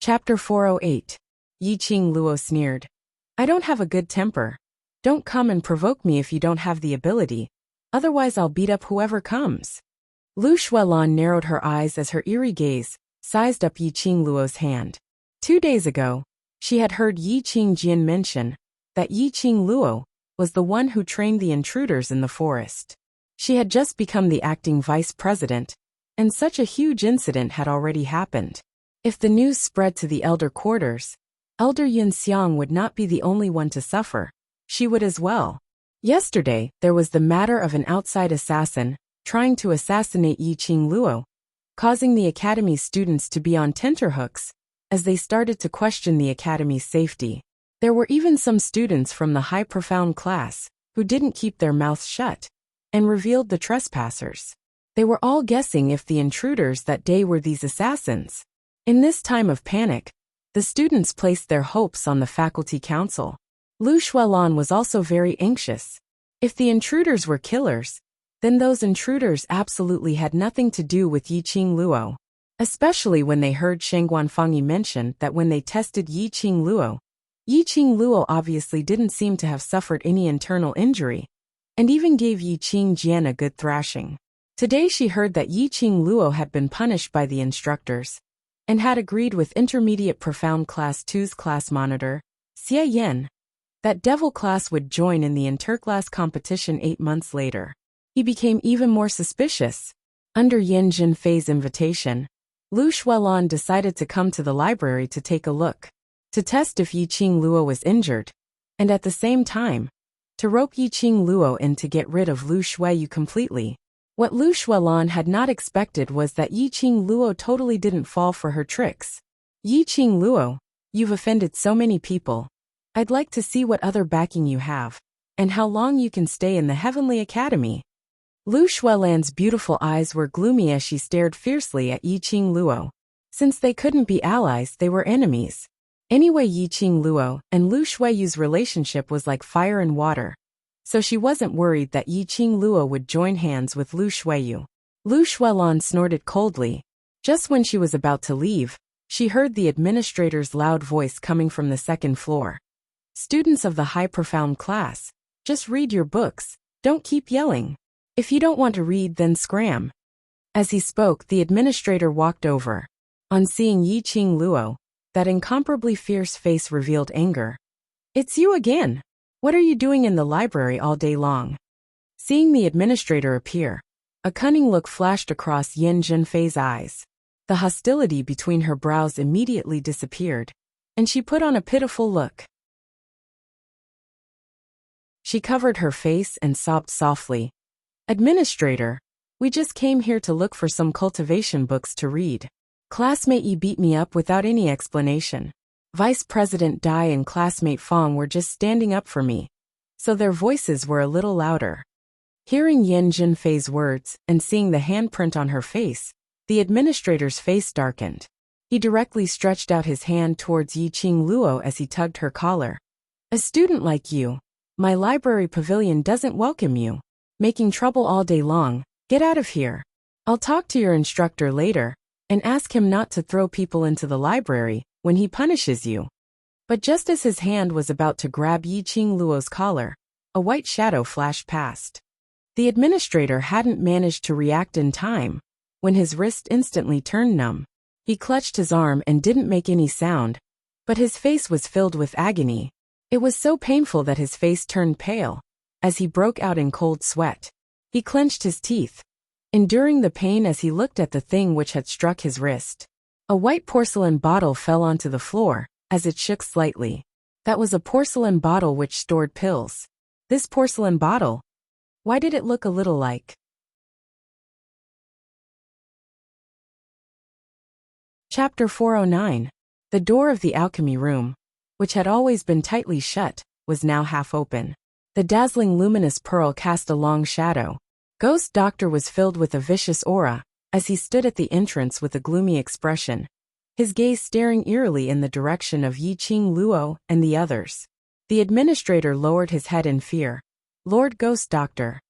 Chapter 408. Yiqing Luo sneered. I don't have a good temper. Don't come and provoke me if you don't have the ability. Otherwise I'll beat up whoever comes. Lu Xuelan narrowed her eyes as her eerie gaze sized up Yiqing Luo's hand. 2 days ago, she had heard Yiqing Jian mention that Yiqing Luo was the one who trained the intruders in the forest. She had just become the acting vice president, and such a huge incident had already happened. If the news spread to the elder quarters, Elder Yin Xiang would not be the only one to suffer. She would as well. Yesterday, there was the matter of an outside assassin trying to assassinate Yiqing Luo, causing the academy's students to be on tenterhooks as they started to question the academy's safety. There were even some students from the high profound class who didn't keep their mouths shut and revealed the trespassers. They were all guessing if the intruders that day were these assassins. In this time of panic, the students placed their hopes on the faculty council. Lu Xuelan was also very anxious. If the intruders were killers, then those intruders absolutely had nothing to do with Yiqing Luo. Especially when they heard Sheng Guanfangyi mention that when they tested Yiqing Luo obviously didn't seem to have suffered any internal injury, and even gave Yiqing Jian a good thrashing. Today she heard that Yiqing Luo had been punished by the instructors, and had agreed with Intermediate Profound Class 2's class monitor, Xie Yan, that Devil class would join in the interclass competition 8 months later. He became even more suspicious. Under Yin Jinfei's invitation, Lu Xuelan decided to come to the library to take a look, to test if Yiqing Luo was injured, and at the same time, to rope Yiqing Luo in to get rid of Lu Xueyu completely. What Lu Xuelan had not expected was that Yiqing Luo totally didn't fall for her tricks. Yiqing Luo, you've offended so many people. I'd like to see what other backing you have, and how long you can stay in the Heavenly Academy. Lu Xuelan's beautiful eyes were gloomy as she stared fiercely at Yiqing Luo. Since they couldn't be allies, they were enemies. Anyway, Yiqing Luo and Lu Xueyu's relationship was like fire and water, so she wasn't worried that Yiqing Luo would join hands with Lu Xueyu. Lu Xuelan snorted coldly. Just when she was about to leave, she heard the administrator's loud voice coming from the second floor. Students of the high profound class, just read your books, don't keep yelling. If you don't want to read, then scram. As he spoke, the administrator walked over. On seeing Yiqing Luo, that incomparably fierce face revealed anger. It's you again. What are you doing in the library all day long? Seeing the administrator appear, a cunning look flashed across Yin Jinfei's eyes. The hostility between her brows immediately disappeared, and she put on a pitiful look. She covered her face and sobbed softly. Administrator, we just came here to look for some cultivation books to read. Classmate Yi beat me up without any explanation. Vice President Dai and classmate Fong were just standing up for me, so their voices were a little louder. Hearing Yin Jinfei's words and seeing the handprint on her face, the administrator's face darkened. He directly stretched out his hand towards Yiqing Luo as he tugged her collar. A student like you, my library pavilion doesn't welcome you. Making trouble all day long, get out of here. I'll talk to your instructor later, and ask him not to throw people into the library when he punishes you. But just as his hand was about to grab Yiqing Luo's collar, a white shadow flashed past. The administrator hadn't managed to react in time, when his wrist instantly turned numb. He clutched his arm and didn't make any sound, but his face was filled with agony. It was so painful that his face turned pale, as he broke out in cold sweat. He clenched his teeth, enduring the pain as he looked at the thing which had struck his wrist. A white porcelain bottle fell onto the floor, as it shook slightly. That was a porcelain bottle which stored pills. This porcelain bottle? Why did it look a little like? Chapter 409. The door of the alchemy room, which had always been tightly shut, was now half open. The dazzling luminous pearl cast a long shadow. Ghost Doctor was filled with a vicious aura, as he stood at the entrance with a gloomy expression, his gaze staring eerily in the direction of Yiqing Luo and the others. The administrator lowered his head in fear. Lord Ghost Doctor.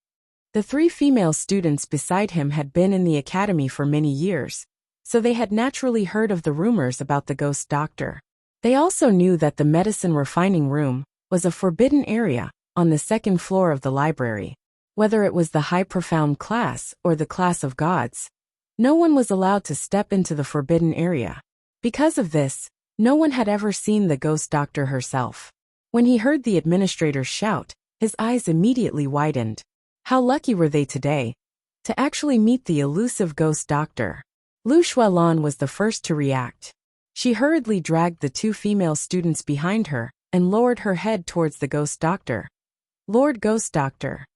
The 3 female students beside him had been in the academy for many years, so they had naturally heard of the rumors about the ghost doctor. They also knew that the medicine refining room was a forbidden area on the second floor of the library. Whether it was the high profound class or the class of gods, no one was allowed to step into the forbidden area. Because of this, no one had ever seen the ghost doctor herself. When he heard the administrator shout, his eyes immediately widened. How lucky were they today to actually meet the elusive ghost doctor. Lu Xuelan was the first to react. She hurriedly dragged the two female students behind her and lowered her head towards the ghost doctor. Lord Ghost Doctor.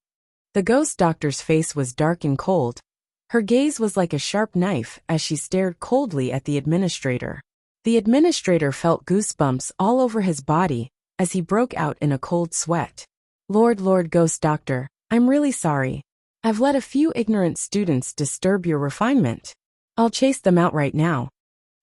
The ghost doctor's face was dark and cold. Her gaze was like a sharp knife as she stared coldly at the administrator. The administrator felt goosebumps all over his body as he broke out in a cold sweat. Lord Ghost Doctor, I'm really sorry. I've let a few ignorant students disturb your refinement. I'll chase them out right now.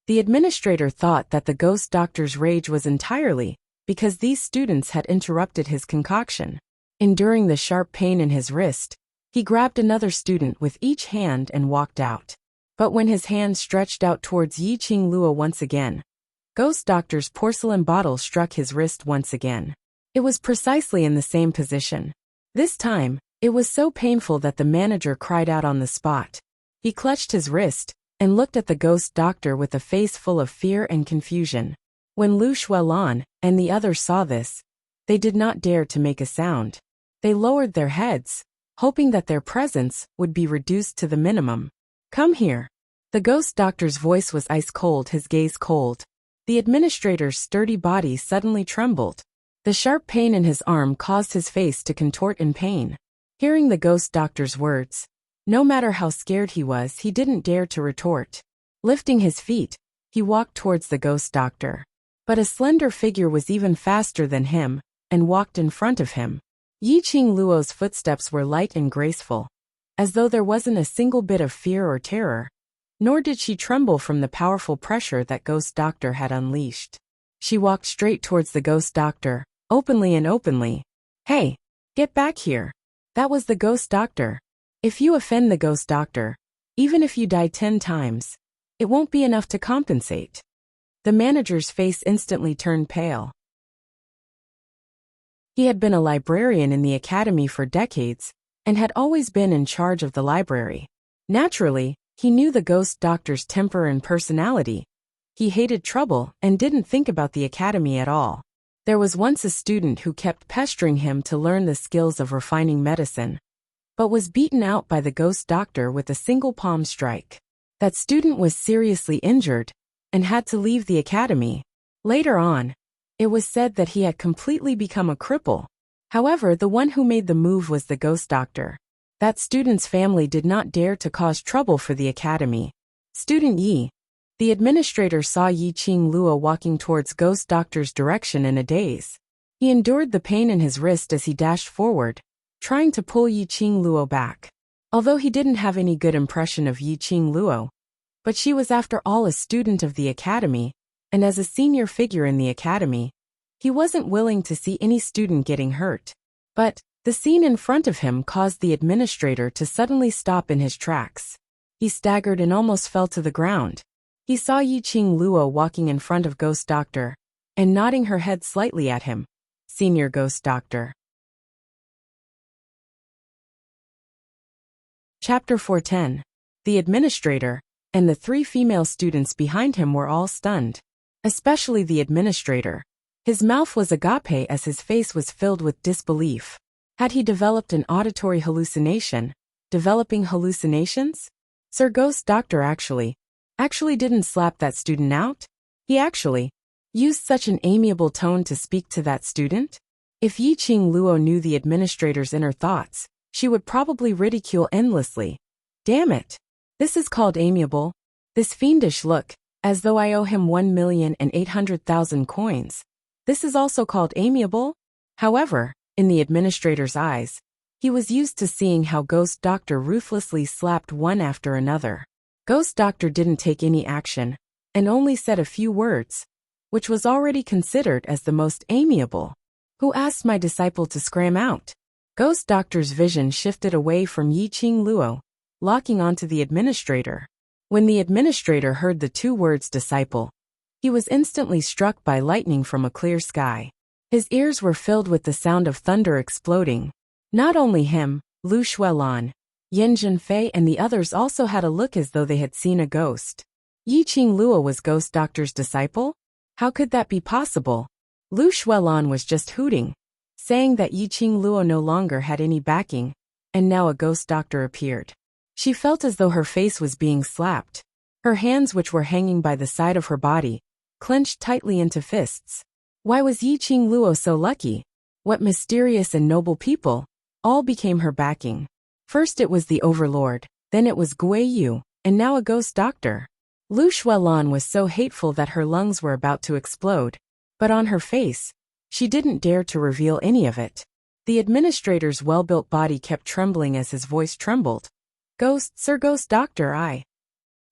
The administrator thought that the ghost doctor's rage was entirely because these students had interrupted his concoction. Enduring the sharp pain in his wrist, he grabbed another student with each hand and walked out. But when his hand stretched out towards Yiqing Luo once again, Ghost Doctor's porcelain bottle struck his wrist once again. It was precisely in the same position. This time, it was so painful that the manager cried out on the spot. He clutched his wrist and looked at the ghost doctor with a face full of fear and confusion. When Lu Xuelan and the others saw this, they did not dare to make a sound. They lowered their heads, hoping that their presence would be reduced to the minimum. Come here. The ghost doctor's voice was ice cold, his gaze cold. The administrator's sturdy body suddenly trembled. The sharp pain in his arm caused his face to contort in pain. Hearing the ghost doctor's words, no matter how scared he was, he didn't dare to retort. Lifting his feet, he walked towards the ghost doctor. But a slender figure was even faster than him and walked in front of him. Yiqing Luo's footsteps were light and graceful, as though there wasn't a single bit of fear or terror, nor did she tremble from the powerful pressure that ghost doctor had unleashed. She walked straight towards the ghost doctor, openly. Hey, get back here. That was the ghost doctor. If you offend the ghost doctor, even if you die 10 times, it won't be enough to compensate. The manager's face instantly turned pale. He had been a librarian in the academy for decades and had always been in charge of the library. Naturally, he knew the ghost doctor's temper and personality. He hated trouble and didn't think about the academy at all. There was once a student who kept pestering him to learn the skills of refining medicine, but was beaten out by the ghost doctor with a single palm strike. That student was seriously injured and had to leave the academy. Later on, it was said that he had completely become a cripple. However, the one who made the move was the ghost doctor. That student's family did not dare to cause trouble for the academy. Student Yi. The administrator saw Yiqing Luo walking towards ghost doctor's direction in a daze. He endured the pain in his wrist as he dashed forward, trying to pull Yiqing Luo back. Although he didn't have any good impression of Yiqing Luo, but she was after all a student of the academy, and as a senior figure in the academy, he wasn't willing to see any student getting hurt. But the scene in front of him caused the administrator to suddenly stop in his tracks. He staggered and almost fell to the ground. He saw Yiqing Luo walking in front of Ghost Doctor and nodding her head slightly at him. Senior Ghost Doctor. Chapter 410. The administrator and the 3 female students behind him were all stunned. Especially the administrator. His mouth was agape as his face was filled with disbelief. Had he developed an auditory hallucination? Developing hallucinations? Sir Ghost Doctor actually didn't slap that student out? He actually used such an amiable tone to speak to that student? If Yiqing Luo knew the administrator's inner thoughts, she would probably ridicule endlessly. Damn it. This is called amiable? This fiendish look, as though I owe him 1,800,000 coins. This is also called amiable? However, in the administrator's eyes, he was used to seeing how Ghost Doctor ruthlessly slapped one after another. Ghost Doctor didn't take any action, and only said a few words, which was already considered as the most amiable. Who asked my disciple to scram out? Ghost Doctor's vision shifted away from Yiqing Luo, locking onto the administrator. When the administrator heard the two words disciple, he was instantly struck by lightning from a clear sky. His ears were filled with the sound of thunder exploding. Not only him, Lu Xuelan, Yin Zhenfei and the others also had a look as though they had seen a ghost. Yiqing Luo was Ghost Doctor's disciple? How could that be possible? Lu Xuelan was just hooting, saying that Yiqing Luo no longer had any backing, and now a Ghost Doctor appeared. She felt as though her face was being slapped. Her hands, which were hanging by the side of her body, clenched tightly into fists. Why was Yiqing Luo so lucky? What mysterious and noble people? All became her backing. First it was the Overlord, then it was Gui Yu, and now a Ghost Doctor. Lu Xuelan was so hateful that her lungs were about to explode, but on her face, she didn't dare to reveal any of it. The administrator's well-built body kept trembling as his voice trembled. Sir Ghost Doctor, I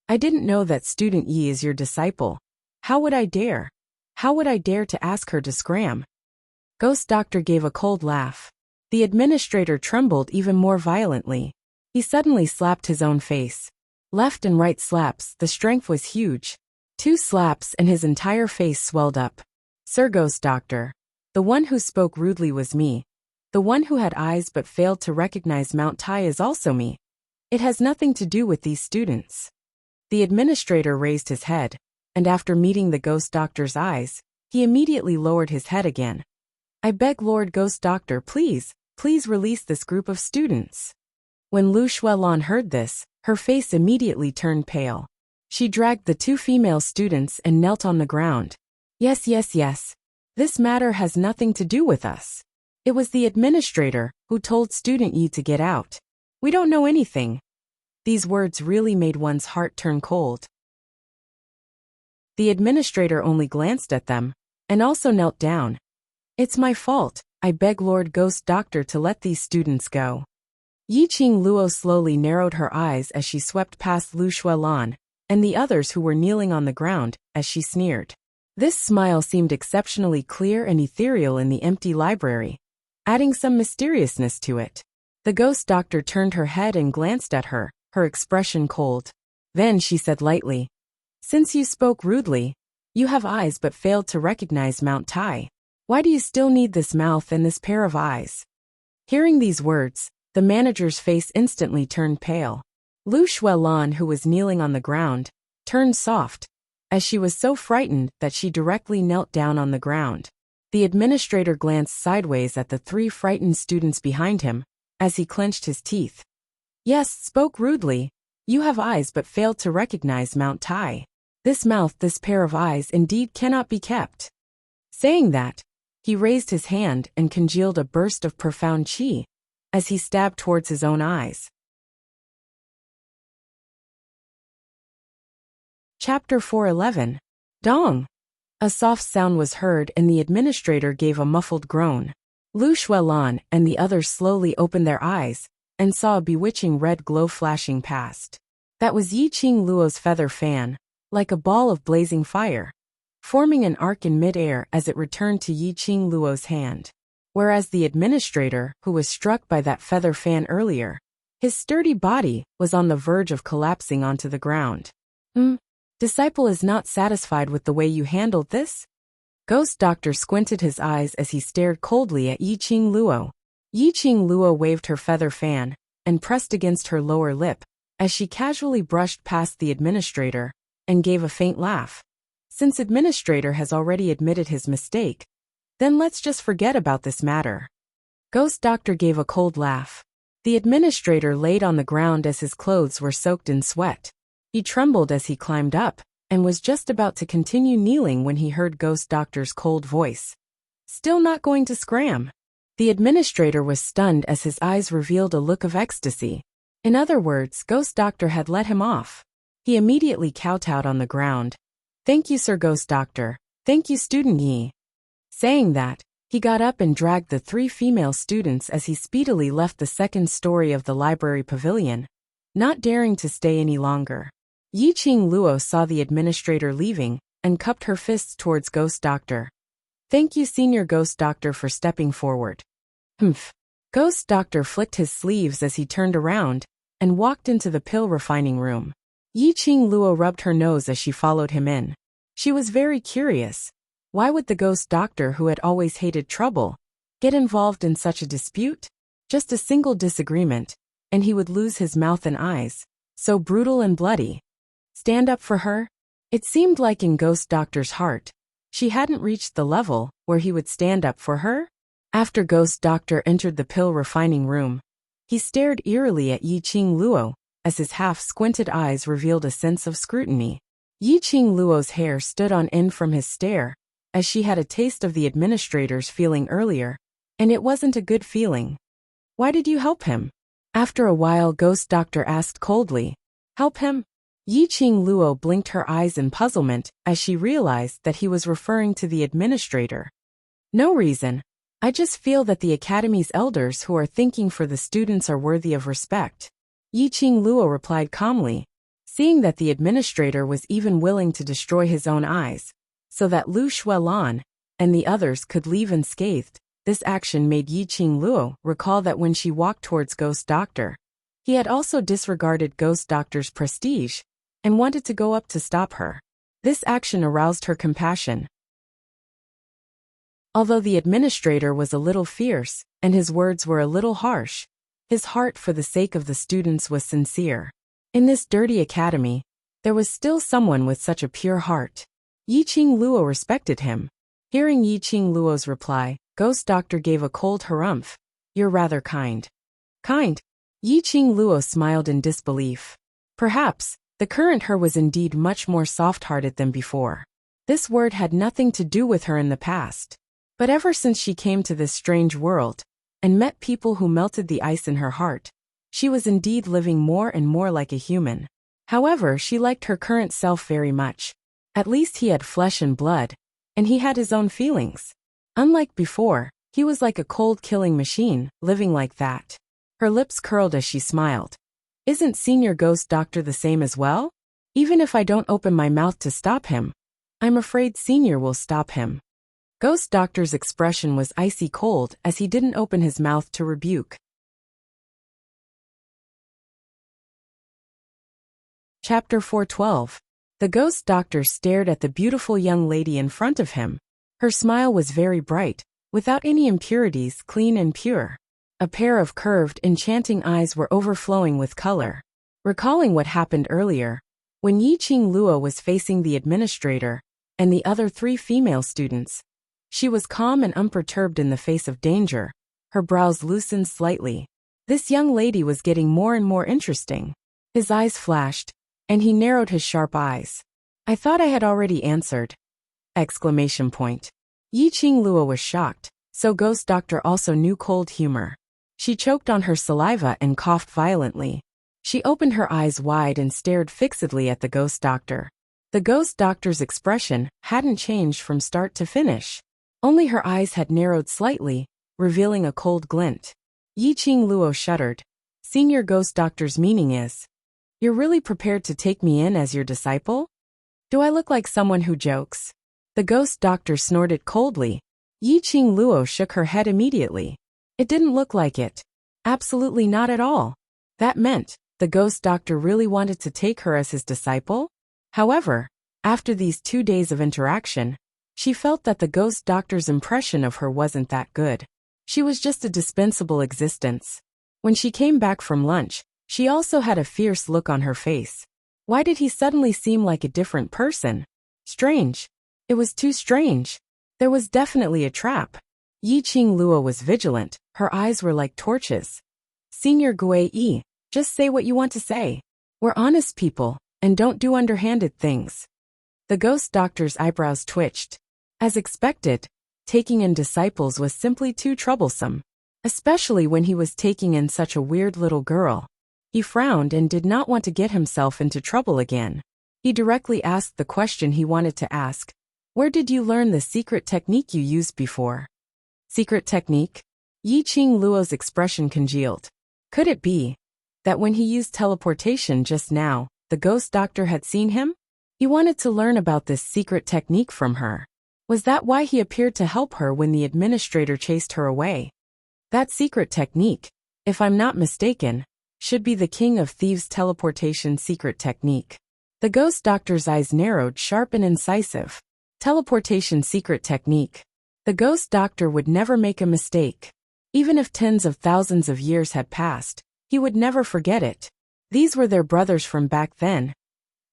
didn't know that student Yi is your disciple. How would I dare? How would I dare to ask her to scram? Ghost Doctor gave a cold laugh. The administrator trembled even more violently. He suddenly slapped his own face. Left and right slaps, the strength was huge. 2 slaps and his entire face swelled up. Sir Ghost Doctor. The one who spoke rudely was me. The one who had eyes but failed to recognize Mount Tai is also me. It has nothing to do with these students. The administrator raised his head, and after meeting the Ghost Doctor's eyes, he immediately lowered his head again. I beg Lord Ghost Doctor, please release this group of students. When Lu Xuelan heard this, her face immediately turned pale. She dragged the 2 female students and knelt on the ground. Yes. This matter has nothing to do with us. It was the administrator who told student Yi to get out. We don't know anything. These words really made one's heart turn cold. The administrator only glanced at them, and also knelt down. It's my fault. I beg Lord Ghost Doctor to let these students go. Yiqing Luo slowly narrowed her eyes as she swept past Lu Xuelan and the others who were kneeling on the ground, as she sneered. This smile seemed exceptionally clear and ethereal in the empty library, adding some mysteriousness to it. The Ghost Doctor turned her head and glanced at her, her expression cold. Then she said lightly, Since you spoke rudely, you have eyes but failed to recognize Mount Tai. Why do you still need this mouth and this pair of eyes? Hearing these words, the manager's face instantly turned pale. Lu Xuelan, who was kneeling on the ground, turned soft, as she was so frightened that she directly knelt down on the ground. The administrator glanced sideways at the 3 frightened students behind him, as he clenched his teeth. Yes, spoke rudely. You have eyes but failed to recognize Mount Tai. This mouth, this pair of eyes indeed cannot be kept. Saying that, he raised his hand and congealed a burst of profound qi, as he stabbed towards his own eyes. Chapter 411. Dong! A soft sound was heard and the administrator gave a muffled groan. Lu Xuelan and the others slowly opened their eyes and saw a bewitching red glow flashing past. That was Yiqing Luo's feather fan, like a ball of blazing fire, forming an arc in mid-air as it returned to Yiqing Luo's hand. Whereas the administrator, who was struck by that feather fan earlier, his sturdy body was on the verge of collapsing onto the ground. Disciple is not satisfied with the way you handled this? Ghost Doctor squinted his eyes as he stared coldly at Yiqing Luo. Yiqing Luo waved her feather fan and pressed against her lower lip as she casually brushed past the administrator and gave a faint laugh. Since administrator has already admitted his mistake, then let's just forget about this matter. Ghost Doctor gave a cold laugh. The administrator laid on the ground as his clothes were soaked in sweat. He trembled as he climbed up, and was just about to continue kneeling when he heard Ghost Doctor's cold voice. Still not going to scram? The administrator was stunned as his eyes revealed a look of ecstasy. In other words, Ghost Doctor had let him off. He immediately kowtowed on the ground. Thank you, Sir Ghost Doctor. Thank you, Student Yi. Saying that, he got up and dragged the 3 female students as he speedily left the 2nd story of the library pavilion, not daring to stay any longer. Yiqing Luo saw the administrator leaving and cupped her fists towards Ghost Doctor. Thank you, Senior Ghost Doctor, for stepping forward. Ghost Doctor flicked his sleeves as he turned around and walked into the pill refining room. Yiqing Luo rubbed her nose as she followed him in. She was very curious. Why would the ghost doctor, who had always hated trouble, get involved in such a dispute? Just a single disagreement, and he would lose his mouth and eyes. So brutal and bloody. Stand up for her? It seemed like in Ghost Doctor's heart, she hadn't reached the level where he would stand up for her. After Ghost Doctor entered the pill refining room, he stared eerily at Yiqing Luo, as his half-squinted eyes revealed a sense of scrutiny. Yiqing Luo's hair stood on end from his stare, as she had a taste of the administrator's feeling earlier, and it wasn't a good feeling. Why did you help him? After a while, Ghost Doctor asked coldly. Help him? Yiqing Luo blinked her eyes in puzzlement as she realized that he was referring to the administrator. No reason. I just feel that the Academy's elders who are thinking for the students are worthy of respect. Yiqing Luo replied calmly, seeing that the administrator was even willing to destroy his own eyes, so that Lu Xuelan and the others could leave unscathed. This action made Yiqing Luo recall that when she walked towards Ghost Doctor, he had also disregarded Ghost Doctor's prestige and wanted to go up to stop her. This action aroused her compassion. Although the administrator was a little fierce and his words were a little harsh, his heart for the sake of the students was sincere. In this dirty academy, there was still someone with such a pure heart. Yiqing Luo respected him. Hearing Yiqing Luo's reply, Ghost Doctor gave a cold harumph. You're rather kind. Kind? Yiqing Luo smiled in disbelief. Perhaps, the current her was indeed much more soft-hearted than before. This word had nothing to do with her in the past. But ever since she came to this strange world, and met people who melted the ice in her heart, she was indeed living more and more like a human. However, she liked her current self very much. At least he had flesh and blood, and he had his own feelings. Unlike before, he was like a cold killing machine, living like that. Her lips curled as she smiled. Isn't Senior Ghost Doctor the same as well? Even if I don't open my mouth to stop him, I'm afraid Senior will stop him. Ghost Doctor's expression was icy cold as he didn't open his mouth to rebuke. Chapter 412. The Ghost Doctor stared at the beautiful young lady in front of him. Her smile was very bright, without any impurities, clean and pure. A pair of curved, enchanting eyes were overflowing with color. Recalling what happened earlier, when Yiqing Luo was facing the administrator and the other 3 female students, she was calm and unperturbed in the face of danger. Her brows loosened slightly. This young lady was getting more and more interesting. His eyes flashed, and he narrowed his sharp eyes. I thought I had already answered. ! Yiqing Luo was shocked, so Ghost Doctor also knew cold humor. She choked on her saliva and coughed violently. She opened her eyes wide and stared fixedly at the Ghost Doctor. The Ghost Doctor's expression hadn't changed from start to finish. Only her eyes had narrowed slightly, revealing a cold glint. Yiqing Luo shuddered. Senior Ghost Doctor's meaning is, you're really prepared to take me in as your disciple? Do I look like someone who jokes? The Ghost Doctor snorted coldly. Yiqing Luo shook her head immediately. It didn't look like it. Absolutely not at all. That meant, the Ghost Doctor really wanted to take her as his disciple? However, after these 2 days of interaction, she felt that the Ghost Doctor's impression of her wasn't that good. She was just a dispensable existence. When she came back from lunch, she also had a fierce look on her face. Why did he suddenly seem like a different person? Strange. It was too strange. There was definitely a trap. Yiqing Luo was vigilant. Her eyes were like torches. Senior Gui Yi, just say what you want to say. We're honest people, and don't do underhanded things. The Ghost Doctor's eyebrows twitched. As expected, taking in disciples was simply too troublesome, especially when he was taking in such a weird little girl. He frowned and did not want to get himself into trouble again. He directly asked the question he wanted to ask. Where did you learn the secret technique you used before? Secret technique? Yiqing Luo's expression congealed. Could it be that when he used teleportation just now, the Ghost Doctor had seen him? He wanted to learn about this secret technique from her. Was that why he appeared to help her when the administrator chased her away? That secret technique, if I'm not mistaken, should be the King of Thieves' teleportation secret technique. The ghost doctor's eyes narrowed, sharp and incisive. Teleportation secret technique. The ghost doctor would never make a mistake. Even if tens of thousands of years had passed, he would never forget it. These were their brothers from back then.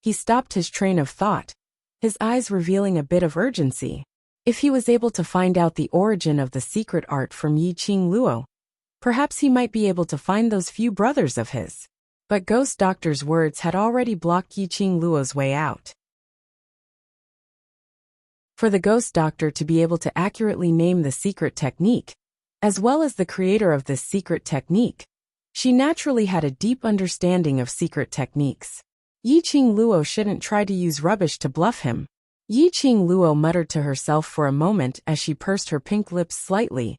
He stopped his train of thought, his eyes revealing a bit of urgency. If he was able to find out the origin of the secret art from Yiqing Luo, perhaps he might be able to find those few brothers of his. But Ghost Doctor's words had already blocked Yiqing Luo's way out. For the Ghost Doctor to be able to accurately name the secret technique, as well as the creator of this secret technique, she naturally had a deep understanding of secret techniques. Yiqing Luo shouldn't try to use rubbish to bluff him. Yiqing Luo muttered to herself for a moment as she pursed her pink lips slightly,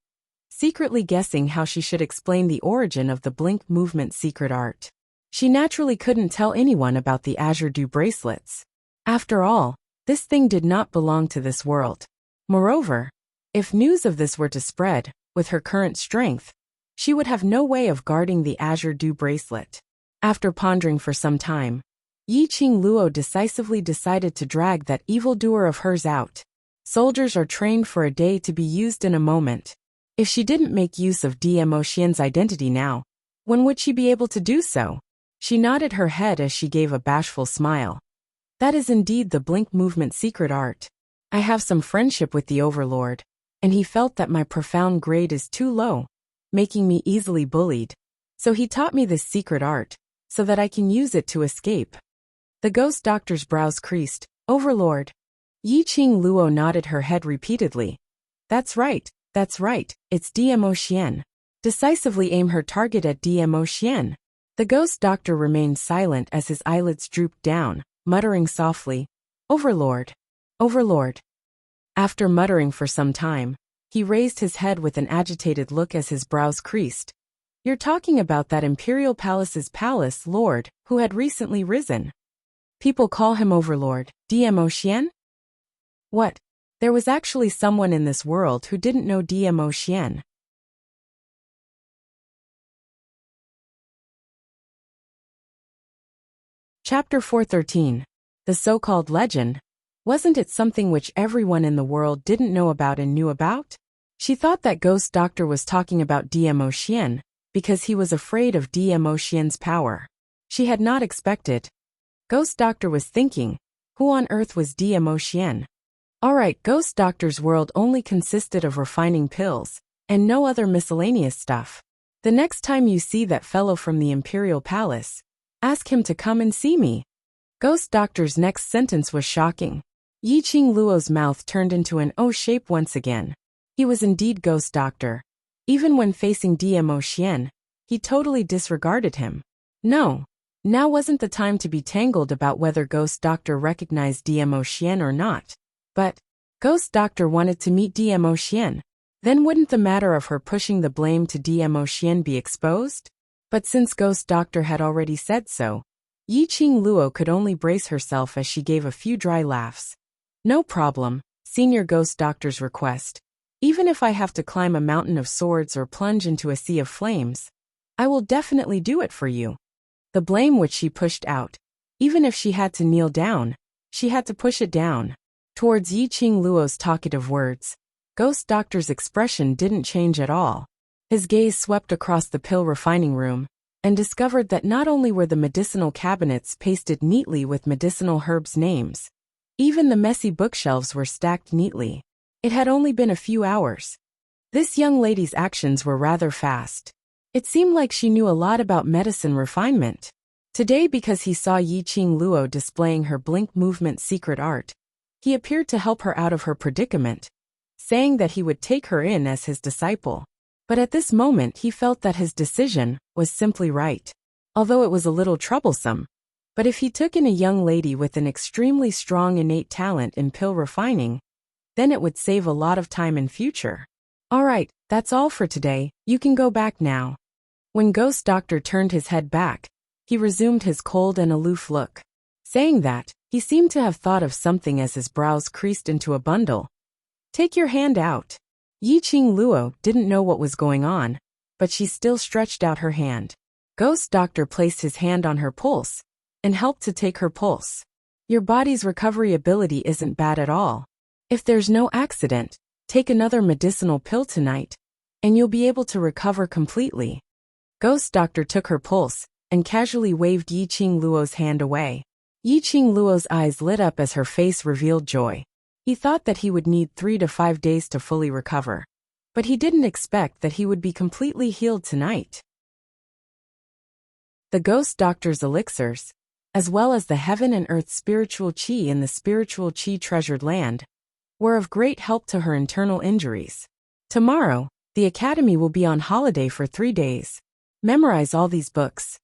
secretly guessing how she should explain the origin of the blink movement secret art. She naturally couldn't tell anyone about the Azure Dew bracelets. After all, this thing did not belong to this world. Moreover, if news of this were to spread, with her current strength, she would have no way of guarding the Azure Dew bracelet. After pondering for some time, Yiqing Luo decisively decided to drag that evildoer of hers out. Soldiers are trained for a day to be used in a moment. If she didn't make use of DMO Xian's identity now, when would she be able to do so? She nodded her head as she gave a bashful smile. That is indeed the blink movement secret art. I have some friendship with the Overlord, and he felt that my profound grade is too low, making me easily bullied. So he taught me this secret art, so that I can use it to escape. The Ghost Doctor's brows creased. Overlord. Yiqing Luo nodded her head repeatedly. That's right, it's DMO Xian. Decisively aim her target at DMO Xian. The Ghost Doctor remained silent as his eyelids drooped down, muttering softly, Overlord. Overlord. After muttering for some time, he raised his head with an agitated look as his brows creased. You're talking about that Imperial Palace's palace lord, who had recently risen. People call him Overlord, DMO Xian? What? There was actually someone in this world who didn't know DMO Xian. Chapter 413. The so-called legend. Wasn't it something which everyone in the world didn't know about and knew about? She thought that Ghost Doctor was talking about DMO Xian, because he was afraid of DMO Xian's power. She had not expected. Ghost Doctor was thinking, who on earth was DMO Xian? Alright, Ghost Doctor's world only consisted of refining pills, and no other miscellaneous stuff. The next time you see that fellow from the Imperial Palace, ask him to come and see me. Ghost Doctor's next sentence was shocking. Yiqing Luo's mouth turned into an O shape once again. He was indeed Ghost Doctor. Even when facing DMO Xian, he totally disregarded him. No. Now wasn't the time to be tangled about whether Ghost Doctor recognized DMO Xian or not. But Ghost Doctor wanted to meet DMO Xian. Then wouldn't the matter of her pushing the blame to DMO Xian be exposed? But since Ghost Doctor had already said so, Yiqing Luo could only brace herself as she gave a few dry laughs. No problem, Senior Ghost Doctor's request. Even if I have to climb a mountain of swords or plunge into a sea of flames, I will definitely do it for you. The blame which she pushed out. Even if she had to kneel down, she had to push it down. Towards Yiqing Luo's talkative words, Ghost Doctor's expression didn't change at all. His gaze swept across the pill refining room, and discovered that not only were the medicinal cabinets pasted neatly with medicinal herbs' names, even the messy bookshelves were stacked neatly. It had only been a few hours. This young lady's actions were rather fast. It seemed like she knew a lot about medicine refinement. Today, because he saw Yiqing Luo displaying her blink movement secret art, he appeared to help her out of her predicament, saying that he would take her in as his disciple. But at this moment he felt that his decision was simply right. Although it was a little troublesome. But if he took in a young lady with an extremely strong innate talent in pill refining, then it would save a lot of time in future. Alright, that's all for today, you can go back now. When Ghost Doctor turned his head back, he resumed his cold and aloof look. Saying that, he seemed to have thought of something as his brows creased into a bundle. Take your hand out. Yiqing Luo didn't know what was going on, but she still stretched out her hand. Ghost Doctor placed his hand on her pulse, and helped to take her pulse. Your body's recovery ability isn't bad at all. If there's no accident, take another medicinal pill tonight, and you'll be able to recover completely. Ghost Doctor took her pulse and casually waved Yiqing Luo's hand away. Yiqing Luo's eyes lit up as her face revealed joy. He thought that he would need 3 to 5 days to fully recover, but he didn't expect that he would be completely healed tonight. The Ghost Doctor's elixirs, as well as the heaven and earth spiritual qi in the spiritual qi treasured land, were of great help to her internal injuries. Tomorrow, the academy will be on holiday for 3 days. Memorize all these books.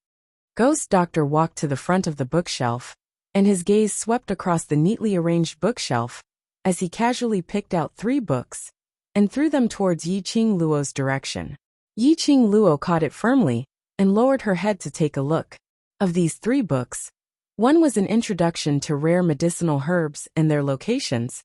Ghost Doctor walked to the front of the bookshelf, and his gaze swept across the neatly arranged bookshelf as he casually picked out 3 books and threw them towards Yiqing Luo's direction. Yiqing Luo caught it firmly and lowered her head to take a look. Of these 3 books, one was an introduction to rare medicinal herbs and their locations,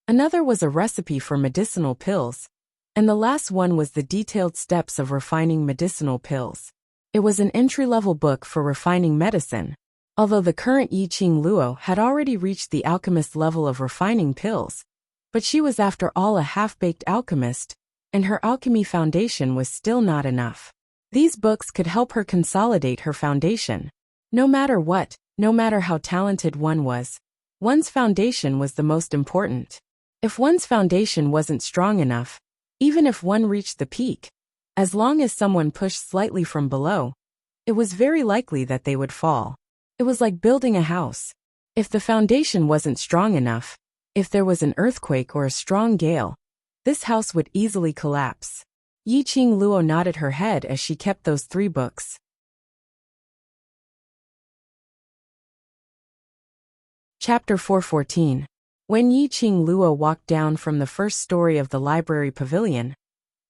another was a recipe for medicinal pills, and the last one was the detailed steps of refining medicinal pills. It was an entry-level book for refining medicine. Although the current Yiqing Luo had already reached the alchemist level of refining pills, but she was after all a half-baked alchemist, and her alchemy foundation was still not enough. These books could help her consolidate her foundation. No matter what, no matter how talented one was, one's foundation was the most important. If one's foundation wasn't strong enough, even if one reached the peak, as long as someone pushed slightly from below, it was very likely that they would fall. It was like building a house. If the foundation wasn't strong enough, if there was an earthquake or a strong gale, this house would easily collapse. Yiqing Luo nodded her head as she kept those 3 books. Chapter 414. When Yiqing Luo walked down from the first story of the library pavilion,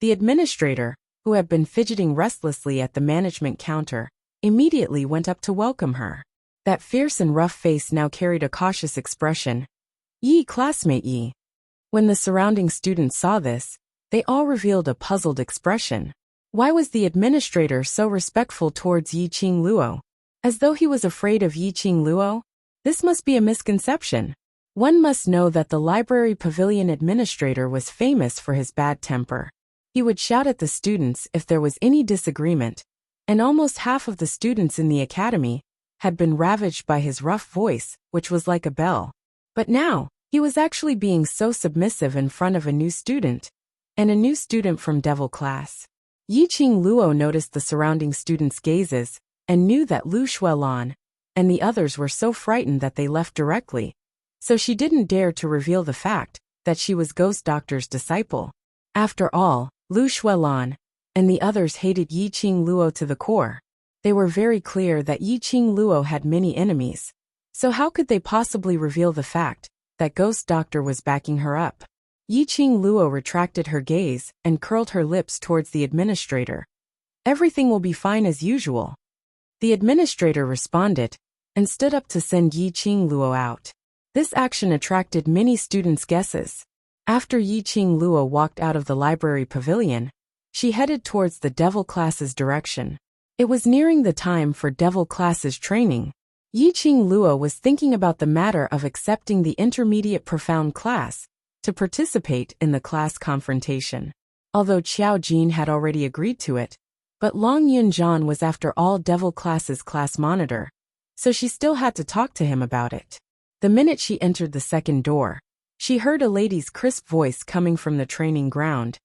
the administrator, who had been fidgeting restlessly at the management counter, immediately went up to welcome her. That fierce and rough face now carried a cautious expression. "Yi, classmate Yi." When the surrounding students saw this, they all revealed a puzzled expression. Why was the administrator so respectful towards Yiqing Luo? As though he was afraid of Yiqing Luo? This must be a misconception. One must know that the library pavilion administrator was famous for his bad temper. He would shout at the students if there was any disagreement, and almost half of the students in the academy had been ravaged by his rough voice, which was like a bell. But now, he was actually being so submissive in front of a new student, and a new student from Devil class. Yiqing Luo noticed the surrounding students' gazes, and knew that Lu Xuelan and the others were so frightened that they left directly, so she didn't dare to reveal the fact that she was Ghost Doctor's disciple. After all, Lu Xuelan and the others hated Yiqing Luo to the core. They were very clear that Yiqing Luo had many enemies, so how could they possibly reveal the fact that Ghost Doctor was backing her up? Yiqing Luo retracted her gaze and curled her lips towards the administrator. "Everything will be fine as usual." The administrator responded and stood up to send Yiqing Luo out. This action attracted many students' guesses. After Yiqing Luo walked out of the library pavilion, she headed towards the Devil class's direction. It was nearing the time for Devil class's training. Yiqing Luo was thinking about the matter of accepting the intermediate profound class to participate in the class confrontation. Although Qiao Jin had already agreed to it, but Long Yunjian was after all Devil class's class monitor, so she still had to talk to him about it. The minute she entered the second door, she heard a lady's crisp voice coming from the training ground.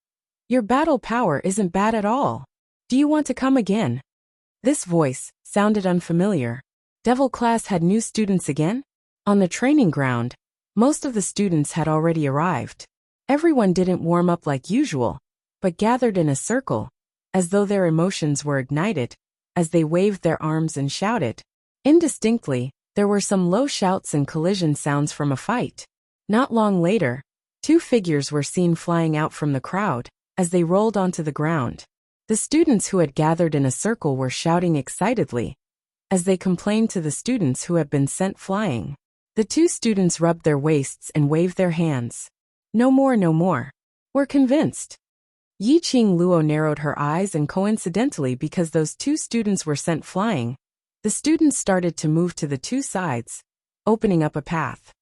"Your battle power isn't bad at all. Do you want to come again?" This voice sounded unfamiliar. Devil class had new students again? On the training ground, most of the students had already arrived. Everyone didn't warm up like usual, but gathered in a circle, as though their emotions were ignited, as they waved their arms and shouted. Indistinctly, there were some low shouts and collision sounds from a fight. Not long later, 2 figures were seen flying out from the crowd as they rolled onto the ground. The students who had gathered in a circle were shouting excitedly as they complained to the students who had been sent flying. The 2 students rubbed their waists and waved their hands. "No more, no more. We're convinced." Yiqing Luo narrowed her eyes, and coincidentally, because those 2 students were sent flying, the students started to move to the 2 sides, opening up a path.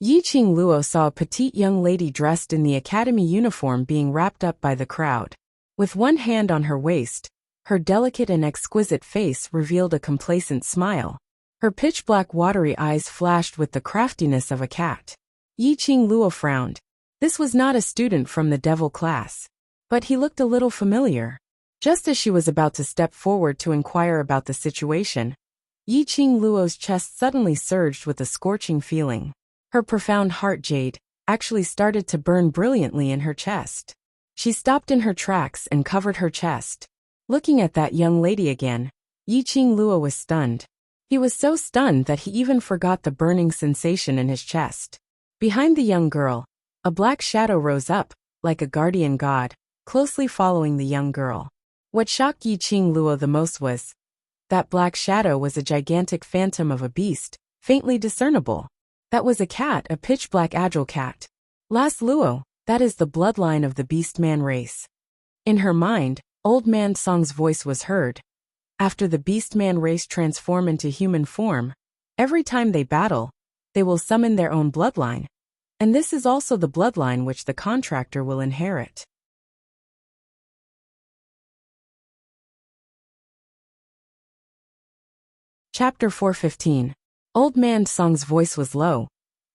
Yiqing Luo saw a petite young lady dressed in the academy uniform being wrapped up by the crowd. With one hand on her waist, her delicate and exquisite face revealed a complacent smile. Her pitch-black watery eyes flashed with the craftiness of a cat. Yiqing Luo frowned. This was not a student from the devil class. But he looked a little familiar. Just as she was about to step forward to inquire about the situation, Yiqing Luo's chest suddenly surged with a scorching feeling. Her profound heart jade actually started to burn brilliantly in her chest. She stopped in her tracks and covered her chest. Looking at that young lady again, Yiqing Luo was stunned. He was so stunned that he even forgot the burning sensation in his chest. Behind the young girl, a black shadow rose up, like a guardian god, closely following the young girl. What shocked Yiqing Luo the most was that black shadow was a gigantic phantom of a beast, faintly discernible. That was a cat, a pitch-black agile cat. Last Luo, that is the bloodline of the Beastman race. In her mind, Old Man Song's voice was heard. After the Beastman race transform into human form, every time they battle, they will summon their own bloodline. And this is also the bloodline which the contractor will inherit. Chapter 415. Old Man Song's voice was low.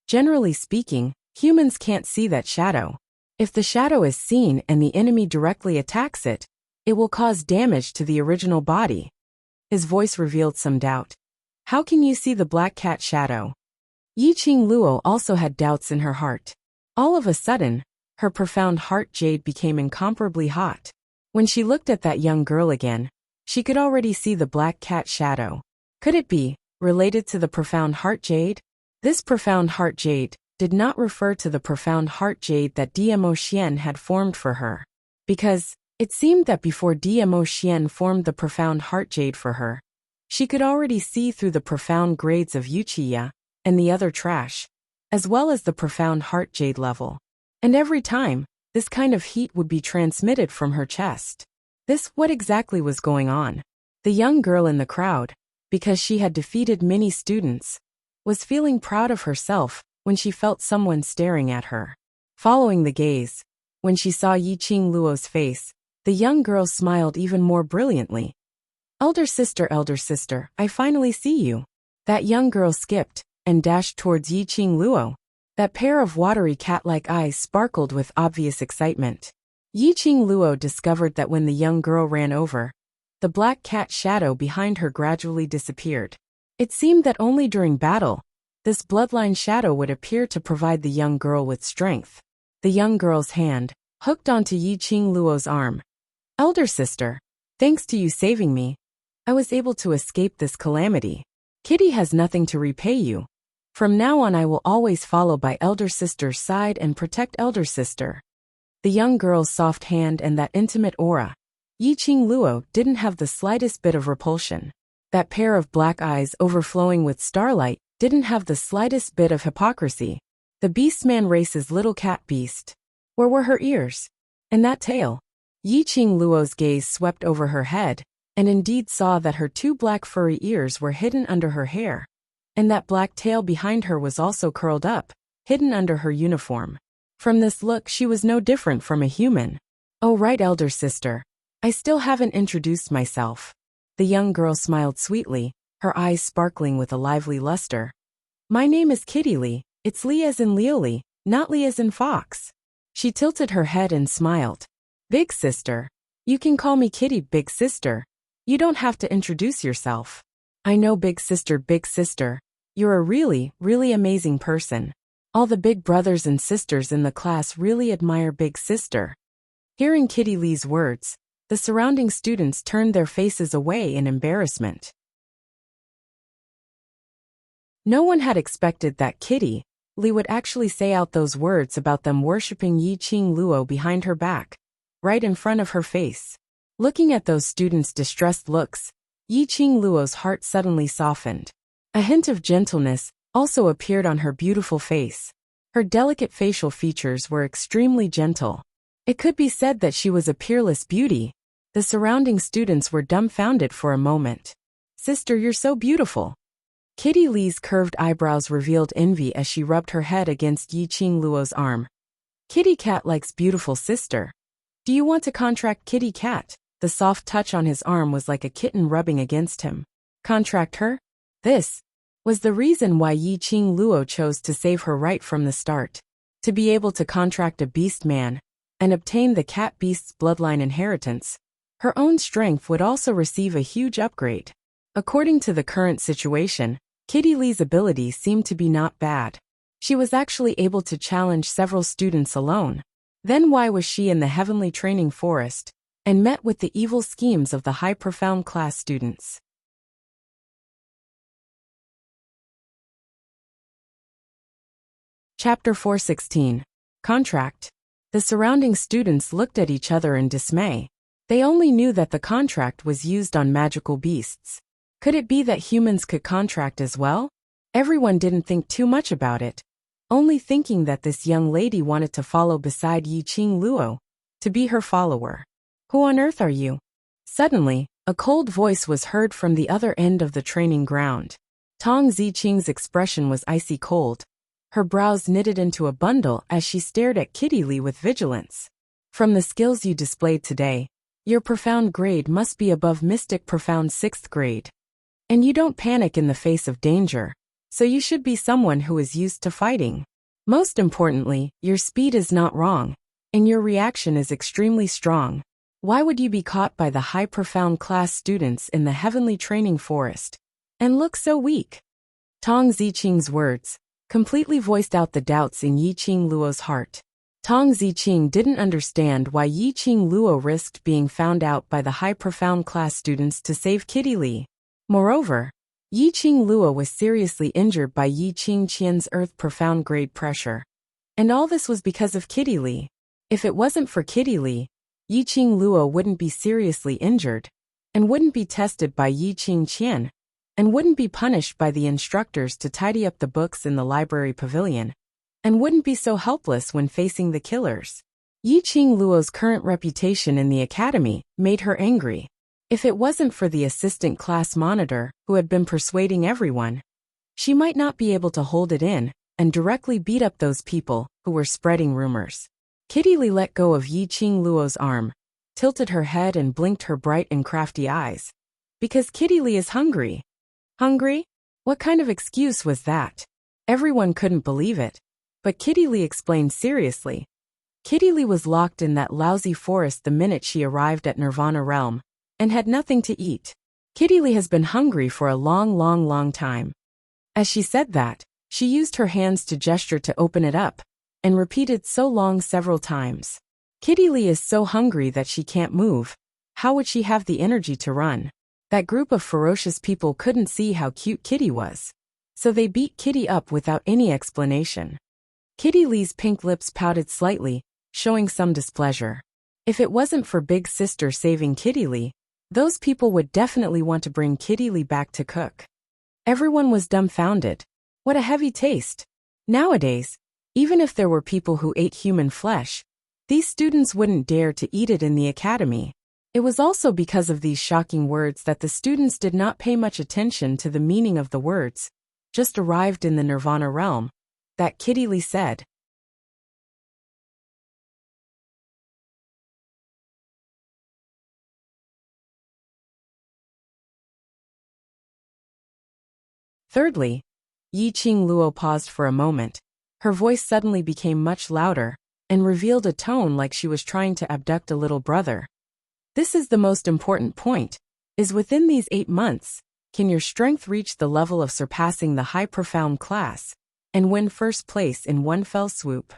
Generally speaking, humans can't see that shadow. If the shadow is seen and the enemy directly attacks it, it will cause damage to the original body. His voice revealed some doubt. How can you see the black cat shadow? Yiqing Luo also had doubts in her heart. All of a sudden, her profound heart jade became incomparably hot. When she looked at that young girl again, she could already see the black cat shadow. Could it be related to the profound heart jade? This profound heart jade did not refer to the profound heart jade that DMO Xian had formed for her. Because it seemed that before DMO Xian formed the profound heart jade for her, she could already see through the profound grades of Yuchiya and the other trash, as well as the profound heart jade level. And every time, this kind of heat would be transmitted from her chest. What exactly was going on? The young girl in the crowd, because she had defeated many students, was feeling proud of herself when she felt someone staring at her. Following the gaze, when she saw Yiqing Luo's face, the young girl smiled even more brilliantly. Elder sister, I finally see you." That young girl skipped and dashed towards Yiqing Luo. That pair of watery cat-like eyes sparkled with obvious excitement. Yiqing Luo discovered that when the young girl ran over, the black cat shadow behind her gradually disappeared. It seemed that only during battle, this bloodline shadow would appear to provide the young girl with strength. The young girl's hand hooked onto Yiqing Luo's arm. "Elder sister, thanks to you saving me, I was able to escape this calamity. Kitty has nothing to repay you. From now on I will always follow by elder sister's side and protect elder sister." The young girl's soft hand and that intimate aura. Yiqing Luo didn't have the slightest bit of repulsion. That pair of black eyes overflowing with starlight didn't have the slightest bit of hypocrisy. The Beastman race's little cat beast. Where were her ears? And that tail? Yiqing Luo's gaze swept over her head, and indeed saw that her two black furry ears were hidden under her hair. And that black tail behind her was also curled up, hidden under her uniform. From this look she was no different from a human. "Oh right, elder sister. I still haven't introduced myself." The young girl smiled sweetly, her eyes sparkling with a lively luster. "My name is Kitty Lee. It's Lee as in Leoli, not Lee as in fox." She tilted her head and smiled. "Big sister. You can call me Kitty, big sister. You don't have to introduce yourself." "I know, big sister, you're a really, really amazing person. All the big brothers and sisters in the class really admire big sister." Hearing Kitty Lee's words, the surrounding students turned their faces away in embarrassment. No one had expected that Kitty Lee would actually say out those words about them worshipping Yiqing Luo behind her back, right in front of her face. Looking at those students' distressed looks, Yiqing Luo's heart suddenly softened. A hint of gentleness also appeared on her beautiful face. Her delicate facial features were extremely gentle. It could be said that she was a peerless beauty. The surrounding students were dumbfounded for a moment. "Sister, you're so beautiful." Kitty Lee's curved eyebrows revealed envy as she rubbed her head against Yiqing Luo's arm. Kitty Cat likes beautiful sister. Do you want to contract Kitty Cat? The soft touch on his arm was like a kitten rubbing against him. Contract her? This was the reason why Yiqing Luo chose to save her right from the start. To be able to contract a beast man and obtain the cat beast's bloodline inheritance, her own strength would also receive a huge upgrade. According to the current situation, Kitty Lee's ability seemed to be not bad. She was actually able to challenge several students alone. Then why was she in the heavenly training forest and met with the evil schemes of the high profound class students? Chapter 416. Contract. The surrounding students looked at each other in dismay. They only knew that the contract was used on magical beasts. Could it be that humans could contract as well? Everyone didn't think too much about it, only thinking that this young lady wanted to follow beside Yiqing Luo, to be her follower. Who on earth are you? Suddenly, a cold voice was heard from the other end of the training ground. Tong Ziqing's expression was icy cold. Her brows knitted into a bundle as she stared at Kitty Lee with vigilance. From the skills you displayed today, your profound grade must be above Mystic Profound 6th grade. And you don't panic in the face of danger, so you should be someone who is used to fighting. Most importantly, your speed is not wrong, and your reaction is extremely strong. Why would you be caught by the high profound class students in the heavenly training forest and look so weak? Tong Ziqing's words completely voiced out the doubts in Yiqing Luo's heart. Tong Ziqing didn't understand why Yiqing Luo risked being found out by the high profound class students to save Kitty Lee. Moreover, Yiqing Luo was seriously injured by Yiqing Qian's earth profound grade pressure. And all this was because of Kitty Lee. If it wasn't for Kitty Lee, Yiqing Luo wouldn't be seriously injured, and wouldn't be tested by Yiqing Qian, and wouldn't be punished by the instructors to tidy up the books in the library pavilion, and wouldn't be so helpless when facing the killers. Yiqing Luo's current reputation in the academy made her angry. If it wasn't for the assistant class monitor who had been persuading everyone, she might not be able to hold it in and directly beat up those people who were spreading rumors. Kitty Lee let go of Yiqing Luo's arm, tilted her head and blinked her bright and crafty eyes. Because Kitty Lee is hungry. Hungry? What kind of excuse was that? Everyone couldn't believe it. But Kitty Lee explained seriously. Kitty Lee was locked in that lousy forest the minute she arrived at Nirvana Realm, and had nothing to eat. Kitty Lee has been hungry for a long time. As she said that, she used her hands to gesture to open it up, and repeated so long several times. Kitty Lee is so hungry that she can't move. How would she have the energy to run? That group of ferocious people couldn't see how cute Kitty was, so they beat Kitty up without any explanation. Kitty Lee's pink lips pouted slightly, showing some displeasure. If it wasn't for Big Sister saving Kitty Lee, those people would definitely want to bring Kitty Lee back to cook. Everyone was dumbfounded. What a heavy taste. Nowadays, even if there were people who ate human flesh, these students wouldn't dare to eat it in the academy. It was also because of these shocking words that the students did not pay much attention to the meaning of the words, just arrived in the Nirvana realm, that Kitty Lee said. Thirdly, Yiqing Luo paused for a moment. Her voice suddenly became much louder, and revealed a tone like she was trying to abduct a little brother. This is the most important point, is within these 8 months, can your strength reach the level of surpassing the high profound class, and win first place in one fell swoop?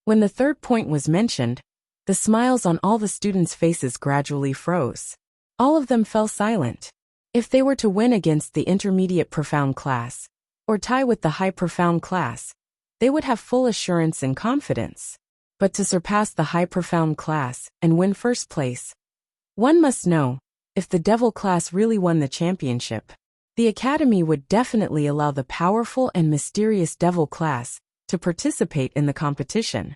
When the third point was mentioned, the smiles on all the students' faces gradually froze. All of them fell silent. If they were to win against the intermediate profound class, or tie with the high profound class, they would have full assurance and confidence. But to surpass the high profound class and win first place, one must know, if the devil class really won the championship, the academy would definitely allow the powerful and mysterious devil class to participate in the competition.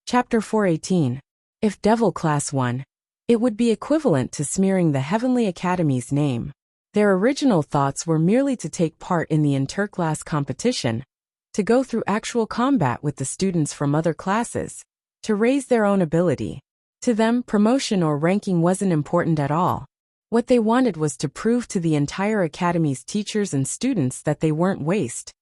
Chapter 418. If devil class won, It would be equivalent to smearing the Heavenly Academy's name. Their original thoughts were merely to take part in the interclass competition, to go through actual combat with the students from other classes, to raise their own ability. To them, promotion or ranking wasn't important at all. What they wanted was to prove to the entire academy's teachers and students that they weren't waste,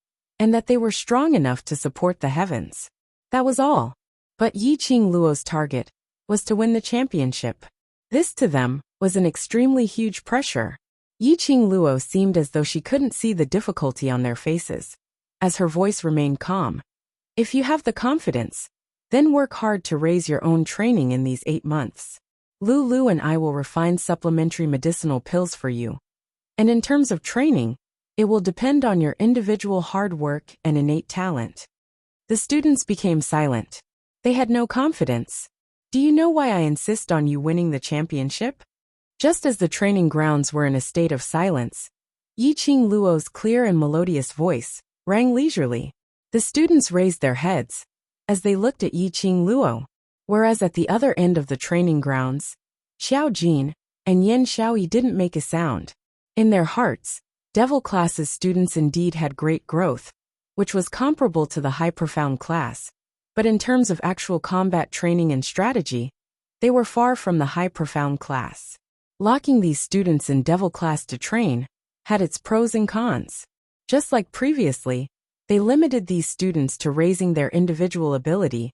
and that they were strong enough to support the heavens. That was all. But Yiqing Luo's target was to win the championship. This, to them, was an extremely huge pressure. Yiqing Luo seemed as though she couldn't see the difficulty on their faces, as her voice remained calm. If you have the confidence, then work hard to raise your own training in these 8 months. Lulu and I will refine supplementary medicinal pills for you. And in terms of training, it will depend on your individual hard work and innate talent. The students became silent. They had no confidence. Do you know why I insist on you winning the championship? Just as the training grounds were in a state of silence, Yiqing Luo's clear and melodious voice rang leisurely. The students raised their heads as they looked at Yiqing Luo, whereas at the other end of the training grounds, Xiao Jin and Yan Xiaoyi didn't make a sound. In their hearts, Devil Class's students indeed had great growth, which was comparable to the High Profound class, but in terms of actual combat training and strategy, they were far from the High Profound class. Locking these students in Devil Class to train had its pros and cons. Just like previously, they limited these students to raising their individual ability,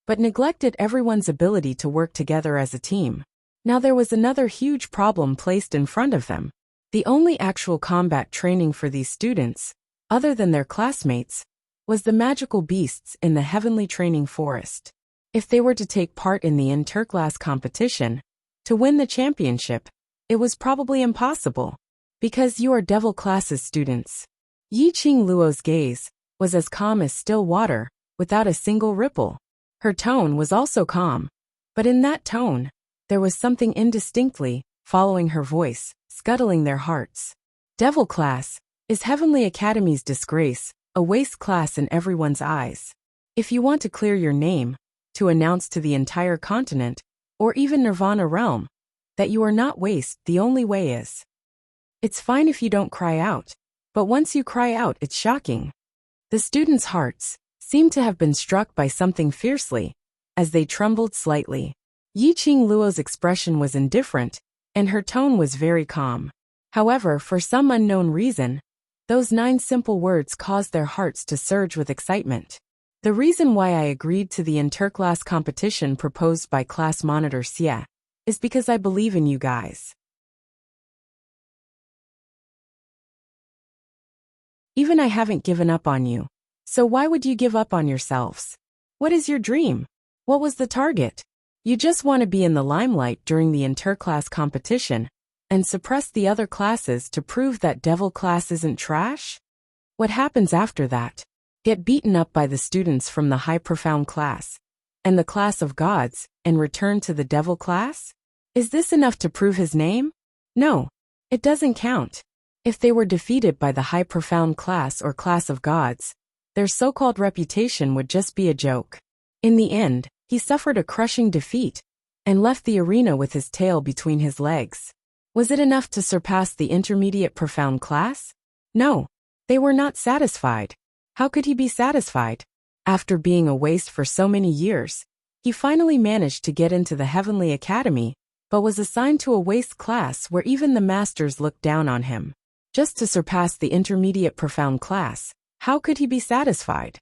but neglected everyone's ability to work together as a team. Now there was another huge problem placed in front of them. The only actual combat training for these students, other than their classmates, was the magical beasts in the Heavenly Training Forest. If they were to take part in the interclass competition, to win the championship, it was probably impossible, because you are Devil Class's students. Yiqing Luo's gaze was as calm as still water, without a single ripple. Her tone was also calm, but in that tone, there was something indistinctly following her voice, scuttling their hearts. Devil Class is Heavenly Academy's disgrace, a waste class in everyone's eyes. If you want to clear your name, to announce to the entire continent, or even Nirvana realm, that you are not waste, the only way is. It's fine if you don't cry out, but once you cry out, it's shocking. The students' hearts seemed to have been struck by something fiercely, as they trembled slightly. Yiqing Luo's expression was indifferent, and her tone was very calm. However, for some unknown reason, those 9 simple words caused their hearts to surge with excitement. The reason why I agreed to the interclass competition proposed by class monitor Xie is because I believe in you guys. Even I haven't given up on you. So why would you give up on yourselves? What is your dream? What was the target? You just want to be in the limelight during the interclass competition and suppress the other classes to prove that Devil Class isn't trash? What happens after that? Get beaten up by the students from the High Profound class and the class of gods and return to the Devil Class? Is this enough to prove his name? No, it doesn't count. If they were defeated by the High Profound class or class of gods, their so-called reputation would just be a joke. In the end, he suffered a crushing defeat and left the arena with his tail between his legs. Was it enough to surpass the intermediate profound class? No, they were not satisfied. How could he be satisfied? After being a waste for so many years, he finally managed to get into the Heavenly Academy, but was assigned to a waste class where even the masters looked down on him. Just to surpass the intermediate profound class, how could he be satisfied?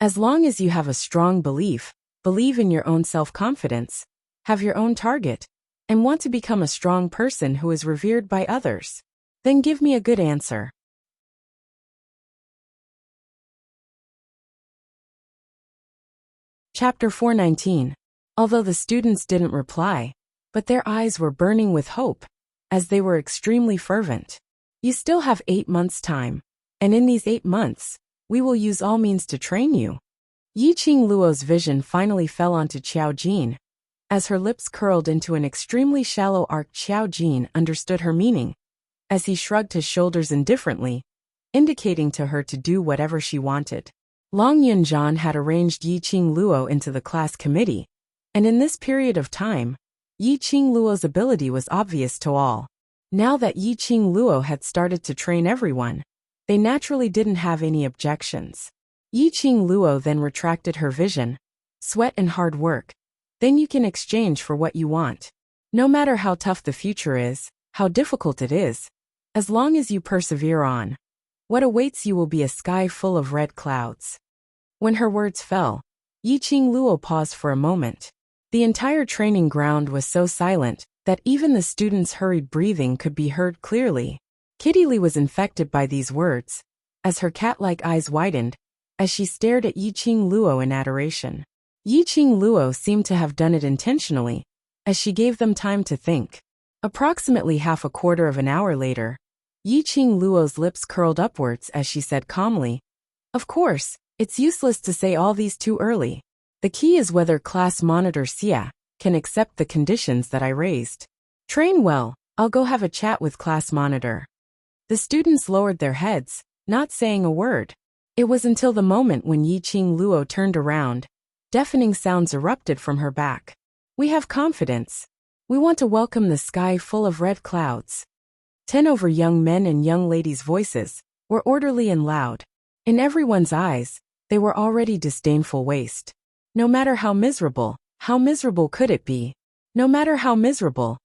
As long as you have a strong belief, believe in your own self-confidence, have your own target, and want to become a strong person who is revered by others, then give me a good answer. Chapter 419. Although the students didn't reply, but their eyes were burning with hope, as they were extremely fervent. You still have 8 months' time, and in these 8 months, we will use all means to train you. Yiqing Luo's vision finally fell onto Xiao Jin. As her lips curled into an extremely shallow arc, Xiao Jin understood her meaning, as he shrugged his shoulders indifferently, indicating to her to do whatever she wanted. Long Yunjian had arranged Yiqing Luo into the class committee, and in this period of time, Yi Qing Luo's ability was obvious to all. Now that Yi Qing Luo had started to train everyone, they naturally didn't have any objections. Yi Qing Luo then retracted her vision. Sweat and hard work. Then you can exchange for what you want. No matter how tough the future is, how difficult it is, as long as you persevere on, what awaits you will be a sky full of red clouds. When her words fell, Yi Qing Luo paused for a moment. The entire training ground was so silent that even the students' hurried breathing could be heard clearly. Kitty Lee was infected by these words, as her cat-like eyes widened, as she stared at Yi Qing Luo in adoration. Yi Qing Luo seemed to have done it intentionally, as she gave them time to think. Approximately half a quarter of an hour later, Yi Qing Luo's lips curled upwards as she said calmly, "Of course, it's useless to say all these too early. The key is whether class monitor Xia can accept the conditions that I raised. Train well, I'll go have a chat with class monitor." The students lowered their heads, not saying a word. It was until the moment when Yi Qing Luo turned around. Deafening sounds erupted from her back. "We have confidence. We want to welcome the sky full of red clouds." 10 over young men and young ladies' voices were orderly and loud. In everyone's eyes, they were already disdainful waste. No matter how miserable could it be? No matter how miserable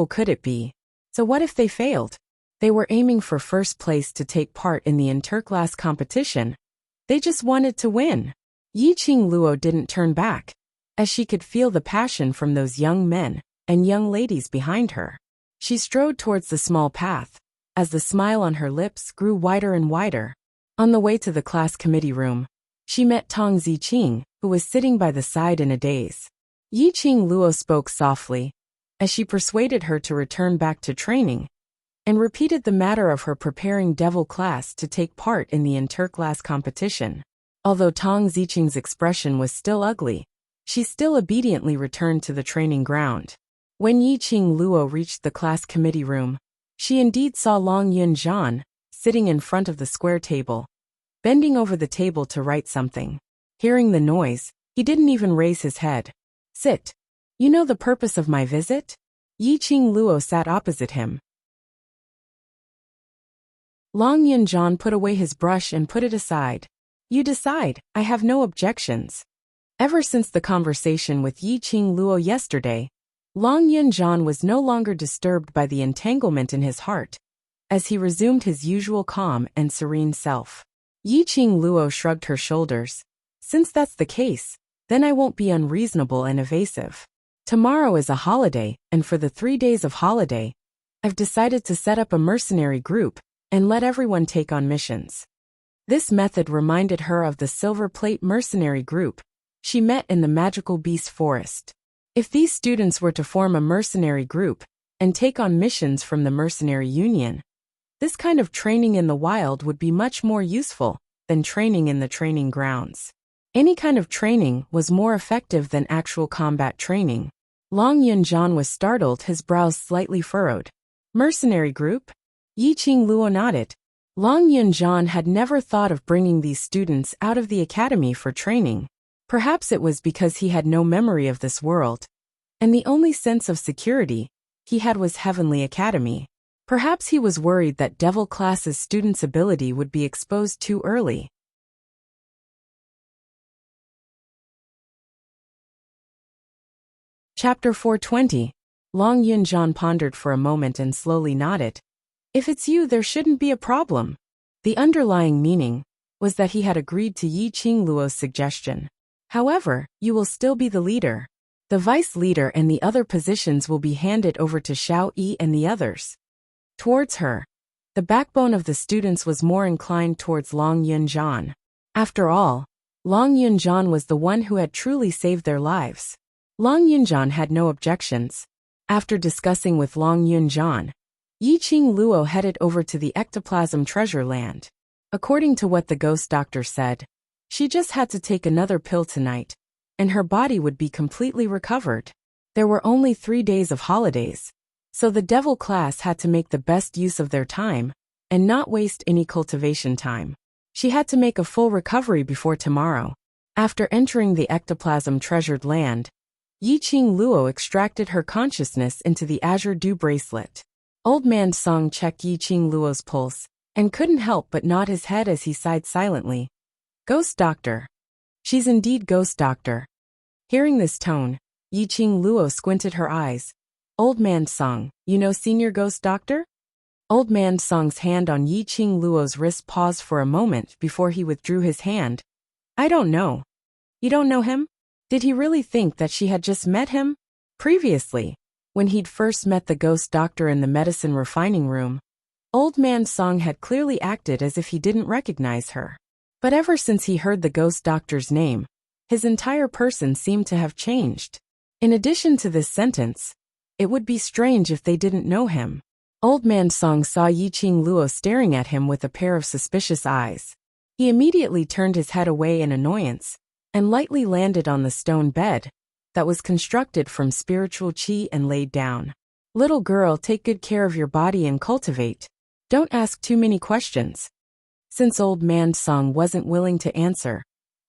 could it be? So what if they failed? They were aiming for first place to take part in the interclass competition. They just wanted to win. Yi Qing Luo didn't turn back, as she could feel the passion from those young men and young ladies behind her. She strode towards the small path, as the smile on her lips grew wider and wider. On the way to the class committee room, she met Tong Ziqing, who was sitting by the side in a daze. Yi Qing Luo spoke softly, as she persuaded her to return back to training, and repeated the matter of her preparing devil class to take part in the interclass competition. Although Tong Ziqing's expression was still ugly, she still obediently returned to the training ground. When Yi Qing Luo reached the class committee room, she indeed saw Long Yunzhan, sitting in front of the square table, bending over the table to write something. Hearing the noise, he didn't even raise his head. "Sit. You know the purpose of my visit?" Yi Qing Luo sat opposite him. Long Yunzhan put away his brush and put it aside. "You decide, I have no objections." Ever since the conversation with Yi Qing Luo yesterday, Long Yunzhan was no longer disturbed by the entanglement in his heart, as he resumed his usual calm and serene self. Yi Qing Luo shrugged her shoulders. "Since that's the case, then I won't be unreasonable and evasive. Tomorrow is a holiday, and for the 3 days of holiday, I've decided to set up a mercenary group and let everyone take on missions." This method reminded her of the Silver Plate mercenary group she met in the Magical Beast Forest. If these students were to form a mercenary group and take on missions from the Mercenary Union, this kind of training in the wild would be much more useful than training in the training grounds. Any kind of training was more effective than actual combat training. Long Yunzhan was startled, his brows slightly furrowed. "Mercenary group?" Yi Qing Luo nodded. Long Yunzhan had never thought of bringing these students out of the academy for training. Perhaps it was because he had no memory of this world, and the only sense of security he had was Heavenly Academy. Perhaps he was worried that Devil Class's students' ability would be exposed too early. Chapter 420. Long Yunzhan pondered for a moment and slowly nodded. "If it's you, there shouldn't be a problem." The underlying meaning was that he had agreed to Yi Qing Luo's suggestion. "However, you will still be the leader. The vice leader and the other positions will be handed over to Xiao Yi and the others." Towards her, the backbone of the students was more inclined towards Long Yunzhan. After all, Long Yunzhan was the one who had truly saved their lives. Long Yunzhan had no objections. After discussing with Long Yunzhan, Yi Qing Luo headed over to the ectoplasm treasure land. According to what the ghost doctor said, she just had to take another pill tonight, and her body would be completely recovered. There were only 3 days of holidays, so the devil class had to make the best use of their time and not waste any cultivation time. She had to make a full recovery before tomorrow. After entering the ectoplasm treasured land, Yiqing Luo extracted her consciousness into the azure dew bracelet. Old Man Song checked Yiqing Luo's pulse and couldn't help but nod his head as he sighed silently. Ghost Doctor. She's indeed Ghost Doctor. Hearing this tone, Yiqing Luo squinted her eyes. Old Man Song, you know Senior Ghost Doctor? Old Man Song's hand on Yiqing Luo's wrist paused for a moment before he withdrew his hand. I don't know. You don't know him? Did he really think that she had just met him? Previously, when he'd first met the Ghost Doctor in the medicine refining room, Old Man Song had clearly acted as if he didn't recognize her. But ever since he heard the Ghost Doctor's name, his entire person seemed to have changed. In addition to this sentence, it would be strange if they didn't know him. Old Man Song saw Yiqing Luo staring at him with a pair of suspicious eyes. He immediately turned his head away in annoyance and lightly landed on the stone bed that was constructed from spiritual qi and laid down. Little girl, take good care of your body and cultivate. Don't ask too many questions. Since Old Man Song wasn't willing to answer,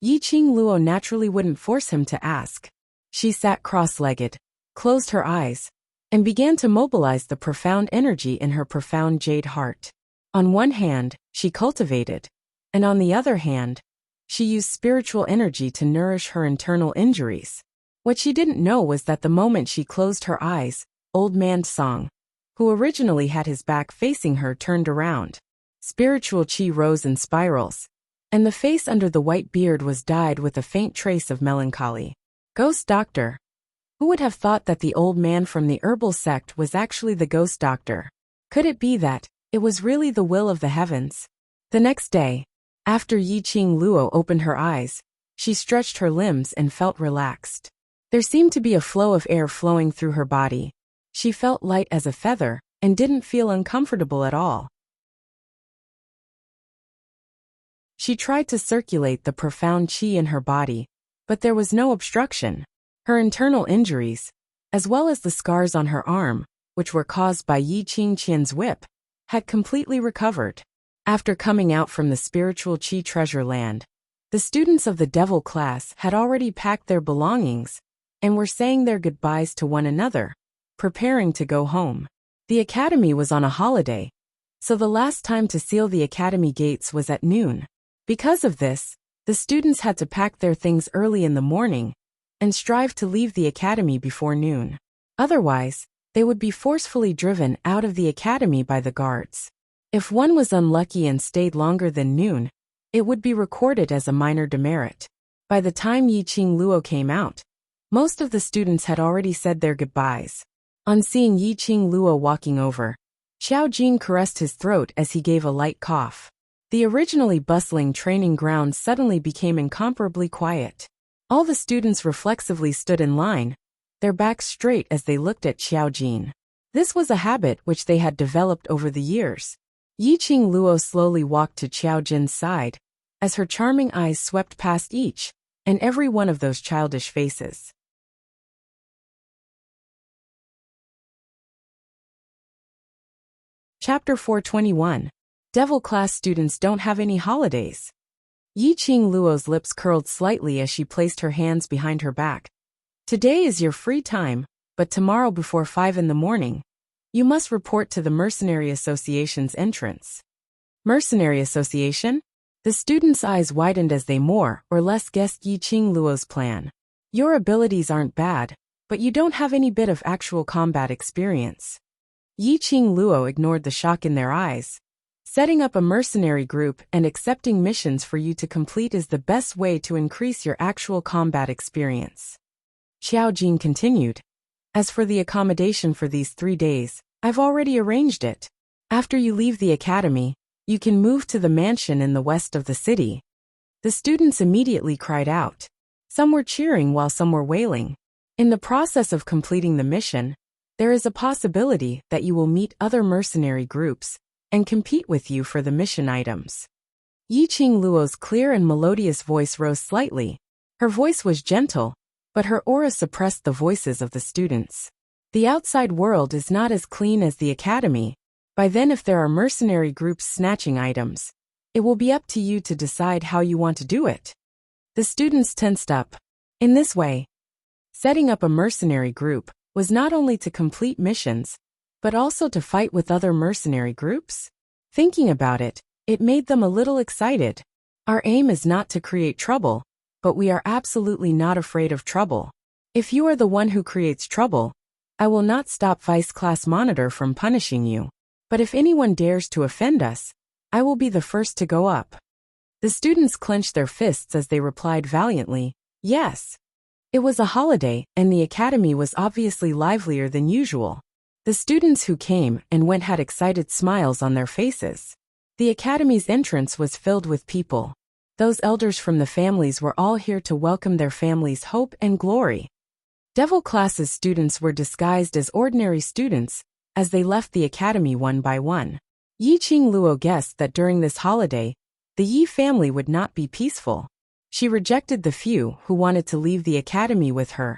Yiqing Luo naturally wouldn't force him to ask. She sat cross-legged, closed her eyes, and began to mobilize the profound energy in her profound jade heart. On one hand, she cultivated, and on the other hand, she used spiritual energy to nourish her internal injuries. What she didn't know was that the moment she closed her eyes, Old Man Song, who originally had his back facing her, turned around. Spiritual qi rose in spirals, and the face under the white beard was dyed with a faint trace of melancholy. Ghost Doctor. Who would have thought that the old man from the herbal sect was actually the Ghost Doctor? Could it be that it was really the will of the heavens? The next day, after Yiqing Luo opened her eyes, she stretched her limbs and felt relaxed. There seemed to be a flow of air flowing through her body. She felt light as a feather and didn't feel uncomfortable at all. She tried to circulate the profound qi in her body, but there was no obstruction. Her internal injuries, as well as the scars on her arm, which were caused by Yi Qingqian's whip, had completely recovered. After coming out from the spiritual qi treasure land, the students of the devil class had already packed their belongings and were saying their goodbyes to one another, preparing to go home. The academy was on a holiday, so the last time to seal the academy gates was at noon. Because of this, the students had to pack their things early in the morning and strive to leave the academy before noon. Otherwise, they would be forcefully driven out of the academy by the guards. If one was unlucky and stayed longer than noon, it would be recorded as a minor demerit. By the time Yiqing Luo came out, most of the students had already said their goodbyes. On seeing Yiqing Luo walking over, Xiao Jing caressed his throat as he gave a light cough. The originally bustling training grounds suddenly became incomparably quiet. All the students reflexively stood in line, their backs straight as they looked at Xiao Jing. This was a habit which they had developed over the years. Yiqing Luo slowly walked to Xiao Jin's side, as her charming eyes swept past each and every one of those childish faces. Chapter 421. Devil class students don't have any holidays. Yiqing Luo's lips curled slightly as she placed her hands behind her back. Today is your free time, but tomorrow before 5 in the morning, you must report to the Mercenary Association's entrance. Mercenary Association? The students' eyes widened as they more or less guessed Yiqing Luo's plan. Your abilities aren't bad, but you don't have any bit of actual combat experience. Yiqing Luo ignored the shock in their eyes. Setting up a mercenary group and accepting missions for you to complete is the best way to increase your actual combat experience. Xiao Jing continued. As for the accommodation for these 3 days, I've already arranged it. After you leave the academy, you can move to the mansion in the west of the city. The students immediately cried out. Some were cheering while some were wailing. In the process of completing the mission, there is a possibility that you will meet other mercenary groups and compete with you for the mission items. Yiqing Luo's clear and melodious voice rose slightly. Her voice was gentle, but her aura suppressed the voices of the students. The outside world is not as clean as the academy. By then, if there are mercenary groups snatching items, it will be up to you to decide how you want to do it. The students tensed up. In this way, Setting up a mercenary group was not only to complete missions, but also to fight with other mercenary groups? Thinking about it, it made them a little excited. Our aim is not to create trouble, but we are absolutely not afraid of trouble. If you are the one who creates trouble, I will not stop Vice Class Monitor from punishing you. But if anyone dares to offend us, I will be the first to go up. The students clenched their fists as they replied valiantly, yes. It was a holiday, and the academy was obviously livelier than usual. The students who came and went had excited smiles on their faces. The academy's entrance was filled with people. Those elders from the families were all here to welcome their families' hope and glory. Devil Class's students were disguised as ordinary students as they left the academy one by one. Yiqing Luo guessed that during this holiday, the Yi family would not be peaceful. She rejected the few who wanted to leave the academy with her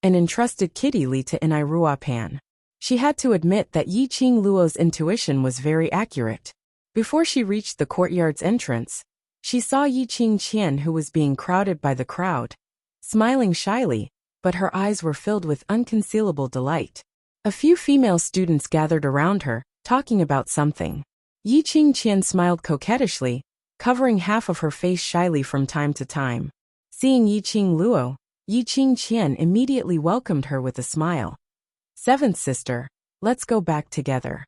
and entrusted Kitty Li to Enrich Pan. She had to admit that Yiqing Luo's intuition was very accurate. Before she reached the courtyard's entrance, she saw Yiqing Qian, who was being crowded by the crowd, smiling shyly, but her eyes were filled with unconcealable delight. A few female students gathered around her, talking about something. Yiqing Qian smiled coquettishly, covering half of her face shyly from time to time. Seeing Yiqing Luo, Yiqing Qian immediately welcomed her with a smile. Seventh sister, let's go back together.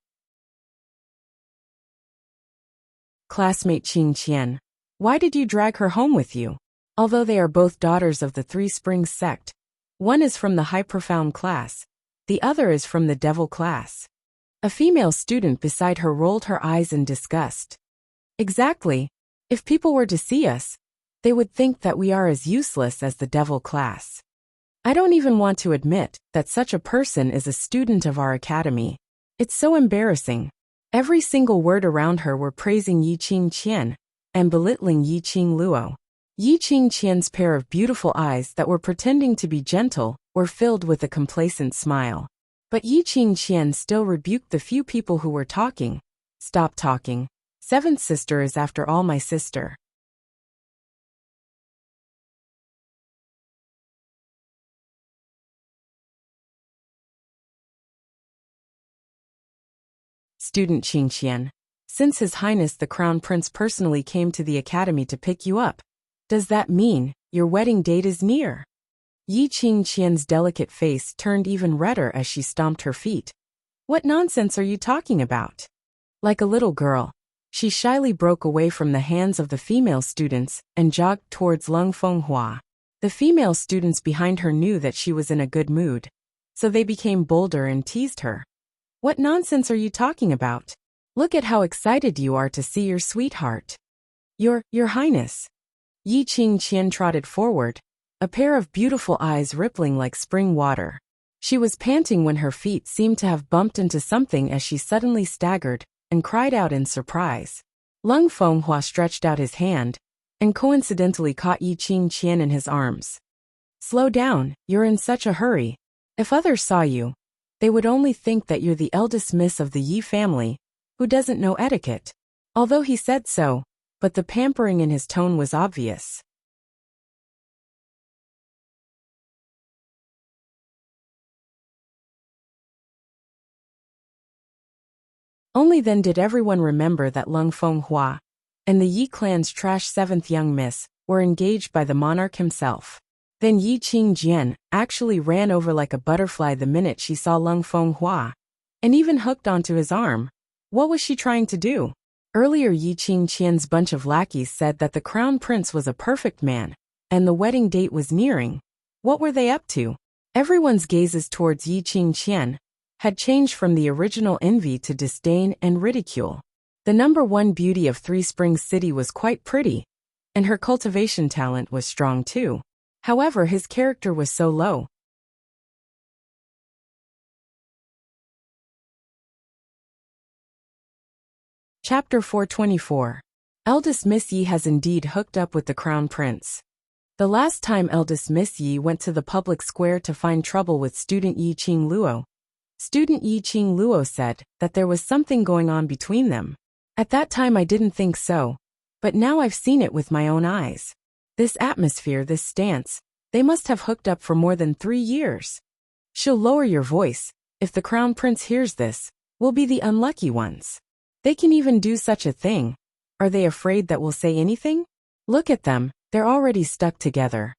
Classmate Qing Qian, why did you drag her home with you? Although they are both daughters of the Three Springs sect, one is from the High Profound class, the other is from the Devil class. A female student beside her rolled her eyes in disgust. Exactly. If people were to see us, they would think that we are as useless as the Devil class. I don't even want to admit that such a person is a student of our academy. It's so embarrassing. Every single word around her were praising Yiqing Qian and belittling Yiqing Luo. Yiqing Qian's pair of beautiful eyes that were pretending to be gentle were filled with a complacent smile. But Yiqing Qian still rebuked the few people who were talking. Stop talking. Seventh sister is after all my sister. Student Qing Qian, since His Highness the Crown Prince personally came to the academy to pick you up, does that mean your wedding date is near? Yiqing Qian's delicate face turned even redder as she stomped her feet. What nonsense are you talking about? Like a little girl, she shyly broke away from the hands of the female students and jogged towards Lung Fenghua. The female students behind her knew that she was in a good mood, so they became bolder and teased her. What nonsense are you talking about? Look at how excited you are to see your sweetheart. Your Highness. Yiqing Qian trotted forward, a pair of beautiful eyes rippling like spring water. She was panting when her feet seemed to have bumped into something as she suddenly staggered and cried out in surprise. Lung Fenghua stretched out his hand and coincidentally caught Yiqing Qian in his arms. Slow down, you're in such a hurry. If others saw you, they would only think that you're the eldest miss of the Yi family, who doesn't know etiquette. Although he said so, but the pampering in his tone was obvious. Only then did everyone remember that Lung Fenghua and the Yi clan's trash seventh young miss were engaged by the monarch himself. Then Yiqing Qian actually ran over like a butterfly the minute she saw Lung Fenghua, and even hooked onto his arm. What was she trying to do? Earlier Yiqing Qian's bunch of lackeys said that the crown prince was a perfect man, and the wedding date was nearing. What were they up to? Everyone's gazes towards Yiqing Qian had changed from the original envy to disdain and ridicule. The number one beauty of Three Springs City was quite pretty, and her cultivation talent was strong too. However, his character was so low. Chapter 424. Eldest Miss Yi has indeed hooked up with the Crown Prince. The last time Eldest Miss Yi went to the public square to find trouble with student Yiqing Luo, student Yiqing Luo said that there was something going on between them. At that time I didn't think so, but now I've seen it with my own eyes. This atmosphere, this stance, They must have hooked up for more than 3 years. She'll lower your voice. If the crown prince hears this, we'll be the unlucky ones. They can even do such a thing. Are they afraid that we'll say anything? Look at them, they're already stuck together.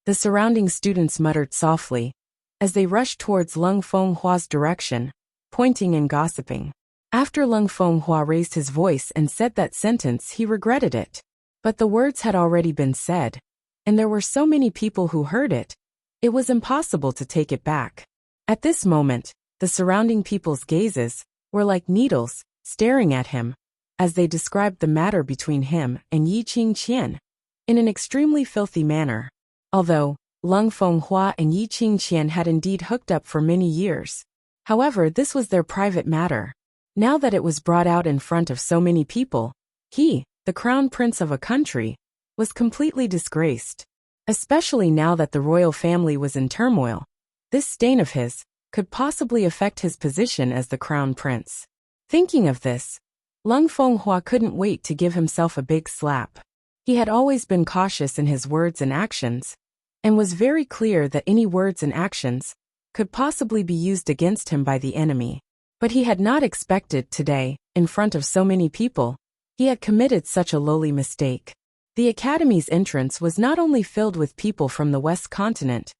The surrounding students muttered softly as they rushed towards Lung Fenghua's direction, pointing and gossiping. After Lung Fenghua raised his voice and said that sentence, he regretted it. But the words had already been said, and there were so many people who heard it, it was impossible to take it back. At this moment, the surrounding people's gazes were like needles, staring at him, as they described the matter between him and Yi Qingqian in an extremely filthy manner. Although Lung Fenghua and Yi Qingqian had indeed hooked up for many years. However, this was their private matter. Now that it was brought out in front of so many people, he, the crown prince of a country, was completely disgraced. Especially now that the royal family was in turmoil, this stain of his could possibly affect his position as the crown prince. Thinking of this, Lung Fenghua couldn't wait to give himself a big slap. He had always been cautious in his words and actions, and was very clear that any words and actions could possibly be used against him by the enemy. But he had not expected today, in front of so many people, he had committed such a lowly mistake. The Academy's entrance was not only filled with people from the West Continent,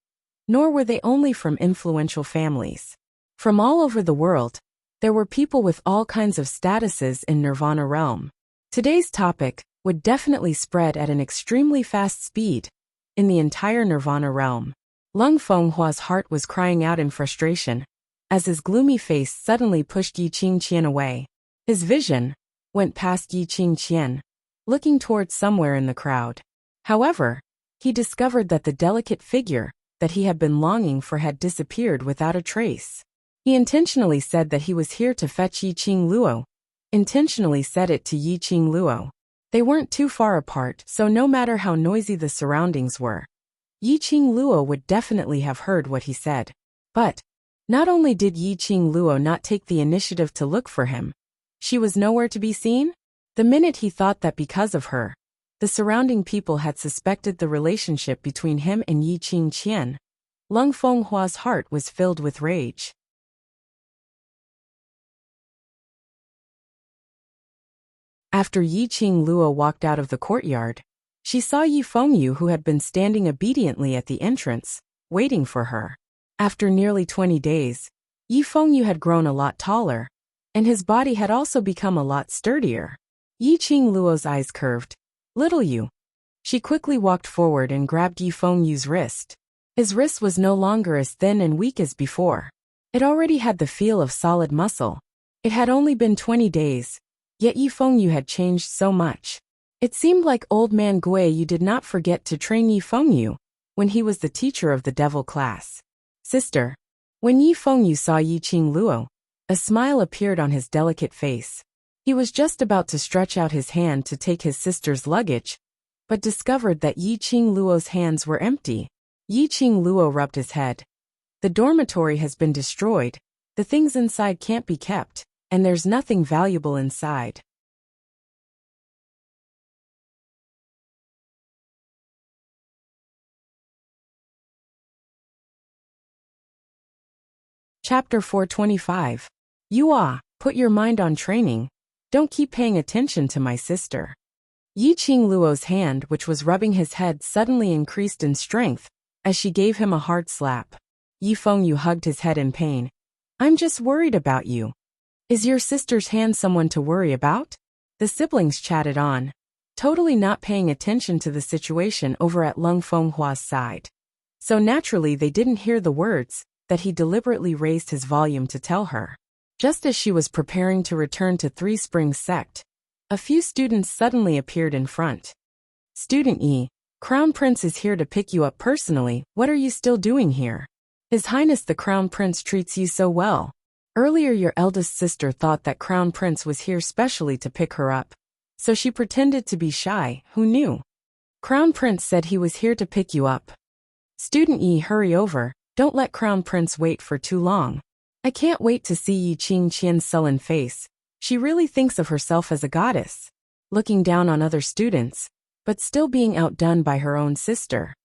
nor were they only from influential families. From all over the world, there were people with all kinds of statuses in Nirvana realm. Today's topic would definitely spread at an extremely fast speed in the entire Nirvana realm. Lung Fenghua's heart was crying out in frustration as his gloomy face suddenly pushed Yi Qingqian away. His vision went past Yi Qingqian, looking towards somewhere in the crowd. However, he discovered that the delicate figure that he had been longing for had disappeared without a trace. He intentionally said that he was here to fetch Yi Qingluo. Intentionally said it to Yi Qingluo. They weren't too far apart, so no matter how noisy the surroundings were, Yi Qingluo would definitely have heard what he said. But not only did Yi Qingluo not take the initiative to look for him, she was nowhere to be seen. The minute he thought that because of her, the surrounding people had suspected the relationship between him and Yi Qingqian, Lung Fenghua's heart was filled with rage. After Yi Qingluo walked out of the courtyard, she saw Yi Fengyu, who had been standing obediently at the entrance, waiting for her. After nearly 20 days, Yi Fengyu had grown a lot taller, and his body had also become a lot sturdier. Yi Qingluo's eyes curved. Little you. She quickly walked forward and grabbed Yi Fengyu's wrist. His wrist was no longer as thin and weak as before. It already had the feel of solid muscle. It had only been 20 days, yet Yi Fengyu had changed so much. It seemed like old man Guiyu did not forget to train Yi Fengyu when he was the teacher of the devil class. Sister. When Yi Fengyu saw Yi Qingluo, a smile appeared on his delicate face. He was just about to stretch out his hand to take his sister's luggage, but discovered that Yi Qingluo's hands were empty. Yi Qingluo rubbed his head. The dormitory has been destroyed, the things inside can't be kept, and there's nothing valuable inside. Chapter 425. Yua, put your mind on training. Don't keep paying attention to my sister. Yi Qingluo's hand, which was rubbing his head, suddenly increased in strength as she gave him a hard slap. Yi Fengyu hugged his head in pain. I'm just worried about you. Is your sister's hand someone to worry about? The siblings chatted on, totally not paying attention to the situation over at Lung Fenghua's side. So naturally they didn't hear the words that he deliberately raised his volume to tell her. Just as she was preparing to return to Three Springs sect, a few students suddenly appeared in front. Student E, Crown Prince is here to pick you up personally. What are you still doing here? His Highness the Crown Prince treats you so well. Earlier your eldest sister thought that Crown Prince was here specially to pick her up, so she pretended to be shy. Who knew? Crown Prince said he was here to pick you up. Student E, hurry over, don't let Crown Prince wait for too long. I can't wait to see Yi Qingqian's sullen face. She really thinks of herself as a goddess, looking down on other students, but still being outdone by her own sister.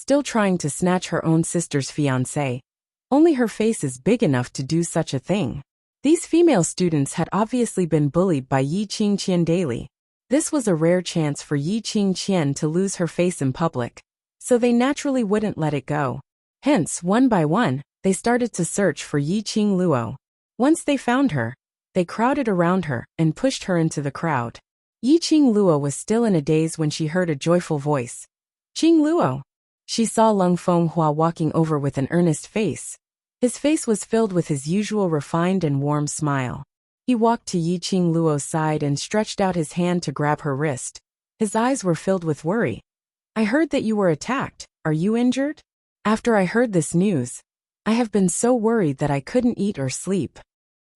still trying to snatch her own sister's fiancé. Only her face is big enough to do such a thing. These female students had obviously been bullied by Yi Qingqian daily. This was a rare chance for Yi Qingqian to lose her face in public, so they naturally wouldn't let it go. Hence, one by one, they started to search for Yi Qingluo. Once they found her, they crowded around her and pushed her into the crowd. Yi Qingluo was still in a daze when she heard a joyful voice. Qingluo! She saw Lung Fenghua walking over with an earnest face. His face was filled with his usual refined and warm smile. He walked to Yi Qingluo's side and stretched out his hand to grab her wrist. His eyes were filled with worry. I heard that you were attacked. Are you injured? After I heard this news, I have been so worried that I couldn't eat or sleep.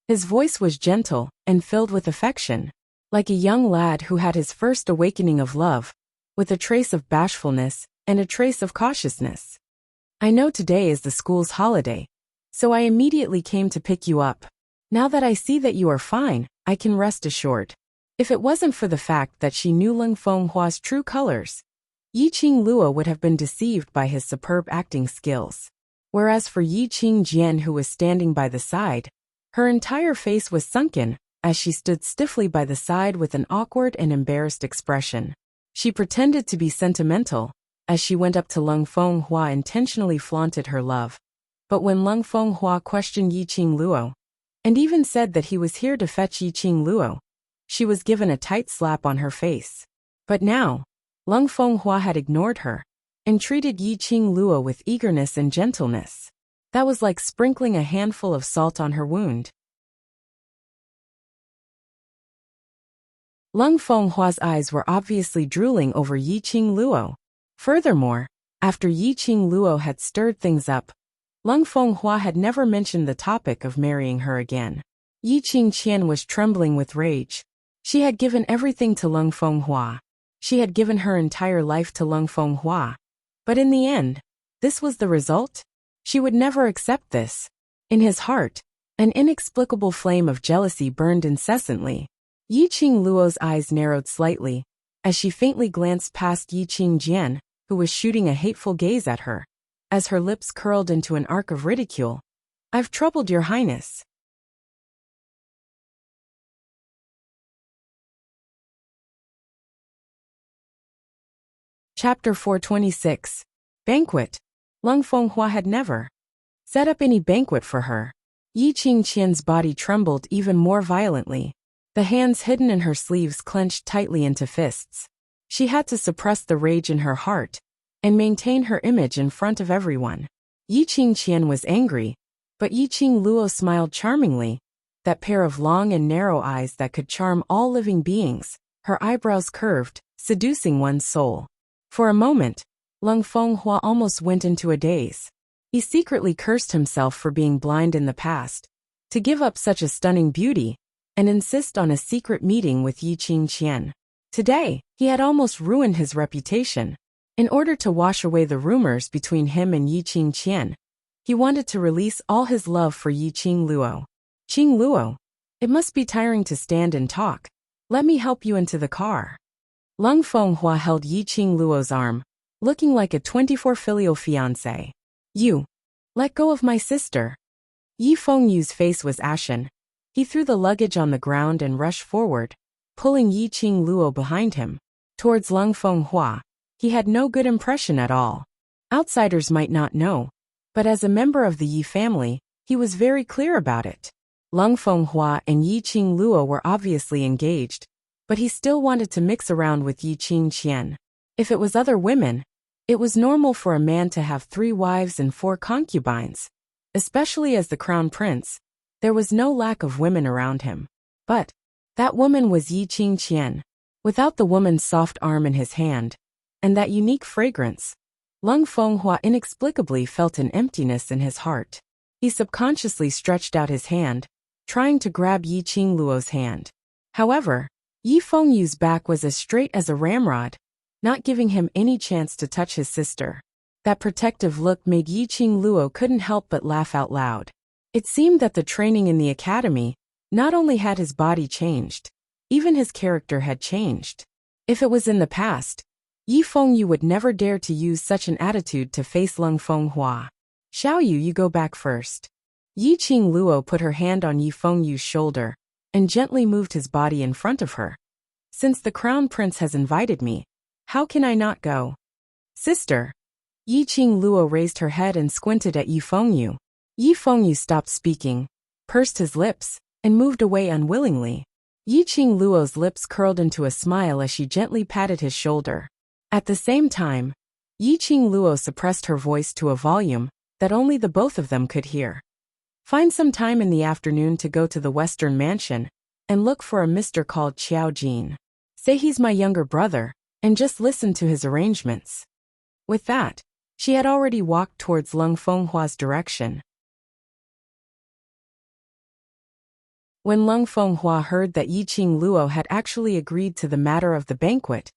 His voice was gentle and filled with affection, like a young lad who had his first awakening of love, with a trace of bashfulness and a trace of cautiousness. I know today is the school's holiday, so I immediately came to pick you up. Now that I see that you are fine, I can rest assured. If it wasn't for the fact that she knew Lung Fenghua's true colors, Yi Qingluo would have been deceived by his superb acting skills. Whereas for Yi Qingjian, who was standing by the side, her entire face was sunken, as she stood stiffly by the side with an awkward and embarrassed expression. She pretended to be sentimental, as she went up to Lung Fenghua intentionally flaunted her love. But when Lung Fenghua questioned Yi Qingluo, and even said that he was here to fetch Yi Qingluo, she was given a tight slap on her face. But now, Lung Fenghua had ignored her, and treated Yi Qingluo with eagerness and gentleness. That was like sprinkling a handful of salt on her wound. Lung Fenghua's eyes were obviously drooling over Yi Qingluo. Furthermore, after Yi Qingluo had stirred things up, Lung Fenghua had never mentioned the topic of marrying her again. Yi Qingqian was trembling with rage. She had given everything to Lung Fenghua. She had given her entire life to Lung Fenghua. But in the end, this was the result? She would never accept this. In his heart, an inexplicable flame of jealousy burned incessantly. Yi Qingluo's eyes narrowed slightly, as she faintly glanced past Yi Qingjian, who was shooting a hateful gaze at her, as her lips curled into an arc of ridicule. I've troubled your highness. Chapter 426. Banquet. Lung Fenghua had never set up any banquet for her. Yi Qingqian's body trembled even more violently. The hands hidden in her sleeves clenched tightly into fists. She had to suppress the rage in her heart and maintain her image in front of everyone. Yi Qingqian was angry, but Yi Qingluo smiled charmingly, that pair of long and narrow eyes that could charm all living beings, her eyebrows curved, seducing one's soul. For a moment, Lung Fenghua almost went into a daze. He secretly cursed himself for being blind in the past, to give up such a stunning beauty, and insist on a secret meeting with Yi Qingqian. Today, he had almost ruined his reputation. In order to wash away the rumors between him and Yi Qingqian, he wanted to release all his love for Yi Qingluo. Qingluo, it must be tiring to stand and talk. Let me help you into the car. Lung Fenghua held Yi Qingluo's arm, looking like a 24 filial fiancé. You, let go of my sister. Yi Fengyu's face was ashen. He threw the luggage on the ground and rushed forward, pulling Yi Qingluo behind him. Towards Lung Fenghua, he had no good impression at all. Outsiders might not know, but as a member of the Yi family, he was very clear about it. Lung Fenghua and Yi Qingluo were obviously engaged, but he still wanted to mix around with Yi Qingqian. If it was other women, it was normal for a man to have 3 wives and 4 concubines. Especially as the crown prince, there was no lack of women around him. But that woman was Yi Qingqian. Without the woman's soft arm in his hand, and that unique fragrance, Lung Fenghua inexplicably felt an emptiness in his heart. He subconsciously stretched out his hand, trying to grab Yi Qingluo's hand. However, Yi Fengyu's back was as straight as a ramrod, not giving him any chance to touch his sister. That protective look made Yi Qingluo couldn't help but laugh out loud. It seemed that the training in the academy not only had his body changed, even his character had changed. If it was in the past, Yi Fengyu would never dare to use such an attitude to face Leng Fenghua. Xiaoyu, you go back first. Yi Qingluo put her hand on Yi Fengyu's shoulder and gently moved his body in front of her. Since the crown prince has invited me, how can I not go? Sister. Yi Qingluo raised her head and squinted at Yi Fengyu. Yi Fengyu stopped speaking, pursed his lips, and moved away unwillingly. Yi Qingluo's lips curled into a smile as she gently patted his shoulder. At the same time, Yi Qingluo suppressed her voice to a volume that only the both of them could hear. Find some time in the afternoon to go to the Western Mansion and look for a Mr. called Qiao Jin. Say he's my younger brother, and just listen to his arrangements. With that, she had already walked towards Leng Fenghua's direction. When Leng Fenghua heard that Yi Qingluo had actually agreed to the matter of the banquet,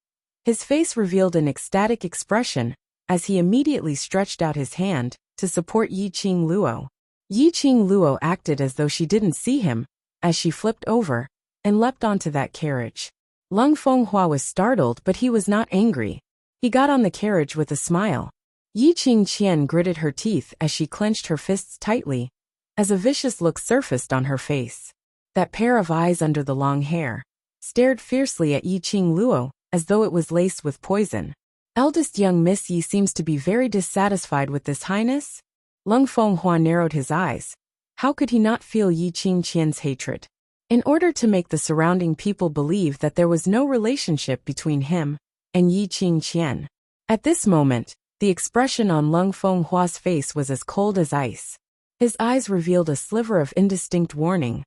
his face revealed an ecstatic expression as he immediately stretched out his hand to support Yi Qingluo. Yi Qingluo acted as though she didn't see him as she flipped over and leapt onto that carriage. Leng Fenghua was startled, but he was not angry. He got on the carriage with a smile. Yi Qingqian gritted her teeth as she clenched her fists tightly, as a vicious look surfaced on her face. That pair of eyes under the long hair stared fiercely at Yi Qingluo as though it was laced with poison. Eldest young Miss Yi seems to be very dissatisfied with this highness? Leng Fenghua narrowed his eyes. How could he not feel Yi Qingqian's hatred? In order to make the surrounding people believe that there was no relationship between him and Yi Qingqian. At this moment, the expression on Leng Fenghua's face was as cold as ice. His eyes revealed a sliver of indistinct warning.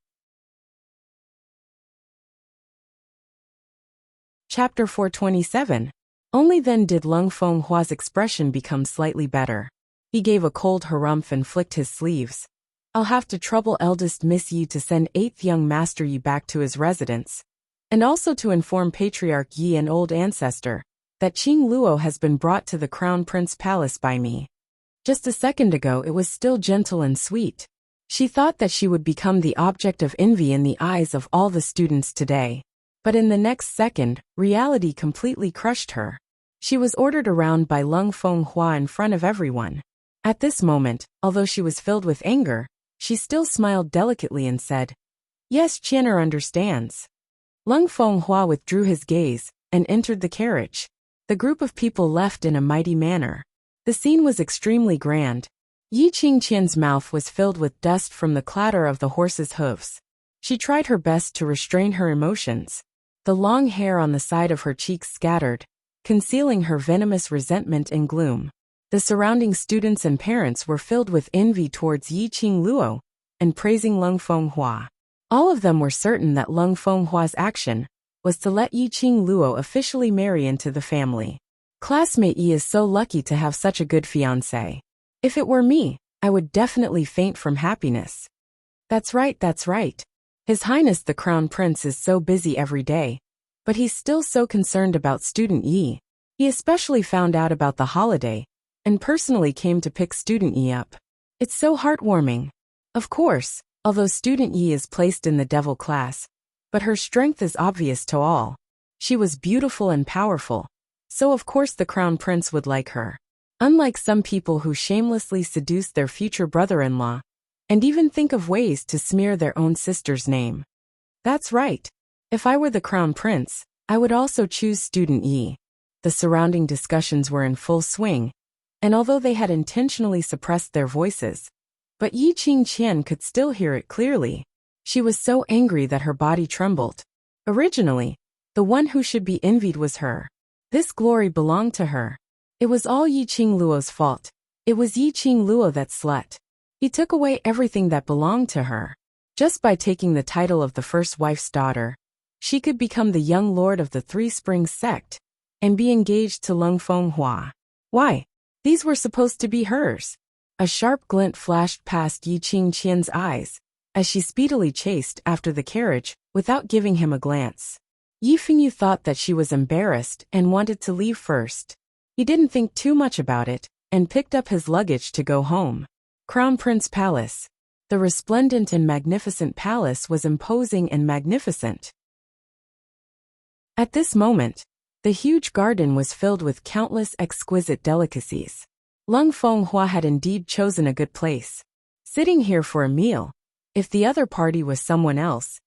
Chapter 427. Only then did Leng Fenghua's expression become slightly better. He gave a cold harumph and flicked his sleeves. I'll have to trouble eldest Miss Yi to send 8th young Master Yi back to his residence, and also to inform Patriarch Yi and old ancestor that Qingluo has been brought to the Crown Prince Palace by me. Just a second ago it was still gentle and sweet. She thought that she would become the object of envy in the eyes of all the students today. But in the next second, reality completely crushed her. She was ordered around by Leng Fenghua in front of everyone. At this moment, although she was filled with anger, she still smiled delicately and said, Yes, Qianer understands. Leng Fenghua withdrew his gaze and entered the carriage. The group of people left in a mighty manner. The scene was extremely grand. Yi Qingqian's mouth was filled with dust from the clatter of the horse's hooves. She tried her best to restrain her emotions. The long hair on the side of her cheeks scattered, concealing her venomous resentment and gloom. The surrounding students and parents were filled with envy towards Yi Qingluo and praising Leng Fenghua. All of them were certain that Leng Fenghua's action was to let Yi Qingluo officially marry into the family. Classmate Yi is so lucky to have such a good fiancé. If it were me, I would definitely faint from happiness. That's right, that's right. His Highness the Crown Prince is so busy every day, but he's still so concerned about student Yi. He especially found out about the holiday and personally came to pick student Yi up. It's so heartwarming. Of course, although student Yi is placed in the devil class, but her strength is obvious to all. She was beautiful and powerful, so of course the Crown Prince would like her. Unlike some people who shamelessly seduce their future brother-in-law, and even think of ways to smear their own sister's name. That's right. If I were the Crown Prince, I would also choose student Yi. The surrounding discussions were in full swing, and although they had intentionally suppressed their voices, but Yi Qingqian could still hear it clearly. She was so angry that her body trembled. Originally, the one who should be envied was her. This glory belonged to her. It was all Yi Qingluo's fault. It was Yi Qingluo that slut. He took away everything that belonged to her. Just by taking the title of the first wife's daughter, she could become the young lord of the Three Springs sect and be engaged to Leng Fenghua. Why? These were supposed to be hers. A sharp glint flashed past Yi Qingqian's eyes as she speedily chased after the carriage without giving him a glance. Yi Fengyu thought that she was embarrassed and wanted to leave first. He didn't think too much about it and picked up his luggage to go home. Crown Prince Palace. The resplendent and magnificent palace was imposing and magnificent. At this moment, The huge garden was filled with countless exquisite delicacies. Lung Fenghua had indeed chosen a good place. Sitting here for a meal. If the other party was someone else,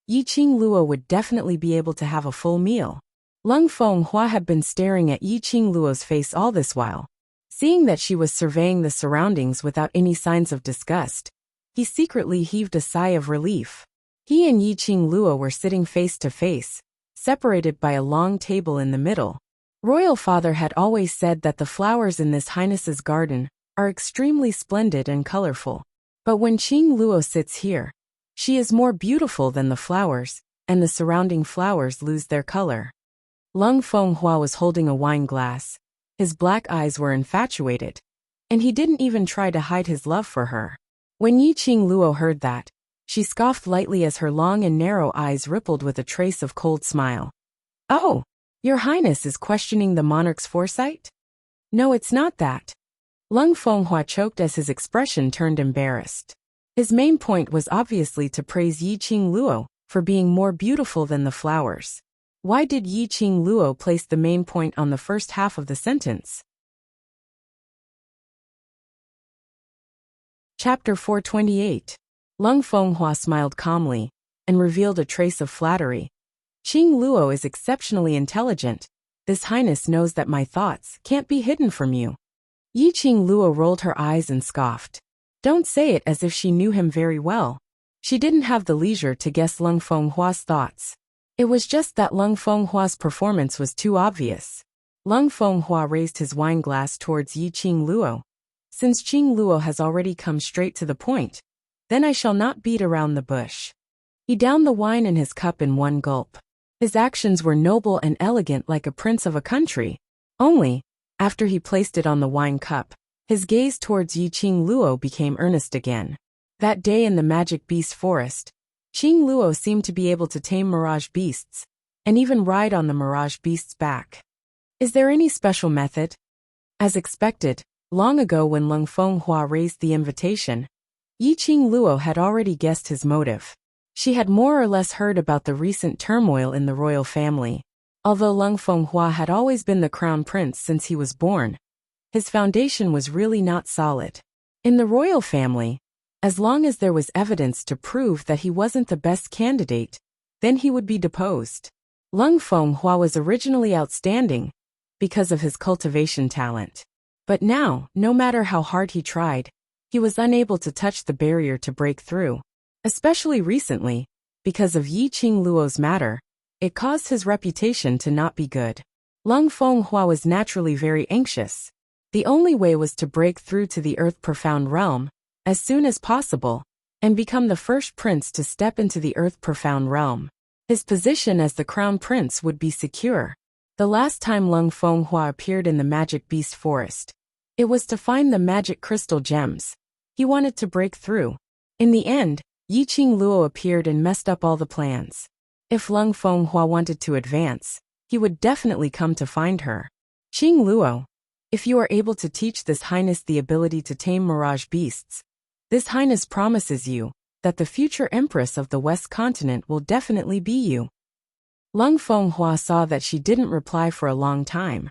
Yiqing Luo would definitely be able to have a full meal. Lung Fenghua had been staring at Yiqing Luo's face all this while. Seeing that she was surveying the surroundings without any signs of disgust, he secretly heaved a sigh of relief. He and Yiqing Luo were sitting face to face, separated by a long table in the middle. Royal Father had always said that the flowers in this highness's garden are extremely splendid and colorful. But when Qing Luo sits here, she is more beautiful than the flowers, and the surrounding flowers lose their color. Lung Fenghua was holding a wine glass. His black eyes were infatuated, and he didn't even try to hide his love for her. When Yiqing Luo heard that, she scoffed lightly as her long and narrow eyes rippled with a trace of cold smile. "Oh, Your Highness is questioning the monarch's foresight?" "No, it's not that." Lung Fenghua choked as his expression turned embarrassed. His main point was obviously to praise Yiqing Luo for being more beautiful than the flowers. Why did Yiqing Luo place the main point on the first half of the sentence? Chapter 428. Lung Fenghua smiled calmly and revealed a trace of flattery. "Qing Luo is exceptionally intelligent. This Highness knows that my thoughts can't be hidden from you." Yiqing Luo rolled her eyes and scoffed. Don't say it as if she knew him very well. She didn't have the leisure to guess Lung Fenghua's thoughts. It was just that Lung Fenghua's performance was too obvious. Lung Fenghua raised his wine glass towards Yiqing Luo. "Since Qing Luo has already come straight to the point, then I shall not beat around the bush." He downed the wine in his cup in one gulp. His actions were noble and elegant like a prince of a country. Only, after he placed it on the wine cup, his gaze towards Yiqing Luo became earnest again. That day in the magic beast forest, Qing Luo seemed to be able to tame mirage beasts, and even ride on the mirage beast's back. Is there any special method? As expected, long ago when Lung Fenghua raised the invitation, Yiqing Luo had already guessed his motive. She had more or less heard about the recent turmoil in the royal family. Although Lung Fenghua had always been the crown prince since he was born, his foundation was really not solid. In the royal family, as long as there was evidence to prove that he wasn't the best candidate, then he would be deposed. Lung Fenghua was originally outstanding because of his cultivation talent. But now, no matter how hard he tried, he was unable to touch the barrier to break through. Especially recently, because of Yiqing Luo's matter, it caused his reputation to not be good. Lung Fenghua was naturally very anxious. The only way was to break through to the Earth Profound realm as soon as possible, and become the first prince to step into the Earth Profound realm. His position as the crown prince would be secure. The last time Lung Fenghua appeared in the magic beast forest, it was to find the magic crystal gems. He wanted to break through. In the end, Yiqing Luo appeared and messed up all the plans. If Lung Fenghua wanted to advance, he would definitely come to find her. "Qing Luo, if you are able to teach this Highness the ability to tame mirage beasts, this Highness promises you that the future Empress of the West Continent will definitely be you." Lung Fenghua saw that she didn't reply for a long time,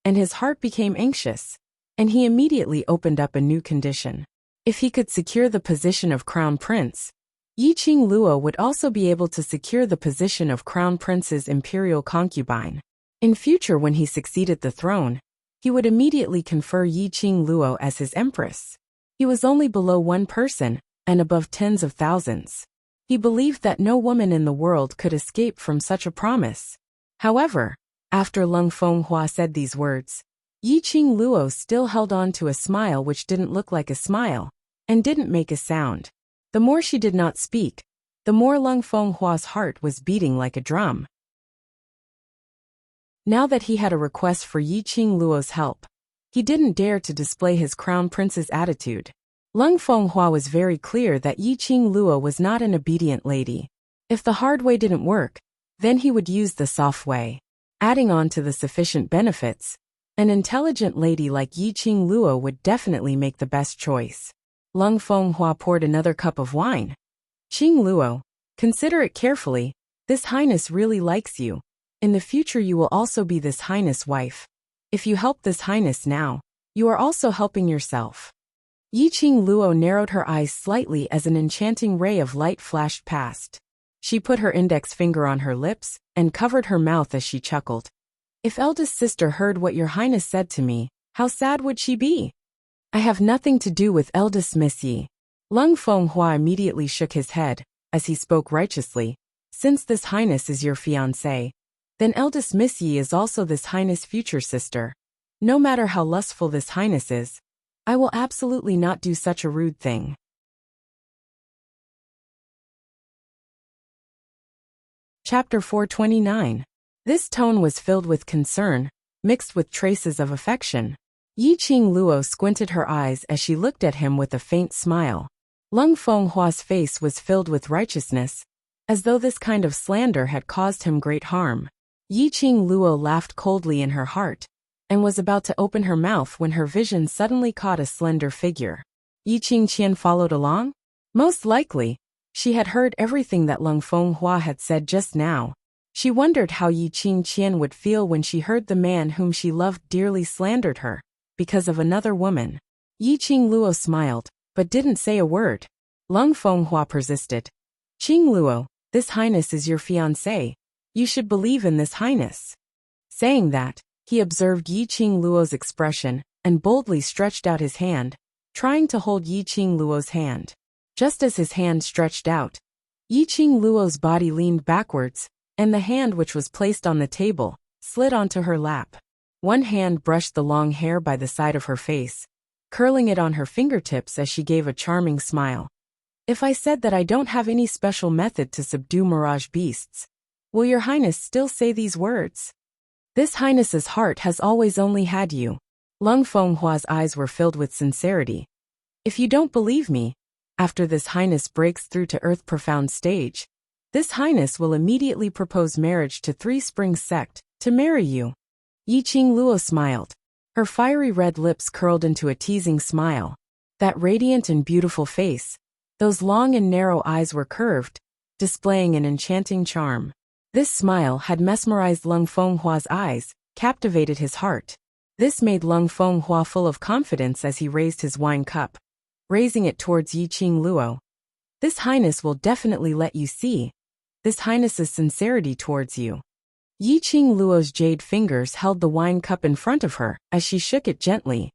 and his heart became anxious, and he immediately opened up a new condition. If he could secure the position of Crown Prince, Yiqing Luo would also be able to secure the position of Crown Prince's imperial concubine. In future, when he succeeded the throne, he would immediately confer Yiqing Luo as his empress. He was only below one person, and above tens of thousands. He believed that no woman in the world could escape from such a promise. However, after Lung Fenghua said these words, Yiqing Luo still held on to a smile which didn't look like a smile, and didn't make a sound. The more she did not speak, the more Lung Fenghua's heart was beating like a drum. Now that he had a request for Yiqing Luo's help, he didn't dare to display his crown prince's attitude. Lung Fenghua was very clear that Yiqing Luo was not an obedient lady. If the hard way didn't work, then he would use the soft way. Adding on to the sufficient benefits, an intelligent lady like Yiqing Luo would definitely make the best choice. Lung Fenghua poured another cup of wine. "Qing Luo, consider it carefully. This Highness really likes you. In the future you will also be this highness' wife. If you help this highness now, you are also helping yourself. Yiqing Luo narrowed her eyes slightly as an enchanting ray of light flashed past. She put her index finger on her lips and covered her mouth as she chuckled. If eldest sister heard what your highness said to me, how sad would she be? I have nothing to do with eldest Miss Yi. Lung Fenghua immediately shook his head, as he spoke righteously. Since this highness is your fiancé, then eldest Miss Yi is also this highness' future sister. No matter how lustful this highness is, I will absolutely not do such a rude thing. Chapter 429. This tone was filled with concern, mixed with traces of affection. Yiqing Luo squinted her eyes as she looked at him with a faint smile. Lung Fenghua's face was filled with righteousness, as though this kind of slander had caused him great harm. Yiqing Luo laughed coldly in her heart, and was about to open her mouth when her vision suddenly caught a slender figure. Yiqing Qian followed along? Most likely, she had heard everything that Lung Fenghua had said just now. She wondered how Yiqing Qian would feel when she heard the man whom she loved dearly slandered her, because of another woman. Yiqing Luo smiled, but didn't say a word. Lung Fenghua persisted. Qing Luo, this highness is your fiancé. You should believe in this highness. Saying that, he observed Yiqing Luo's expression, and boldly stretched out his hand, trying to hold Yiqing Luo's hand. Just as his hand stretched out, Yiqing Luo's body leaned backwards, and the hand which was placed on the table slid onto her lap. One hand brushed the long hair by the side of her face, curling it on her fingertips as she gave a charming smile. If I said that I don't have any special method to subdue mirage beasts, will your highness still say these words? This highness's heart has always only had you. Lung Fenghua's eyes were filled with sincerity. If you don't believe me, after this highness breaks through to Earth profound stage, this highness will immediately propose marriage to Three Springs sect, to marry you. Yiqing Luo smiled. Her fiery red lips curled into a teasing smile. That radiant and beautiful face, those long and narrow eyes were curved, displaying an enchanting charm. This smile had mesmerized Lung Fenghua's eyes, captivated his heart. This made Lung Fenghua full of confidence as he raised his wine cup, raising it towards Yiqing Luo. This highness will definitely let you see this highness's sincerity towards you. Yiqing Luo's jade fingers held the wine cup in front of her as she shook it gently.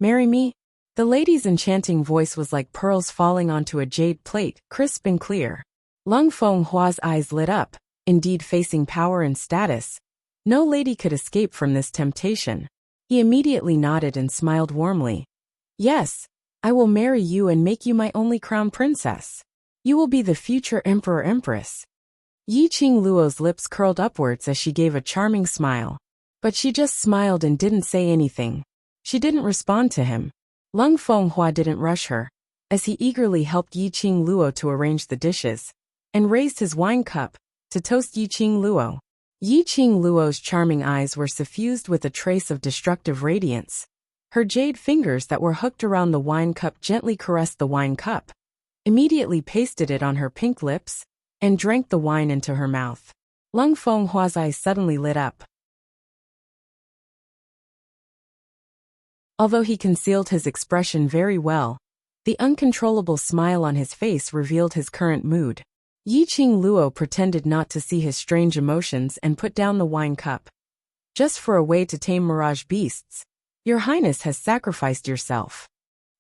Marry me? The lady's enchanting voice was like pearls falling onto a jade plate, crisp and clear. Lung Fenghua's eyes lit up, indeed facing power and status. No lady could escape from this temptation. He immediately nodded and smiled warmly. Yes, I will marry you and make you my only crown princess. You will be the future emperor-empress. Yiqing Luo's lips curled upwards as she gave a charming smile. But she just smiled and didn't say anything. She didn't respond to him. Lung Fenghua didn't rush her, as he eagerly helped Yiqing Luo to arrange the dishes, and raised his wine cup to toast Yiqing Luo. Yiqing Luo's charming eyes were suffused with a trace of destructive radiance. Her jade fingers that were hooked around the wine cup gently caressed the wine cup, immediately pasted it on her pink lips, and drank the wine into her mouth. Lung Fenghua's eyes suddenly lit up. Although he concealed his expression very well, the uncontrollable smile on his face revealed his current mood. Yiqing Luo pretended not to see his strange emotions and put down the wine cup. Just for a way to tame mirage beasts, your highness has sacrificed yourself.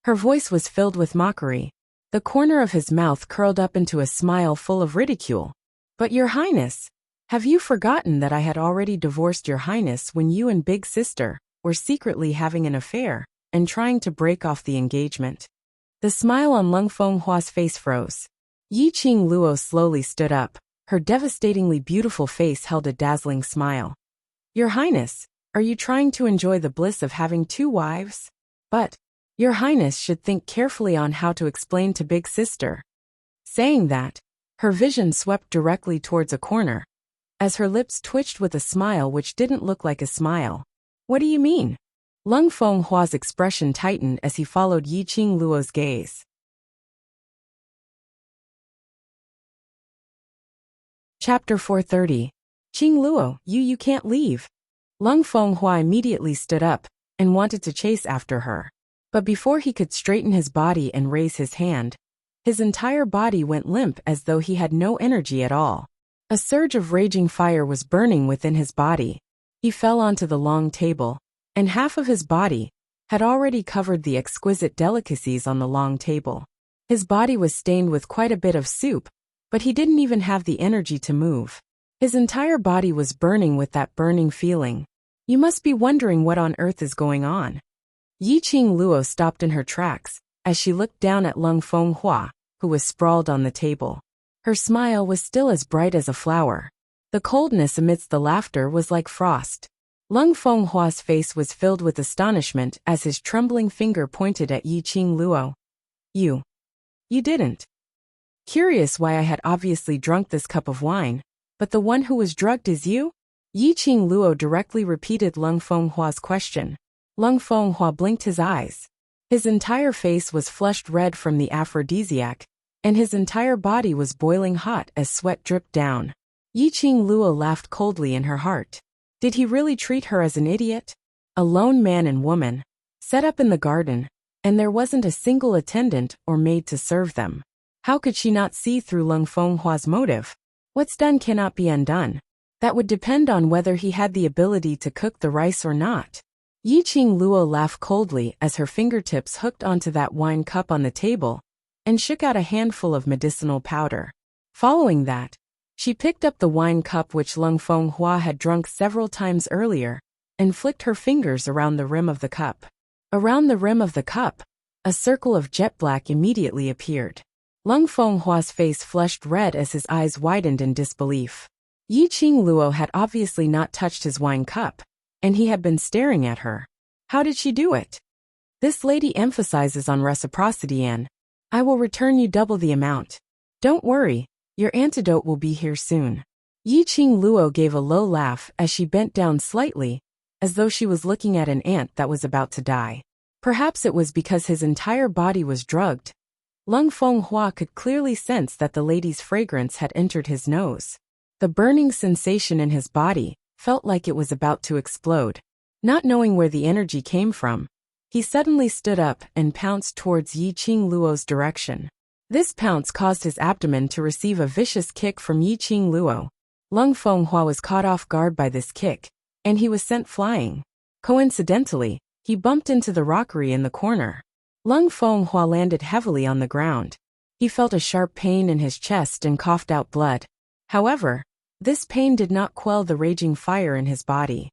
Her voice was filled with mockery. The corner of his mouth curled up into a smile full of ridicule. But your highness, have you forgotten that I had already divorced your highness when you and big sister were secretly having an affair and trying to break off the engagement? The smile on Lung Fenghua's face froze. Yiqing Luo slowly stood up. Her devastatingly beautiful face held a dazzling smile. Your highness, are you trying to enjoy the bliss of having two wives? But your highness should think carefully on how to explain to big sister. Saying that, her vision swept directly towards a corner, as her lips twitched with a smile which didn't look like a smile. What do you mean? Lung Fenghua's expression tightened as he followed Yiqing Luo's gaze. Chapter 430. Qing Luo, you can't leave. Lung Fenghua immediately stood up and wanted to chase after her. But before he could straighten his body and raise his hand, his entire body went limp as though he had no energy at all. A surge of raging fire was burning within his body. He fell onto the long table, and half of his body had already covered the exquisite delicacies on the long table. His body was stained with quite a bit of soup, but he didn't even have the energy to move. His entire body was burning with that burning feeling. You must be wondering what on earth is going on. Yiqing Luo stopped in her tracks as she looked down at Lung Fenghua, who was sprawled on the table. Her smile was still as bright as a flower. The coldness amidst the laughter was like frost. Lung Fenghua's face was filled with astonishment as his trembling finger pointed at Yiqing Luo. You didn't. Curious why I had obviously drunk this cup of wine, but the one who was drugged is you? Yiqing Luo directly repeated Lung Fenghua's question. Lung Fenghua blinked his eyes. His entire face was flushed red from the aphrodisiac, and his entire body was boiling hot as sweat dripped down. Yiqing Luo laughed coldly in her heart. Did he really treat her as an idiot? A lone man and woman, set up in the garden, and there wasn't a single attendant or maid to serve them. How could she not see through Lung Fenghua's motive? What's done cannot be undone. That would depend on whether he had the ability to cook the rice or not. Yiqing Luo laughed coldly as her fingertips hooked onto that wine cup on the table and shook out a handful of medicinal powder. Following that, she picked up the wine cup which Lung Fenghua had drunk several times earlier and flicked her fingers around the rim of the cup. Around the rim of the cup, a circle of jet black immediately appeared. Lung Fenghua's face flushed red as his eyes widened in disbelief. Yiqing Luo had obviously not touched his wine cup, and he had been staring at her. How did she do it? This lady emphasizes on reciprocity and, I will return you double the amount. Don't worry, your antidote will be here soon. Yiqing Luo gave a low laugh as she bent down slightly, as though she was looking at an ant that was about to die. Perhaps it was because his entire body was drugged. Lung Fenghua could clearly sense that the lady's fragrance had entered his nose. The burning sensation in his body felt like it was about to explode. Not knowing where the energy came from, he suddenly stood up and pounced towards Yiqing Luo's direction. This pounce caused his abdomen to receive a vicious kick from Yiqing Luo. Lung Fenghua was caught off guard by this kick, and he was sent flying. Coincidentally, he bumped into the rockery in the corner. Lung Fenghua landed heavily on the ground. He felt a sharp pain in his chest and coughed out blood. However, this pain did not quell the raging fire in his body.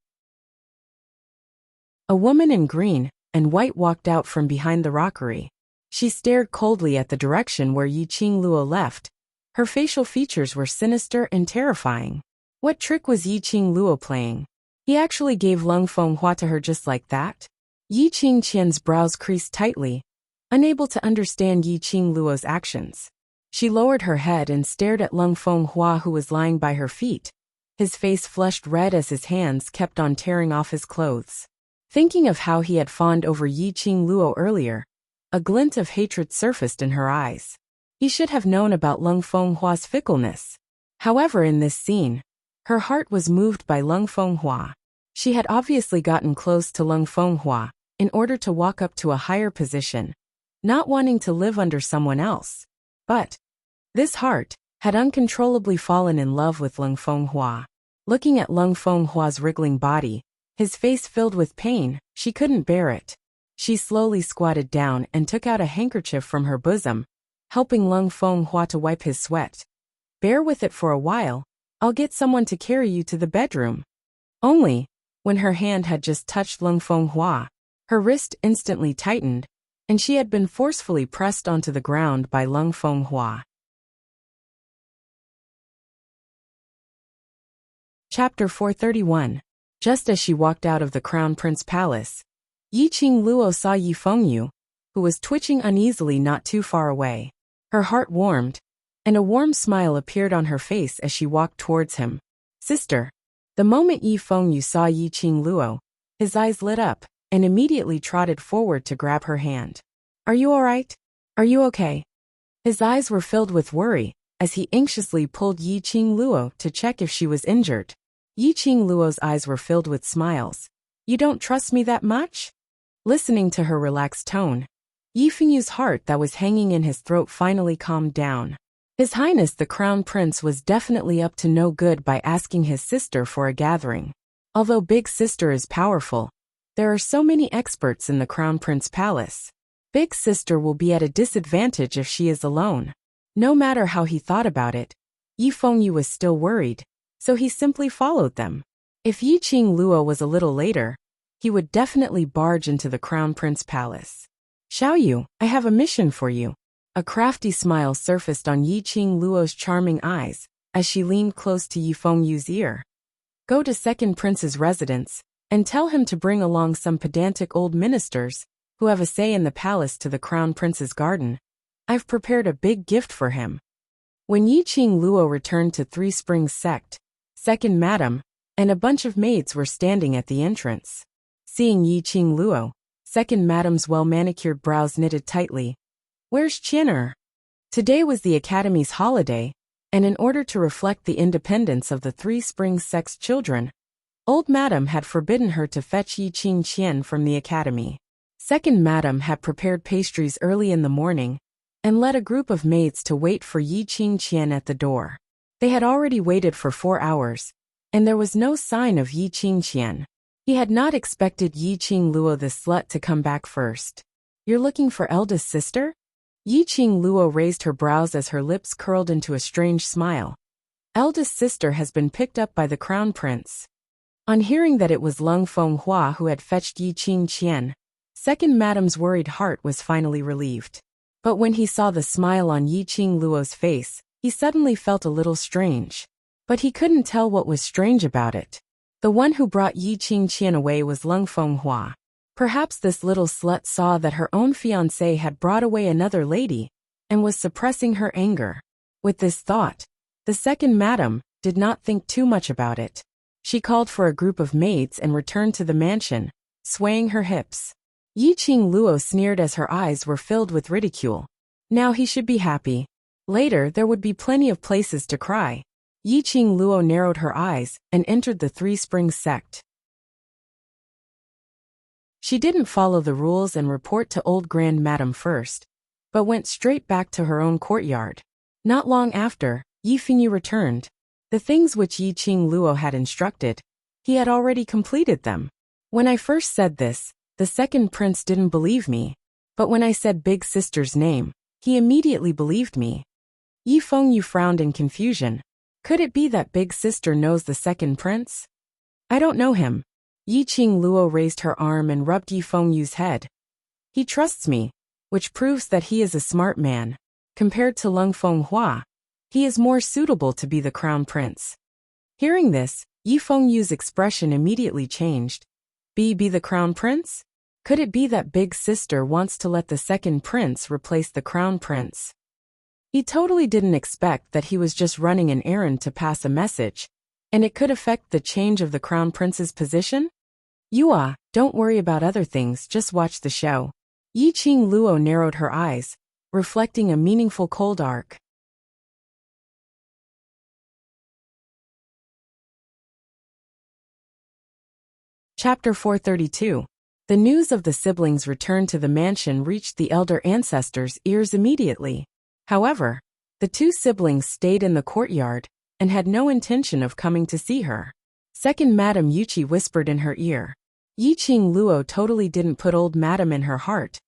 A woman in green and white walked out from behind the rockery. She stared coldly at the direction where Yiqing Luo left. Her facial features were sinister and terrifying. What trick was Yiqing Luo playing? He actually gave Lung Fenghua to her just like that? Yiqing Qian's brows creased tightly, unable to understand Yiqing Luo's actions. She lowered her head and stared at Lung Fenghua, who was lying by her feet. His face flushed red as his hands kept on tearing off his clothes. Thinking of how he had fawned over Yiqing Luo earlier, a glint of hatred surfaced in her eyes. He should have known about Lung Fenghua's fickleness. However, in this scene, her heart was moved by Lung Fenghua. She had obviously gotten close to Lung Fenghua in order to walk up to a higher position, not wanting to live under someone else. But this heart had uncontrollably fallen in love with Lung Fenghua. Looking at Lung Fenghua's wriggling body, his face filled with pain, she couldn't bear it. She slowly squatted down and took out a handkerchief from her bosom, helping Lung Fenghua to wipe his sweat. Bear with it for a while, I'll get someone to carry you to the bedroom. Only, when her hand had just touched Lung Fenghua, her wrist instantly tightened, and she had been forcefully pressed onto the ground by Lung Fenghua. Chapter 431. Just as she walked out of the Crown Prince Palace, Yiqing Luo saw Yi Fengyu, who was twitching uneasily not too far away. Her heart warmed, and a warm smile appeared on her face as she walked towards him. Sister. The moment Yi Fengyu saw Yiqing Luo, his eyes lit up, and immediately trotted forward to grab her hand. Are you all right? Are you okay? His eyes were filled with worry, as he anxiously pulled Yiqing Luo to check if she was injured. Yiqing Luo's eyes were filled with smiles. You don't trust me that much? Listening to her relaxed tone, Yi Fengyu's heart that was hanging in his throat finally calmed down. His Highness the Crown Prince was definitely up to no good by asking his sister for a gathering. Although Big Sister is powerful, there are so many experts in the Crown Prince Palace. Big Sister will be at a disadvantage if she is alone. No matter how he thought about it, Yi Fengyu was still worried, so he simply followed them. If Yiqing Luo was a little later, he would definitely barge into the Crown Prince Palace. Xiaoyu, I have a mission for you. A crafty smile surfaced on Yiqing Luo's charming eyes as she leaned close to Yi Fengyu's ear. Go to Second Prince's residence and tell him to bring along some pedantic old ministers who have a say in the palace to the Crown Prince's garden. I've prepared a big gift for him. When Yiqing Luo returned to Three Springs Sect, Second Madam and a bunch of maids were standing at the entrance. Seeing Yiqing Luo, Second Madam's well-manicured brows knitted tightly. Where's Chinner? Today was the Academy's holiday, and in order to reflect the independence of the Three Springs Sect's children, Old Madam had forbidden her to fetch Yiqing Qian from the Academy. Second Madam had prepared pastries early in the morning and led a group of maids to wait for Yiqing Qian at the door. They had already waited for 4 hours, and there was no sign of Yiqing Qian. He had not expected Yiqing Luo the slut to come back first. You're looking for eldest sister? Yiqing Luo raised her brows as her lips curled into a strange smile. Eldest sister has been picked up by the Crown Prince. On hearing that it was Lung Fenghua who had fetched Yiqing Qian, Second Madam's worried heart was finally relieved. But when he saw the smile on Yiqing Luo's face, he suddenly felt a little strange. But he couldn't tell what was strange about it. The one who brought Yiqing Qian away was Lung Fenghua. Perhaps this little slut saw that her own fiancé had brought away another lady and was suppressing her anger. With this thought, the Second Madam did not think too much about it. She called for a group of maids and returned to the mansion, swaying her hips. Yiqing Luo sneered as her eyes were filled with ridicule. Now he should be happy. Later there would be plenty of places to cry. Yiqing Luo narrowed her eyes and entered the Three Springs Sect. She didn't follow the rules and report to Old Grand Madam first, but went straight back to her own courtyard. Not long after, Yi Fengyu returned. The things which Yiqing Luo had instructed, he had already completed them. When I first said this, the second prince didn't believe me, but when I said Big Sister's name, he immediately believed me. Yi Fengyu frowned in confusion. Could it be that Big Sister knows the second prince? I don't know him. Yiqing Luo raised her arm and rubbed Yi Fengyu's head. He trusts me, which proves that he is a smart man. Compared to Lung Fenghua, he is more suitable to be the crown prince. Hearing this, Yi Fengyu's expression immediately changed. Be the crown prince? Could it be that Big Sister wants to let the second prince replace the crown prince? He totally didn't expect that he was just running an errand to pass a message, and it could affect the change of the crown prince's position? Don't worry about other things, just watch the show. Yiqing Luo narrowed her eyes, reflecting a meaningful cold arc. Chapter 432. The news of the siblings' return to the mansion reached the elder ancestors' ears immediately. However, the two siblings stayed in the courtyard and had no intention of coming to see her. Second Madam Yuchi whispered in her ear. Yiqing Luo totally didn't put Old Madam in her heart,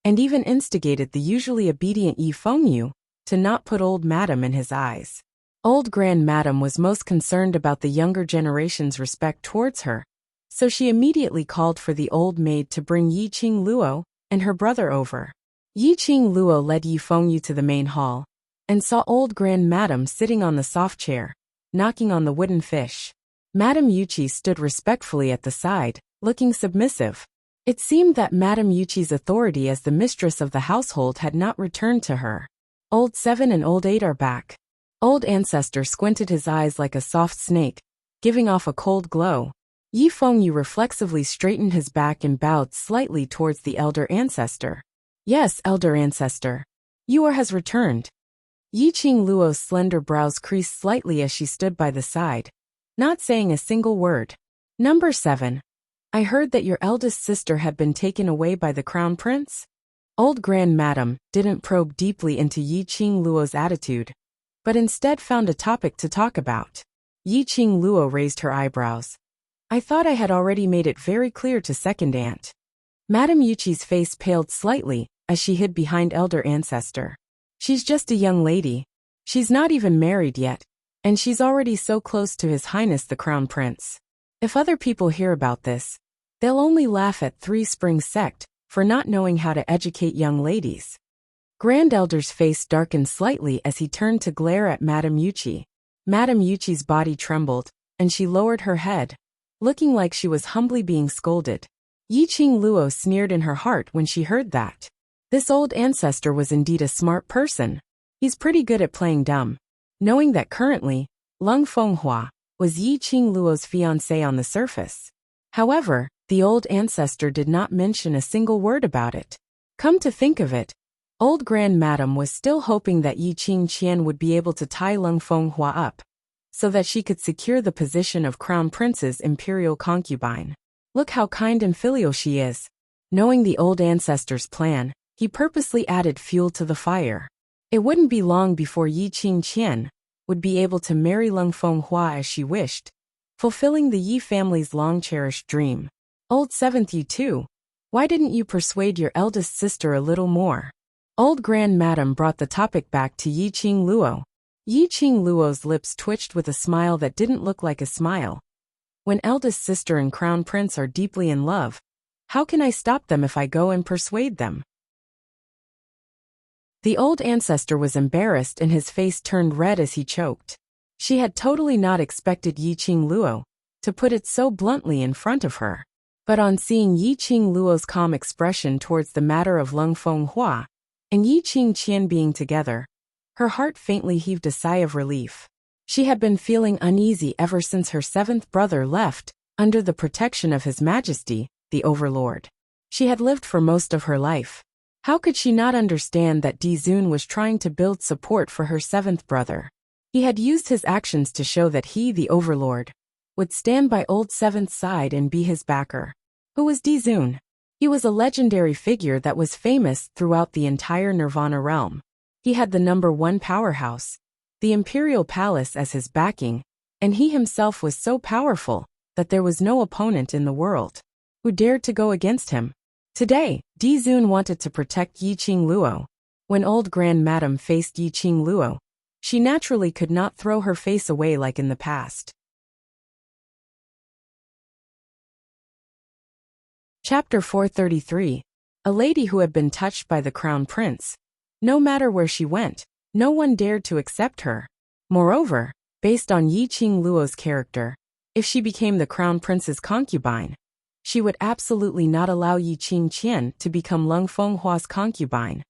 and even instigated the usually obedient Yi Fengyu to not put Old Madam in his eyes. Old Grand Madam was most concerned about the younger generation's respect towards her, so she immediately called for the old maid to bring Yiqing Luo and her brother over. Yiqing Luo led Yi Fengyu to the main hall, and saw Old Grand Madam sitting on the soft chair, knocking on the wooden fish. Madam Yuchi stood respectfully at the side, looking submissive. It seemed that Madam Yuchi's authority as the mistress of the household had not returned to her. Old 7 and Old 8 are back. Old Ancestor squinted his eyes like a soft snake, giving off a cold glow. Yi Fengyu reflexively straightened his back and bowed slightly towards the Elder Ancestor. Yes, Elder Ancestor. Yuer has returned. Yiqing Luo's slender brows creased slightly as she stood by the side. not saying a single word. Number 7. I heard that your eldest sister had been taken away by the crown prince? Old Grand Madam didn't probe deeply into Yi Qing Luo's attitude, but instead found a topic to talk about. Yi Qing Luo raised her eyebrows. I thought I had already made it very clear to second aunt. Madame Yuchi's face paled slightly as she hid behind elder ancestor. She's just a young lady. She's not even married yet, and she's already so close to His Highness the Crown Prince. If other people hear about this, they'll only laugh at Three Springs sect for not knowing how to educate young ladies. Grand Elder's face darkened slightly as he turned to glare at Madame Yuchi. Madame Yuchi's body trembled, and she lowered her head, looking like she was humbly being scolded. Yi Qing Luo sneered in her heart when she heard that. This old ancestor was indeed a smart person. He's pretty good at playing dumb. Knowing that currently, Lung Fenghua was Yi Qing Luo's fiancé on the surface. However, the old ancestor did not mention a single word about it. Come to think of it, old Grand Madam was still hoping that Yi Qing Qian would be able to tie Lung Fenghua up, so that she could secure the position of Crown Prince's imperial concubine. Look how kind and filial she is. Knowing the old ancestor's plan, he purposely added fuel to the fire. It wouldn't be long before Yi Qing Qian would be able to marry Lung Fenghua as she wished, fulfilling the Yi family's long-cherished dream. Old Seventh Yi too, why didn't you persuade your eldest sister a little more? Old Grand Madam brought the topic back to Yi Qing Luo. Yi Qing Luo's lips twitched with a smile that didn't look like a smile. When eldest sister and crown prince are deeply in love, how can I stop them if I go and persuade them? The old ancestor was embarrassed and his face turned red as he choked. She had totally not expected Yi Qing Luo to put it so bluntly in front of her. But on seeing Yi Qing Luo's calm expression towards the matter of Lung Fenghua and Yi Qing Qian being together, her heart faintly heaved a sigh of relief. She had been feeling uneasy ever since her seventh brother left under the protection of His Majesty, the Overlord. She had lived for most of her life. How could she not understand that Di Zun was trying to build support for her seventh brother? He had used his actions to show that he, the Overlord, would stand by old Seventh's side and be his backer. Who was Di Zun? He was a legendary figure that was famous throughout the entire Nirvana realm. He had the #1 powerhouse, the Imperial Palace as his backing, and he himself was so powerful that there was no opponent in the world who dared to go against him. Today, Di Zun wanted to protect Yi Qing Luo. When old Grand Madam faced Yi Qing Luo, she naturally could not throw her face away like in the past. Chapter 433. A lady who had been touched by the Crown Prince. No matter where she went, no one dared to accept her. Moreover, based on Yi Qing Luo's character, if she became the Crown Prince's concubine, she would absolutely not allow Yi Qing Qian to become Lung Fenghua's concubine.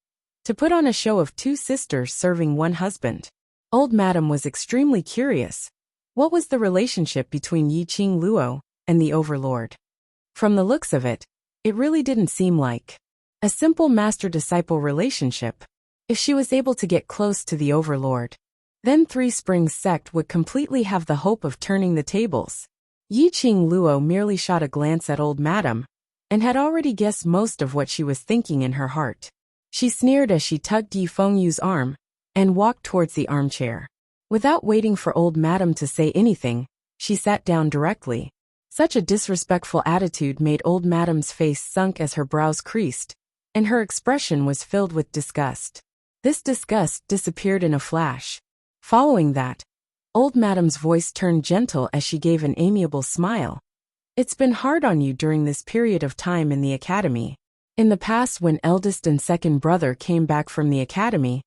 To put on a show of two sisters serving one husband. Old Madam was extremely curious. What was the relationship between Yi Qing Luo and the Overlord? From the looks of it, it really didn't seem like a simple master-disciple relationship. If she was able to get close to the Overlord, then Three Springs sect would completely have the hope of turning the tables. Yi Qing Luo merely shot a glance at Old Madam, and had already guessed most of what she was thinking in her heart. She sneered as she tugged Yi Fengyu's arm, and walked towards the armchair. Without waiting for Old Madam to say anything, she sat down directly. Such a disrespectful attitude made Old Madam's face sunk as her brows creased, and her expression was filled with disgust. This disgust disappeared in a flash. Following that, Old Madam's voice turned gentle as she gave an amiable smile. It's been hard on you during this period of time in the academy. In the past, when eldest and second brother came back from the academy,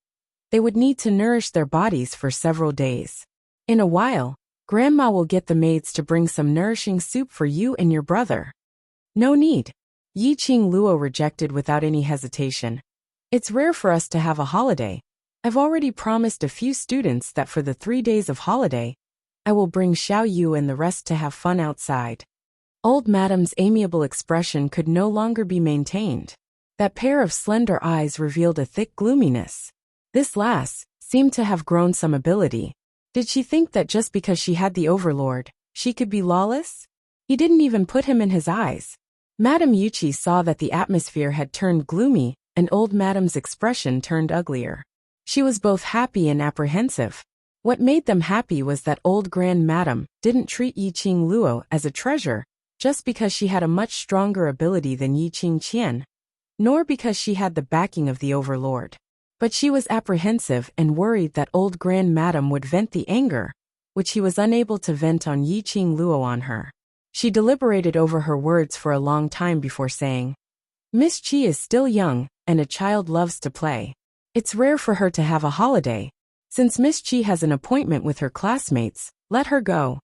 they would need to nourish their bodies for several days. In a while, Grandma will get the maids to bring some nourishing soup for you and your brother. No need. Yi Qing Luo rejected without any hesitation. It's rare for us to have a holiday. I've already promised a few students that for the 3 days of holiday, I will bring Xiao Yu and the rest to have fun outside. Old Madam's amiable expression could no longer be maintained. That pair of slender eyes revealed a thick gloominess. This lass seemed to have grown some ability. Did she think that just because she had the Overlord, She could be lawless? He didn't even put him in his eyes. Madame Yuchi saw that the atmosphere had turned gloomy, and old Madame's expression turned uglier. She was both happy and apprehensive. What made them happy was that old Grand Madame didn't treat Yiqing Luo as a treasure just because she had a much stronger ability than Yiqing Qian, nor because she had the backing of the overlord. But she was apprehensive and worried that old Grand Madame would vent the anger, which he was unable to vent on Yiqing Luo on her. She deliberated over her words for a long time before saying, Miss Qi is still young, and a child loves to play. It's rare for her to have a holiday. Since Miss Qi has an appointment with her classmates, let her go.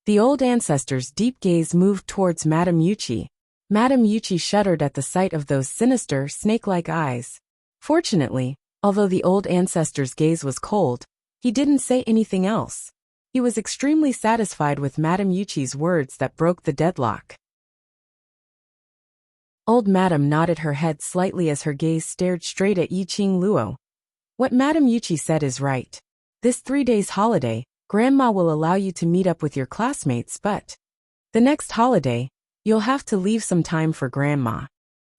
The old ancestor's deep gaze moved towards Madame Yuchi. Madame Yuchi shuddered at the sight of those sinister, snake-like eyes. Fortunately, although the old ancestor's gaze was cold, he didn't say anything else. He was extremely satisfied with Madame Yuchi's words that broke the deadlock. Old Madame nodded her head slightly as her gaze stared straight at Yiqing Luo. What Madame Yuchi said is right. This 3 days holiday, Grandma will allow you to meet up with your classmates, but the next holiday, you'll have to leave some time for Grandma.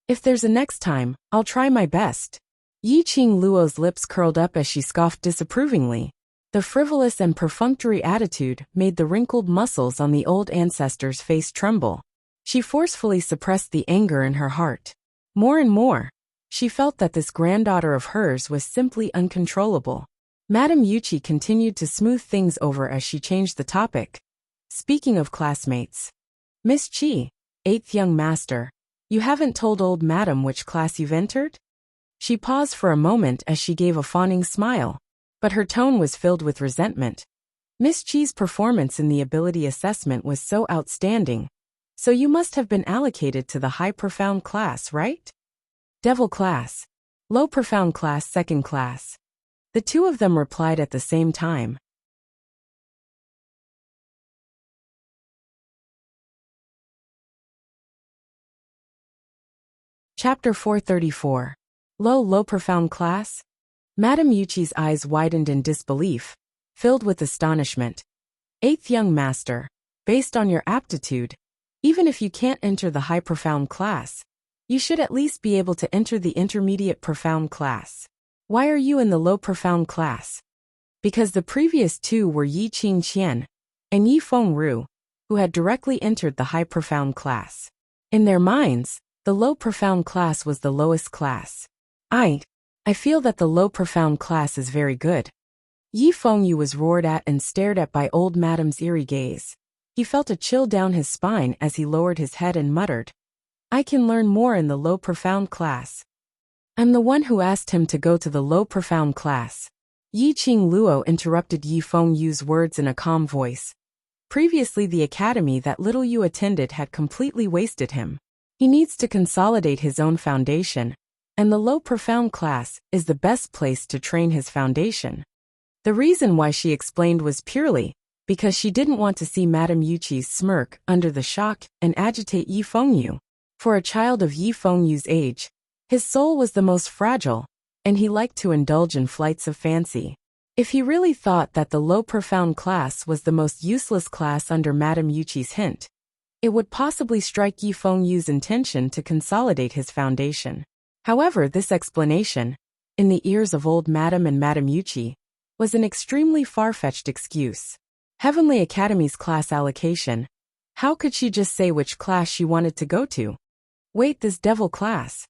If there's a next time, I'll try my best. Yiqing Luo's lips curled up as she scoffed disapprovingly. The frivolous and perfunctory attitude made the wrinkled muscles on the old ancestor's face tremble. She forcefully suppressed the anger in her heart. More and more, she felt that this granddaughter of hers was simply uncontrollable. Madame Yuchi continued to smooth things over as she changed the topic. Speaking of classmates, Miss Qi, 8th young master, you haven't told old Madame which class you've entered? She paused for a moment as she gave a fawning smile, but her tone was filled with resentment. Miss Qi's performance in the ability assessment was so outstanding, so you must have been allocated to the high profound class, right? Devil class. Low profound class, second class. The two of them replied at the same time. Chapter 434. Low profound class? Madame Yuchi's eyes widened in disbelief, filled with astonishment. 8th young master, based on your aptitude, even if you can't enter the high profound class, you should at least be able to enter the intermediate profound class. Why are you in the low profound class? Because the previous two were Yiqing Qian and Yi Fengru, who had directly entered the high profound class. In their minds, the low profound class was the lowest class. I feel that the low profound class is very good. Yi Fengyu was roared at and stared at by old Madame's eerie gaze. He felt a chill down his spine as he lowered his head and muttered, I can learn more in the low profound class. I'm the one who asked him to go to the low profound class. Yiqing Luo interrupted Yi Fengyu's words in a calm voice. Previously the academy that little Yu attended had completely wasted him. He needs to consolidate his own foundation, and the low profound class is the best place to train his foundation. The reason why she explained was purely because she didn't want to see Madame Yuchi's smirk under the shock and agitate Yi Fengyu. For a child of Yi Fengyu's age, his soul was the most fragile, and he liked to indulge in flights of fancy. If he really thought that the low profound class was the most useless class under Madame Yuchi's hint, it would possibly strike Yi Fengyu's intention to consolidate his foundation. However, this explanation, in the ears of old Madame and Madame Yuchi, was an extremely far-fetched excuse. Heavenly Academy's class allocation. How could she just say which class she wanted to go to? Wait, this devil class.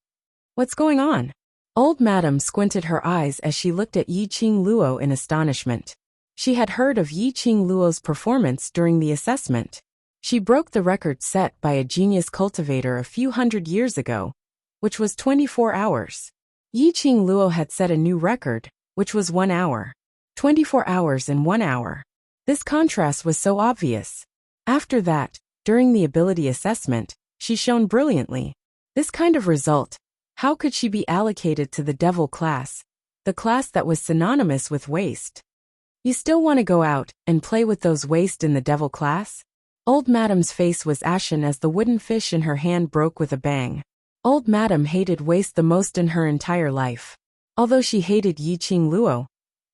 What's going on? Old Madame squinted her eyes as she looked at Yiqing Luo in astonishment. She had heard of Yiqing Luo's performance during the assessment. She broke the record set by a genius cultivator a few hundred years ago, which was 24 hours. Yiqing Luo had set a new record, which was 1 hour. 24 hours and 1 hour. This contrast was so obvious. After that, during the ability assessment, she shone brilliantly. This kind of result, how could she be allocated to the devil class, the class that was synonymous with waste? You still want to go out and play with those waste in the devil class? Old Madame's face was ashen as the wooden fish in her hand broke with a bang. Old Madame hated waste the most in her entire life. Although she hated Yiqing Luo,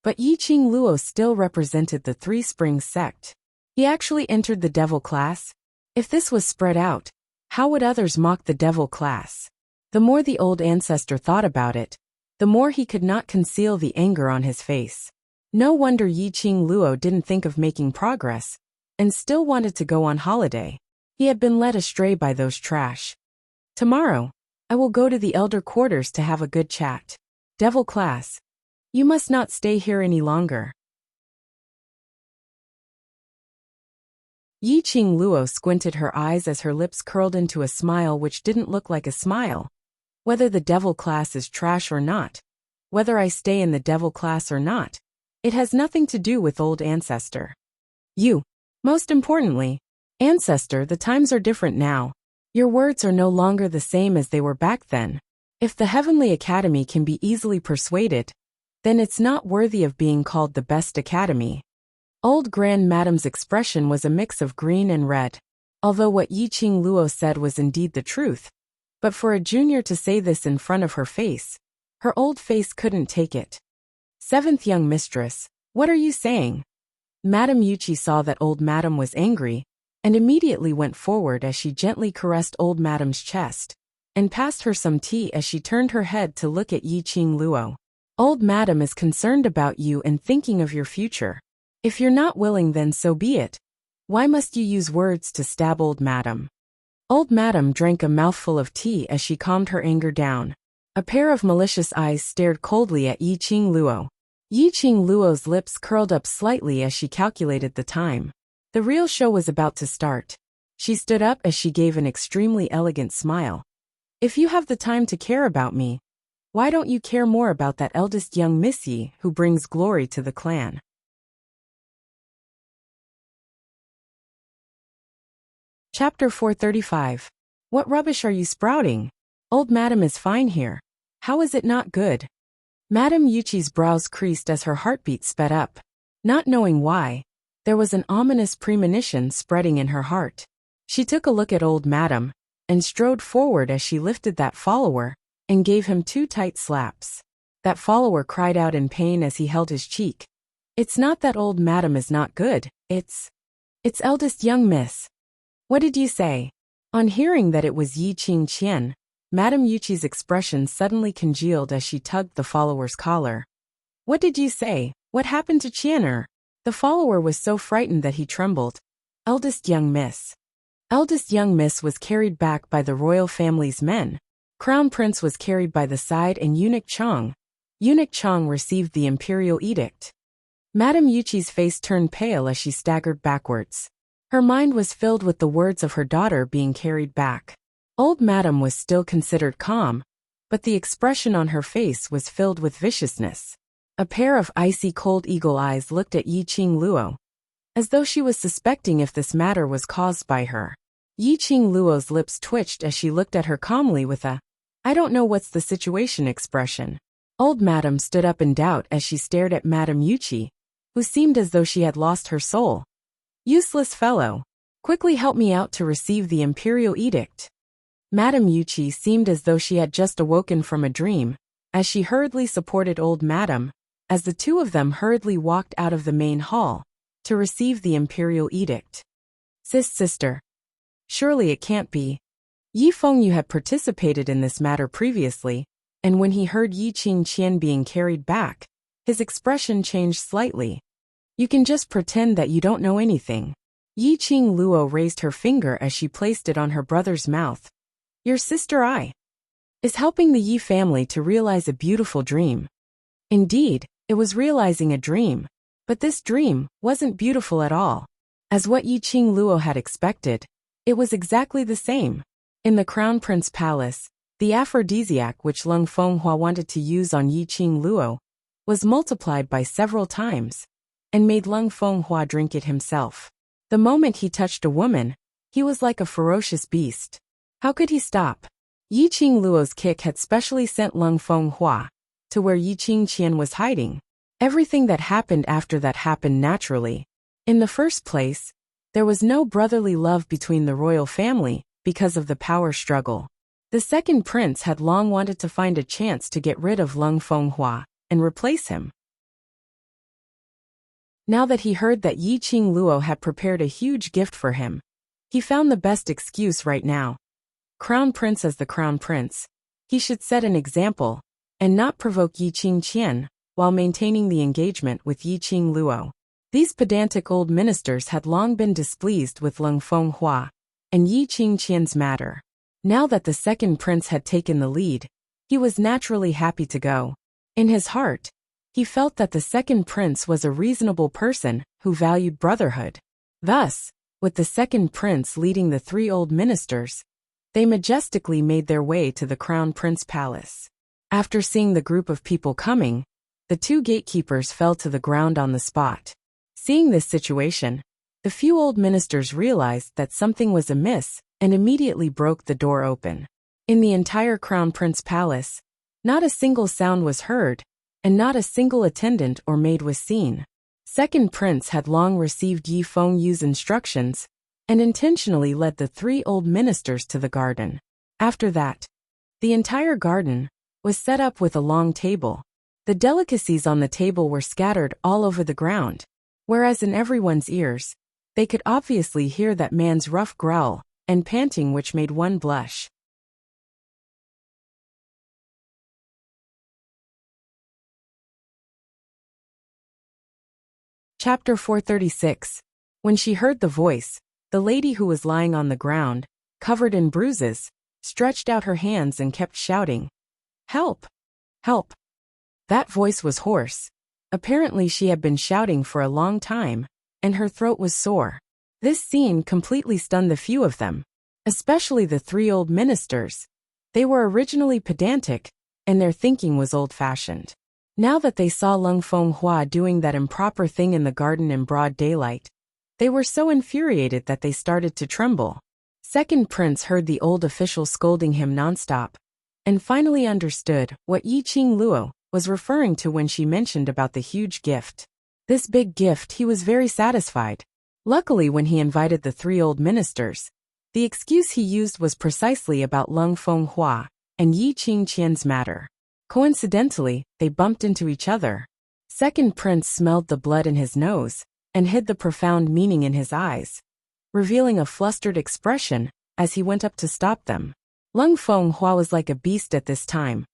but Yiqing Luo still represented the Three Springs sect. He actually entered the devil class? If this was spread out, how would others mock the devil class? The more the old ancestor thought about it, the more he could not conceal the anger on his face. No wonder Yiqing Luo didn't think of making progress, and still wanted to go on holiday. He had been led astray by those trash. Tomorrow, I will go to the elder quarters to have a good chat. Devil class, you must not stay here any longer. Yiqing Luo squinted her eyes as her lips curled into a smile which didn't look like a smile. Whether the devil class is trash or not, whether I stay in the devil class or not, it has nothing to do with old ancestor. Most importantly, ancestor, the times are different now. Your words are no longer the same as they were back then. If the Heavenly Academy can be easily persuaded, then it's not worthy of being called the best academy. Old Grand Madam's expression was a mix of green and red. Although what Yiqing Luo said was indeed the truth, but for a junior to say this in front of her face, her old face couldn't take it. Seventh young mistress, what are you saying? Madame Yuchi saw that old madam was angry, and immediately went forward as she gently caressed old madam's chest, and passed her some tea as she turned her head to look at Yiqing Luo. Old madam is concerned about you and thinking of your future. If you're not willing, then so be it. Why must you use words to stab old madam? Old madam drank a mouthful of tea as she calmed her anger down. A pair of malicious eyes stared coldly at Yiqing Luo. Yiqing Luo's lips curled up slightly as she calculated the time. The real show was about to start. She stood up as she gave an extremely elegant smile. If you have the time to care about me, why don't you care more about that eldest young Missy who brings glory to the clan? Chapter 435. What rubbish are you sprouting? Old madam is fine here. How is it not good? Madame Yuchi's brows creased as her heartbeat sped up. Not knowing why, there was an ominous premonition spreading in her heart. She took a look at old madam, and strode forward as she lifted that follower, and gave him 2 tight slaps. That follower cried out in pain as he held his cheek. It's not that old madam is not good, it's eldest young miss. What did you say? On hearing that it was Yiqing Qian, Madame Yuchi's expression suddenly congealed as she tugged the follower's collar. What did you say? What happened to Qianer? The follower was so frightened that he trembled. Eldest young miss. Eldest young miss was carried back by the royal family's men. Crown prince was carried by the side and Eunuch Chong. Eunuch Chong received the imperial edict. Madame Yuchi's face turned pale as she staggered backwards. Her mind was filled with the words of her daughter being carried back. Old madam was still considered calm, but the expression on her face was filled with viciousness. A pair of icy cold eagle eyes looked at Yiqing Luo, as though she was suspecting if this matter was caused by her. Yiqing Luo's lips twitched as she looked at her calmly with a, I don't know what's the situation expression. Old madam stood up in doubt as she stared at Madame Yuchi, who seemed as though she had lost her soul. Useless fellow. Quickly help me out to receive the imperial edict. Madame Yuchi seemed as though she had just awoken from a dream, as she hurriedly supported old madam, as the two of them hurriedly walked out of the main hall, to receive the imperial edict. Sister. Surely it can't be. Yi Fengyu had participated in this matter previously, and when he heard Yiqing Qian being carried back, his expression changed slightly. You can just pretend that you don't know anything. Yiqing Luo raised her finger as she placed it on her brother's mouth. Your sister is helping the Yi family to realize a beautiful dream. Indeed, it was realizing a dream, but this dream wasn't beautiful at all. As what Yiqing Luo had expected, it was exactly the same. In the Crown Prince Palace, the aphrodisiac which Lung Fenghua wanted to use on Yiqing Luo was multiplied by several times, and made Lung Fenghua drink it himself. The moment he touched a woman, he was like a ferocious beast. How could he stop? Yiqing Luo's kick had specially sent Lung Fenghua to where Yiqing Qian was hiding. Everything that happened after that happened naturally. In the first place, there was no brotherly love between the royal family because of the power struggle. The second prince had long wanted to find a chance to get rid of Lung Fenghua and replace him. Now that he heard that Yi Qing Luo had prepared a huge gift for him, he found the best excuse right now. Crown Prince as the Crown Prince, he should set an example and not provoke Yi Qing Qian while maintaining the engagement with Yi Qing Luo. These pedantic old ministers had long been displeased with Leng Fenghua and Yi Qing Qian's matter. Now that the second prince had taken the lead, he was naturally happy to go. In his heart, he felt that the second prince was a reasonable person who valued brotherhood. Thus, with the second prince leading the three old ministers, they majestically made their way to the Crown Prince Palace. After seeing the group of people coming, the two gatekeepers fell to the ground on the spot. Seeing this situation, the few old ministers realized that something was amiss and immediately broke the door open. In the entire Crown Prince Palace, not a single sound was heard, and not a single attendant or maid was seen. Second Prince had long received Yi Fengyu's instructions and intentionally led the three old ministers to the garden. After that, the entire garden was set up with a long table. The delicacies on the table were scattered all over the ground, whereas in everyone's ears, they could obviously hear that man's rough growl and panting which made one blush. Chapter 436. When she heard the voice, the lady who was lying on the ground, covered in bruises, stretched out her hands and kept shouting, "Help! Help!" That voice was hoarse. Apparently she had been shouting for a long time, and her throat was sore. This scene completely stunned the few of them, especially the three old ministers. They were originally pedantic, and their thinking was old-fashioned. Now that they saw Leng Fenghua doing that improper thing in the garden in broad daylight, they were so infuriated that they started to tremble. Second Prince heard the old official scolding him nonstop, and finally understood what Yi Qing Luo was referring to when she mentioned about the huge gift. This big gift, he was very satisfied. Luckily, when he invited the three old ministers, the excuse he used was precisely about Leng Fenghua and Yi Qing Qian's matter. Coincidentally, they bumped into each other. Second Prince smelled the blood in his nose and hid the profound meaning in his eyes, revealing a flustered expression as he went up to stop them. Leng Fenghua was like a beast at this time,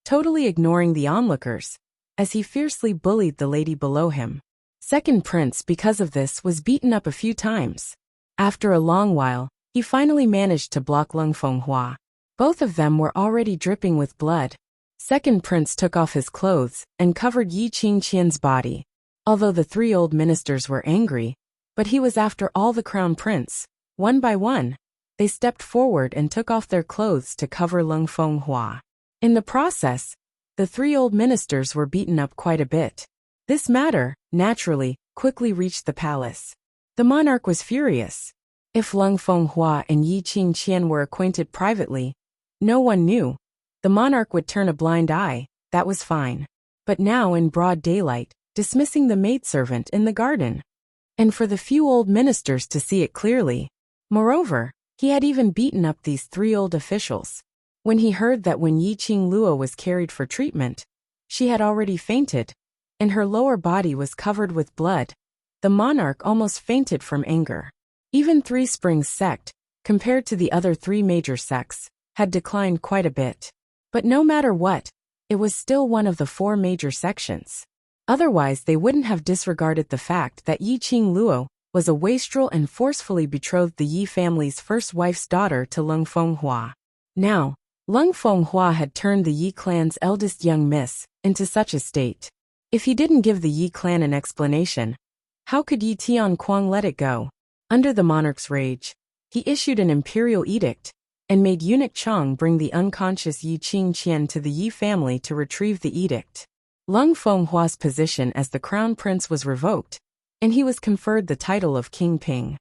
totally ignoring the onlookers, as he fiercely bullied the lady below him. Second Prince, because of this, was beaten up a few times. After a long while, he finally managed to block Leng Fenghua. Both of them were already dripping with blood. Second Prince took off his clothes and covered Yi Qing Qian's body. Although the three old ministers were angry, but he was after all the Crown Prince. One by one, they stepped forward and took off their clothes to cover Leng Fenghua. In the process, the three old ministers were beaten up quite a bit. This matter, naturally, quickly reached the palace. The monarch was furious. If Leng Fenghua and Yi Qing Qian were acquainted privately, no one knew. The monarch would turn a blind eye, that was fine. But now in broad daylight, dismissing the maidservant in the garden. And for the few old ministers to see it clearly. Moreover, he had even beaten up these three old officials. When he heard that when Yi Qing Luo was carried for treatment, she had already fainted, and her lower body was covered with blood, the monarch almost fainted from anger. Even Three Springs sect, compared to the other three major sects, had declined quite a bit. But no matter what, it was still one of the four major sections. Otherwise they wouldn't have disregarded the fact that Yi Qing Luo was a wastrel and forcefully betrothed the Yi family's first wife's daughter to Leng Fenghua. Now, Leng Fenghua had turned the Yi clan's eldest young miss into such a state. If he didn't give the Yi clan an explanation, how could Yi Tianquang let it go? Under the monarch's rage, he issued an imperial edict and made eunuch Chang bring the unconscious Yi Qing Qian to the Yi family to retrieve the edict. Leng Fenghua's position as the crown prince was revoked, and he was conferred the title of King Ping.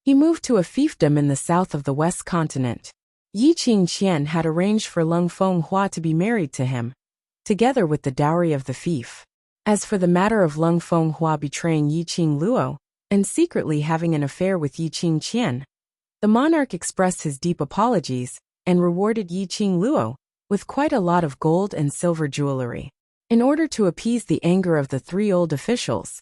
He moved to a fiefdom in the south of the West continent. Yi Qing Qian had arranged for Leng Fenghua to be married to him, together with the dowry of the fief. As for the matter of Leng Fenghua betraying Yi Qing Luo and secretly having an affair with Yi Qing Qian, the monarch expressed his deep apologies and rewarded Yi Qing Luo with quite a lot of gold and silver jewelry. in order to appease the anger of the three old officials,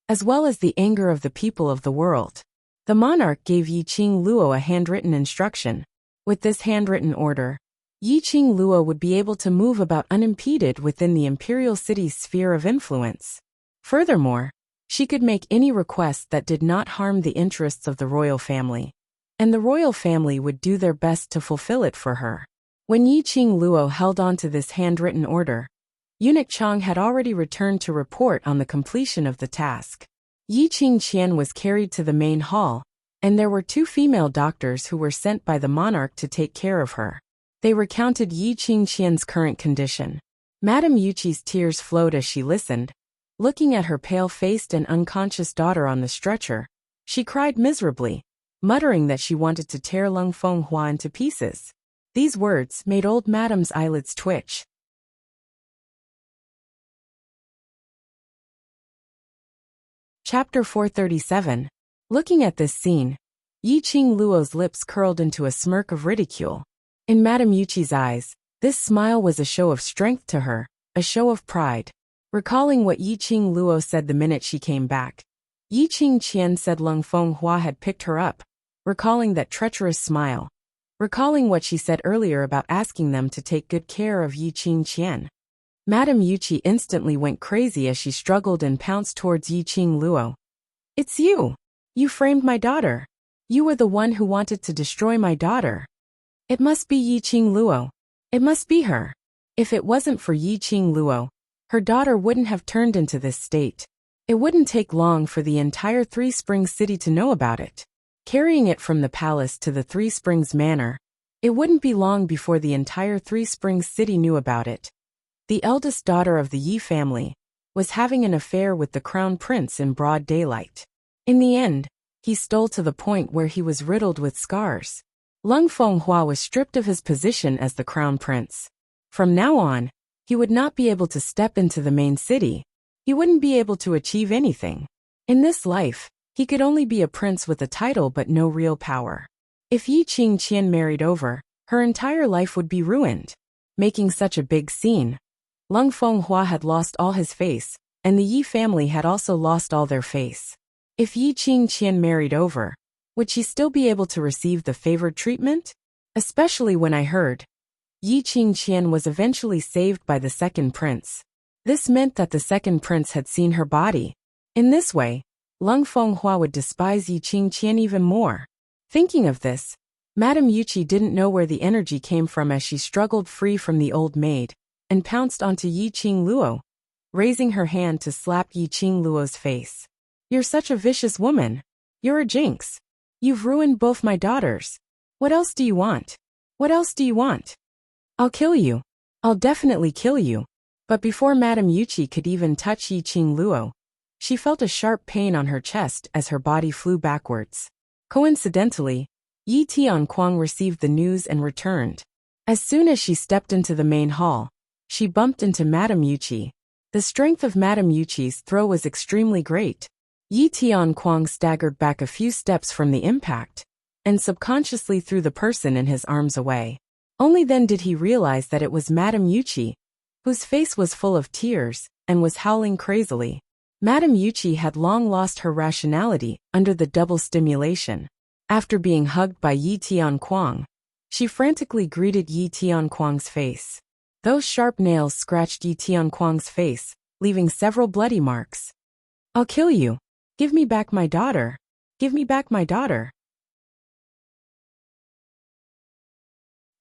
as well as the anger of the people of the world. The monarch gave Yiqing Luo a handwritten instruction. With this handwritten order, Yiqing Luo would be able to move about unimpeded within the imperial city's sphere of influence. Furthermore, she could make any request that did not harm the interests of the royal family, and the royal family would do their best to fulfill it for her. When Yiqing Luo held on to this handwritten order, Eunuch Chang had already returned to report on the completion of the task. Yiqing Qian was carried to the main hall, and there were 2 female doctors who were sent by the monarch to take care of her. They recounted Yiqing Qian's current condition. Madame Yuqi's tears flowed as she listened. Looking at her pale-faced and unconscious daughter on the stretcher, she cried miserably, muttering that she wanted to tear Lung Fenghua into pieces. These words made old Madame's eyelids twitch. Chapter 437. Looking at this scene, Yiqing Luo's lips curled into a smirk of ridicule. In Madame Yuqi's eyes, this smile was a show of strength to her, a show of pride. Recalling what Yiqing Luo said the minute she came back, Yiqing Qian said Lung Fenghua had picked her up, recalling that treacherous smile, recalling what she said earlier about asking them to take good care of Yiqing Qian. Madame Yuqi instantly went crazy as she struggled and pounced towards Yiqing Luo. "It's you! You framed my daughter! You were the one who wanted to destroy my daughter! It must be Yiqing Luo! It must be her! If it wasn't for Yiqing Luo, her daughter wouldn't have turned into this state. It wouldn't take long for the entire Three Springs city to know about it. Carrying it from the palace to the Three Springs manor, it wouldn't be long before the entire Three Springs city knew about it. The eldest daughter of the Yi family was having an affair with the crown prince in broad daylight. In the end, he stole to the point where he was riddled with scars. Lung Fenghua was stripped of his position as the crown prince. From now on, he would not be able to step into the main city. He wouldn't be able to achieve anything. In this life, he could only be a prince with a title but no real power. If Yiqing Qian married over, her entire life would be ruined. Making such a big scene, Lung Fenghua had lost all his face, and the Yi family had also lost all their face. If Yiqing Qian married over, would she still be able to receive the favored treatment? Especially when I heard Yiqing Qian was eventually saved by the second prince. This meant that the second prince had seen her body. In this way, Lung Fenghua would despise Yiqing Qian even more. Thinking of this, Madame Yuqi didn't know where the energy came from as she struggled free from the old maid and pounced onto Yiqing Luo, raising her hand to slap Yiqing Luo's face. "You're such a vicious woman. You're a jinx. You've ruined both my daughters. What else do you want? What else do you want? I'll kill you. I'll definitely kill you." But before Madame Yuqi could even touch Yiqing Luo, she felt a sharp pain on her chest as her body flew backwards. Coincidentally, Yi Tianquang received the news and returned. As soon as she stepped into the main hall, she bumped into Madame Yuqi. The strength of Madame Yuqi's throw was extremely great. Yi Tianquang staggered back a few steps from the impact, and subconsciously threw the person in his arms away. Only then did he realize that it was Madame Yuqi, whose face was full of tears and was howling crazily. Madame Yuqi had long lost her rationality under the double stimulation. After being hugged by Yi Tianquang, she frantically greeted Yi Tianquang's face. Those sharp nails scratched Yi Tianquang's face, leaving several bloody marks. "I'll kill you. Give me back my daughter. Give me back my daughter."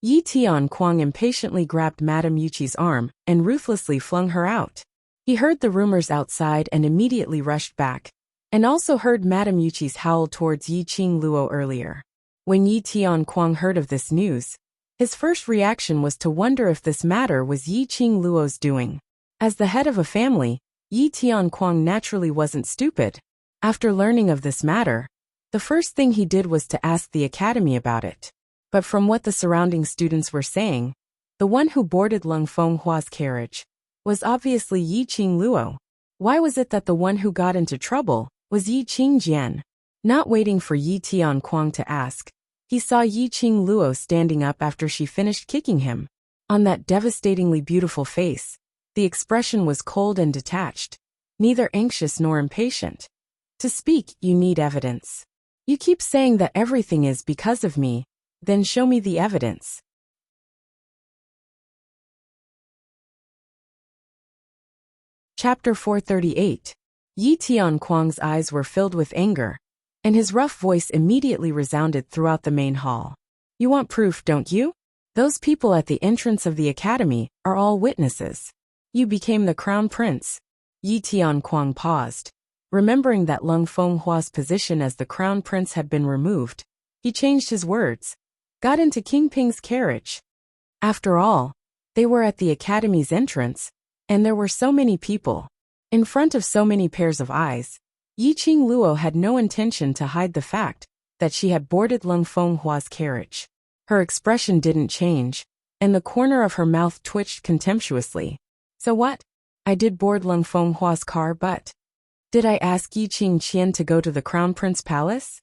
Yi Tianquang impatiently grabbed Madame Yuqi's arm and ruthlessly flung her out. He heard the rumors outside and immediately rushed back, and also heard Madame Yuqi's howl towards Yiqing Luo earlier. When Yi Tianquang heard of this news, his first reaction was to wonder if this matter was Yiqing Luo's doing. As the head of a family, Yi Tianquang naturally wasn't stupid. After learning of this matter, the first thing he did was to ask the academy about it. But from what the surrounding students were saying, the one who boarded Lung Fenghua's carriage was obviously Yiqing Luo. Why was it that the one who got into trouble was Yiqing Jian? Not waiting for Yi Tianquang to ask, he saw Yiqing Luo standing up after she finished kicking him. On that devastatingly beautiful face, The expression was cold and detached, neither anxious nor impatient. To speak, you need evidence. You keep saying that everything is because of me, then show me the evidence. Chapter 438. Yi Tianquang's eyes were filled with anger, and his rough voice immediately resounded throughout the main hall. You want proof, don't you? Those people at the entrance of the academy are all witnesses. You became the crown prince. Yi Tianquang paused. Remembering that Lung Fenghua's position as the crown prince had been removed, he changed his words. Got into King Ping's carriage. After all, they were at the academy's entrance, and there were so many people. In front of so many pairs of eyes, Yiqing Luo had no intention to hide the fact that she had boarded Lung Fenghua's carriage. Her expression didn't change, and the corner of her mouth twitched contemptuously. So what? I did board Lung Fenghua's car, but did I ask Yiqing Qian to go to the Crown Prince Palace?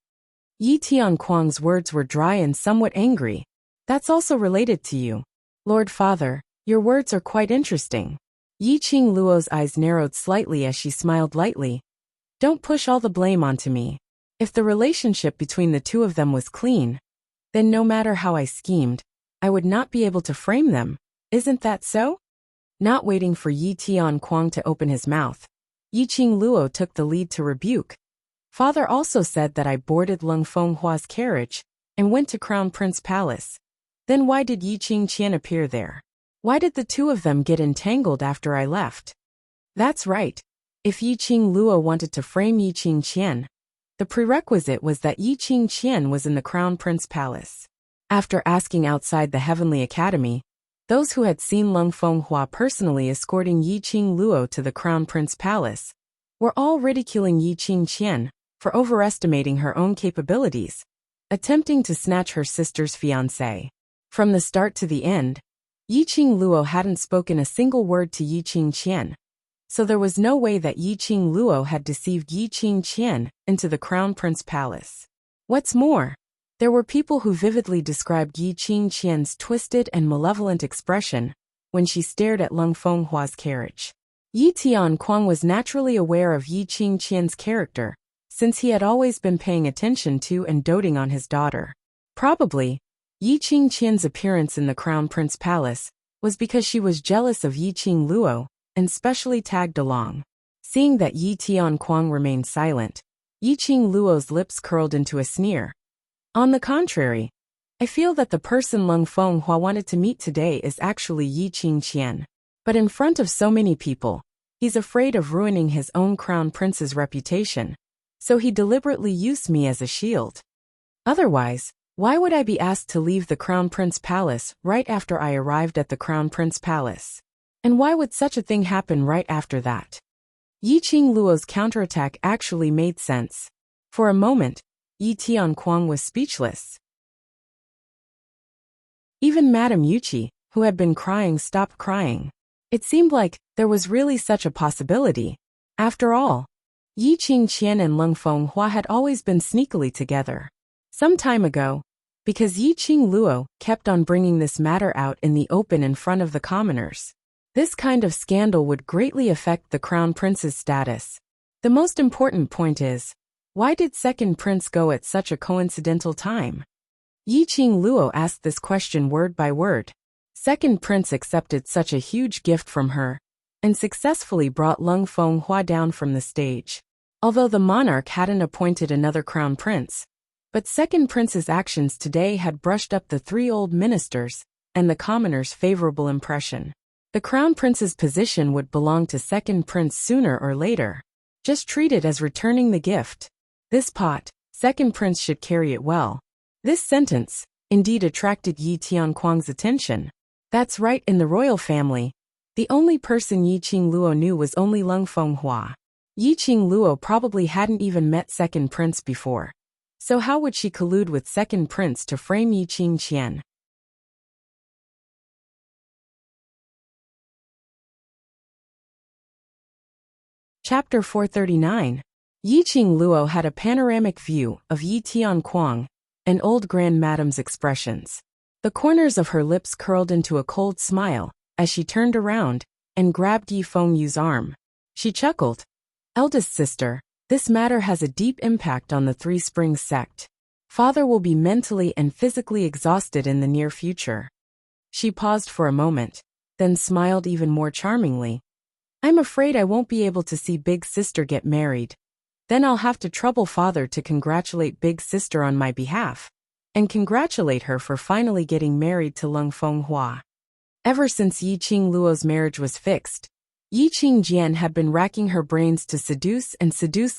Yi Tianquang's words were dry and somewhat angry. That's also related to you. Lord Father, your words are quite interesting. Yiqing Luo's eyes narrowed slightly as she smiled lightly. Don't push all the blame onto me. If the relationship between the two of them was clean, then no matter how I schemed, I would not be able to frame them. Isn't that so? Not waiting for Yi Tianquang to open his mouth, Yiqing Luo took the lead to rebuke. Father also said that I boarded Lung Fenghua's carriage and went to Crown Prince Palace. Then why did Yiqing Qian appear there? Why did the two of them get entangled after I left? That's right. If Yiqing Luo wanted to frame Yiqing Qian, the prerequisite was that Yiqing Qian was in the Crown Prince Palace. After asking outside the Heavenly Academy, those who had seen Lung Fenghua personally escorting Yiqing Luo to the Crown Prince Palace were all ridiculing Yiqing Qian for overestimating her own capabilities, attempting to snatch her sister's fiancé. From the start to the end, Yiqing Luo hadn't spoken a single word to Yiqing Qian, so there was no way that Yiqing Luo had deceived Yiqing Qian into the Crown Prince Palace. What's more, there were people who vividly described Yiqing Qian's twisted and malevolent expression when she stared at Lung Fenghua's carriage. Yi Tianquang was naturally aware of Yiqing Qian's character, since he had always been paying attention to and doting on his daughter. Probably, Yiqing Qian's appearance in the Crown Prince Palace was because she was jealous of Yiqing Luo and specially tagged along. Seeing that Yi Tianquang remained silent, Yiqing Luo's lips curled into a sneer. On the contrary, I feel that the person Lung Fenghua wanted to meet today is actually Yiqing Qian. But in front of so many people, he's afraid of ruining his own crown prince's reputation, so he deliberately used me as a shield. Otherwise, why would I be asked to leave the Crown Prince Palace right after I arrived at the Crown Prince Palace? And why would such a thing happen right after that? Yiqing Luo's counterattack actually made sense. For a moment, Yi Tianquang was speechless. Even Madame Yuqi, who had been crying, stopped crying. It seemed like there was really such a possibility. After all, Yiqing Qian and Lung Fenghua had always been sneakily together. Some time ago, because Yiqing Luo kept on bringing this matter out in the open in front of the commoners. This kind of scandal would greatly affect the Crown Prince's status. The most important point is, why did Second Prince go at such a coincidental time? Yiqing Luo asked this question word by word. Second Prince accepted such a huge gift from her, and successfully brought Lung Fenghua down from the stage. Although the monarch hadn't appointed another crown prince, but Second Prince's actions today had brushed up the three old ministers and the commoners' favorable impression. The Crown Prince's position would belong to Second Prince sooner or later. Just treat it as returning the gift. This pot, Second Prince should carry it well. This sentence, indeed, attracted Yi Tianquang's attention. That's right, in the royal family, the only person Yiqing Luo knew was only Lung Fenghua. Yiqing Luo probably hadn't even met Second Prince before. So how would she collude with Second Prince to frame Yiqing Qian? Chapter 439. Yiqing Luo had a panoramic view of Yi Tianquang and old Grand Madame's expressions. The corners of her lips curled into a cold smile as she turned around and grabbed Yi Fengyu's arm. She chuckled. Eldest sister, this matter has a deep impact on the Three Springs sect. Father will be mentally and physically exhausted in the near future. She paused for a moment, then smiled even more charmingly. I'm afraid I won't be able to see Big Sister get married. Then I'll have to trouble Father to congratulate Big Sister on my behalf, and congratulate her for finally getting married to Lung Fenghua. Ever since Yi Qingluo's marriage was fixed, Yi Qingjian had been racking her brains to seduce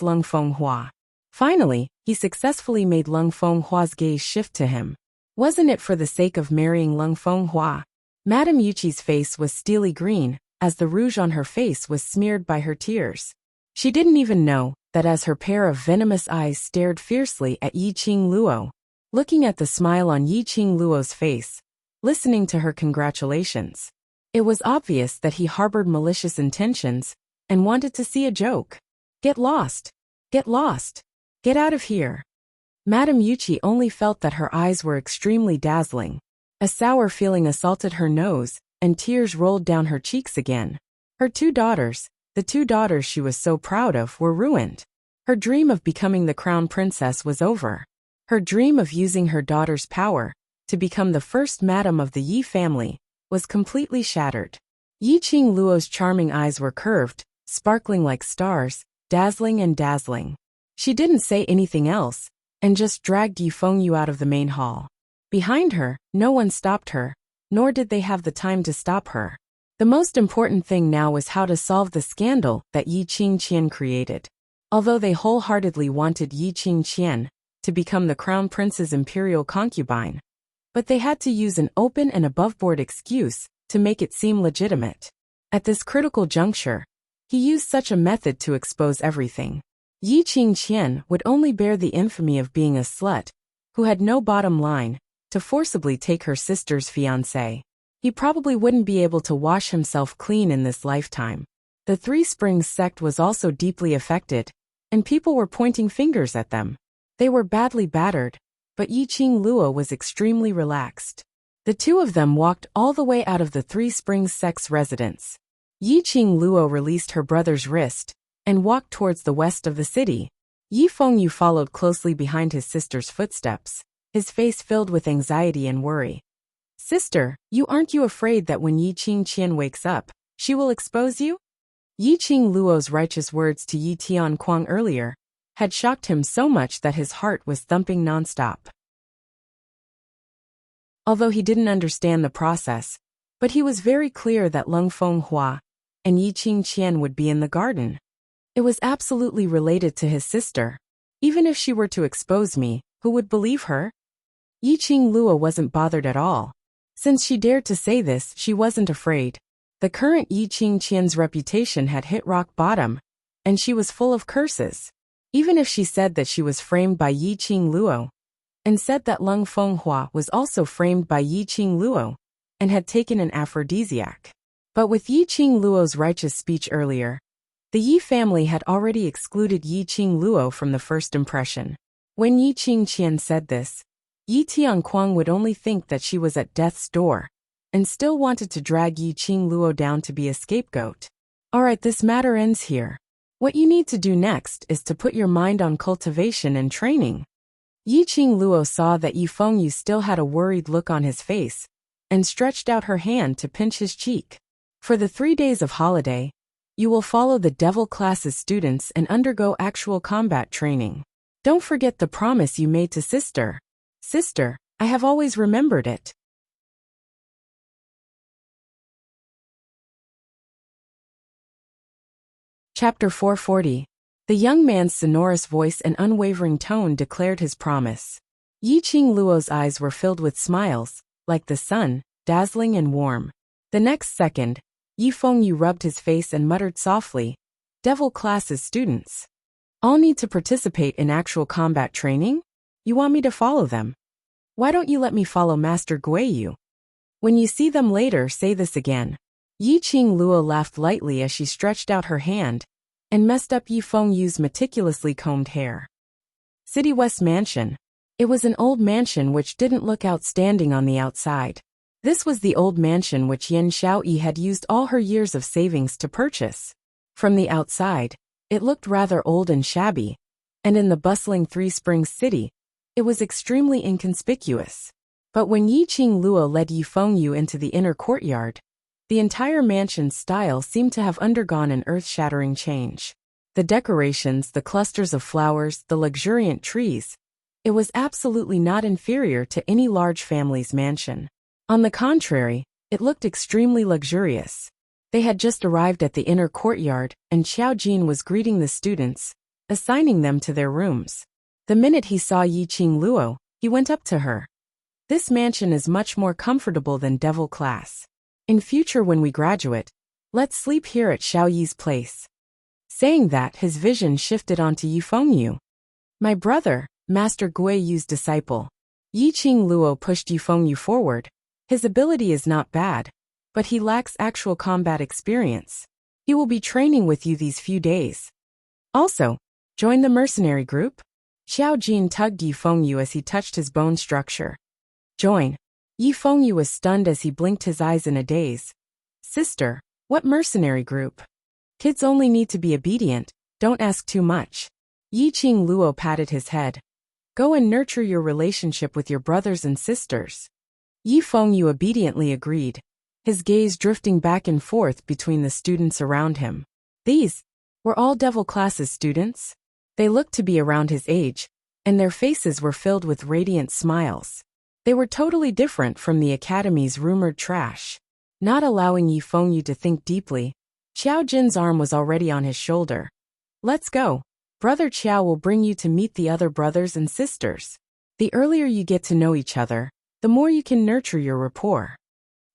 Lung Fenghua. Finally, he successfully made Lung Fenghua's gaze shift to him. Wasn't it for the sake of marrying Lung Fenghua? Madame Yuqi's face was steely green, as the rouge on her face was smeared by her tears. She didn't even know that as her pair of venomous eyes stared fiercely at Yi Qingluo, looking at the smile on Yi Qingluo's face, listening to her congratulations. It was obvious that he harbored malicious intentions and wanted to see a joke. Get lost. Get lost. Get out of here. Madame Yuqi only felt that her eyes were extremely dazzling. A sour feeling assaulted her nose, and tears rolled down her cheeks again. Her two daughters, the two daughters she was so proud of, were ruined. Her dream of becoming the crown princess was over. Her dream of using her daughter's power to become the first madam of the Yi family was completely shattered. Yi Qingluo's charming eyes were curved, sparkling like stars, dazzling and dazzling. She didn't say anything else, and just dragged Yi Fengyu out of the main hall. Behind her, no one stopped her, nor did they have the time to stop her. The most important thing now was how to solve the scandal that Yi Qingqian created. Although they wholeheartedly wanted Yi Qingqian to become the crown prince's imperial concubine, but they had to use an open and above-board excuse to make it seem legitimate. At this critical juncture, he used such a method to expose everything. Yi Qingqian would only bear the infamy of being a slut who had no bottom line to forcibly take her sister's fiancé. He probably wouldn't be able to wash himself clean in this lifetime. The Three Springs sect was also deeply affected, and people were pointing fingers at them. They were badly battered, but Yi Qingluo was extremely relaxed. The two of them walked all the way out of the Three Springs sect's residence. Yi Qingluo released her brother's wrist and walked towards the west of the city. Yi Fengyu followed closely behind his sister's footsteps, his face filled with anxiety and worry. Sister, aren't you afraid that when Yi Qingqian wakes up, she will expose you? Yi Qingluo's righteous words to Yi Tianquang earlier had shocked him so much that his heart was thumping nonstop. Although he didn't understand the process, but he was very clear that Lung Fenghua and Yi Qingqian would be in the garden. It was absolutely related to his sister. Even if she were to expose me, who would believe her? Yi Qingluo wasn't bothered at all. Since she dared to say this, she wasn't afraid. The current Yi Qingqian's reputation had hit rock bottom, and she was full of curses. Even if she said that she was framed by Yi Qingluo, and said that Lung Fenghua was also framed by Yi Qingluo, and had taken an aphrodisiac. But with Yi Qingluo's righteous speech earlier, the Yi family had already excluded Yi Qingluo from the first impression. When Yi Qingqian said this, Yi Tianquang would only think that she was at death's door, and still wanted to drag Yi Qingluo down to be a scapegoat. Alright, this matter ends here. What you need to do next is to put your mind on cultivation and training. Yi Qingluo saw that Yi Fengyu still had a worried look on his face, and stretched out her hand to pinch his cheek. For the 3 days of holiday, you will follow the devil class's students and undergo actual combat training. Don't forget the promise you made to sister. Sister, I have always remembered it. Chapter 440. The young man's sonorous voice and unwavering tone declared his promise. Yi Qingluo's eyes were filled with smiles, like the sun, dazzling and warm. The next second, Yi Fengyu rubbed his face and muttered softly, "Devil class's students. All need to participate in actual combat training? You want me to follow them? Why don't you let me follow Master Guiyu? When you see them later, say this again." Yi Qingluo laughed lightly as she stretched out her hand and messed up Yi Fengyu's meticulously combed hair. City West Mansion. It was an old mansion which didn't look outstanding on the outside. This was the old mansion which Yen Xiaoyi had used all her years of savings to purchase. From the outside, it looked rather old and shabby, and in the bustling Three Springs city, it was extremely inconspicuous. But when Yiqing Luo led Yi Fengyu into the inner courtyard, the entire mansion's style seemed to have undergone an earth-shattering change. The decorations, the clusters of flowers, the luxuriant trees, it was absolutely not inferior to any large family's mansion. On the contrary, it looked extremely luxurious. They had just arrived at the inner courtyard, and Xiao Jin was greeting the students, assigning them to their rooms. The minute he saw Yiqing Luo, he went up to her. This mansion is much more comfortable than Devil Class. In future when we graduate, let's sleep here at Xiao Yi's place. Saying that, his vision shifted onto Yi Fengyu. My brother, Master Gui Yu's disciple. Yiqing Luo pushed Yi Fengyu forward. His ability is not bad, but he lacks actual combat experience. He will be training with you these few days. Also, join the mercenary group? Xiao Jin tugged Yi Fengyu as he touched his bone structure. Join. Yi Fengyu was stunned as he blinked his eyes in a daze. Sister, what mercenary group? Kids only need to be obedient, don't ask too much. Yiqing Luo patted his head. Go and nurture your relationship with your brothers and sisters. Yi Fengyu obediently agreed, his gaze drifting back and forth between the students around him. These were all Devil Class's students. They looked to be around his age, and their faces were filled with radiant smiles. They were totally different from the academy's rumored trash. Not allowing Yi Fengyu to think deeply, Xiao Jin's arm was already on his shoulder. Let's go. Brother Qiao will bring you to meet the other brothers and sisters. The earlier you get to know each other, the more you can nurture your rapport.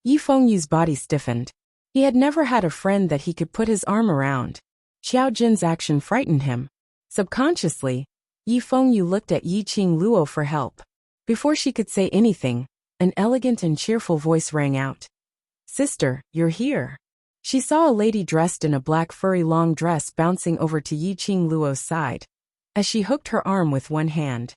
Yi Fengyu's body stiffened. He had never had a friend that he could put his arm around. Xiao Jin's action frightened him. Subconsciously, Yi Fengyu looked at Yiqing Luo for help. Before she could say anything, an elegant and cheerful voice rang out. Sister, you're here. She saw a lady dressed in a black furry long dress bouncing over to Yiqing Luo's side, as she hooked her arm with one hand.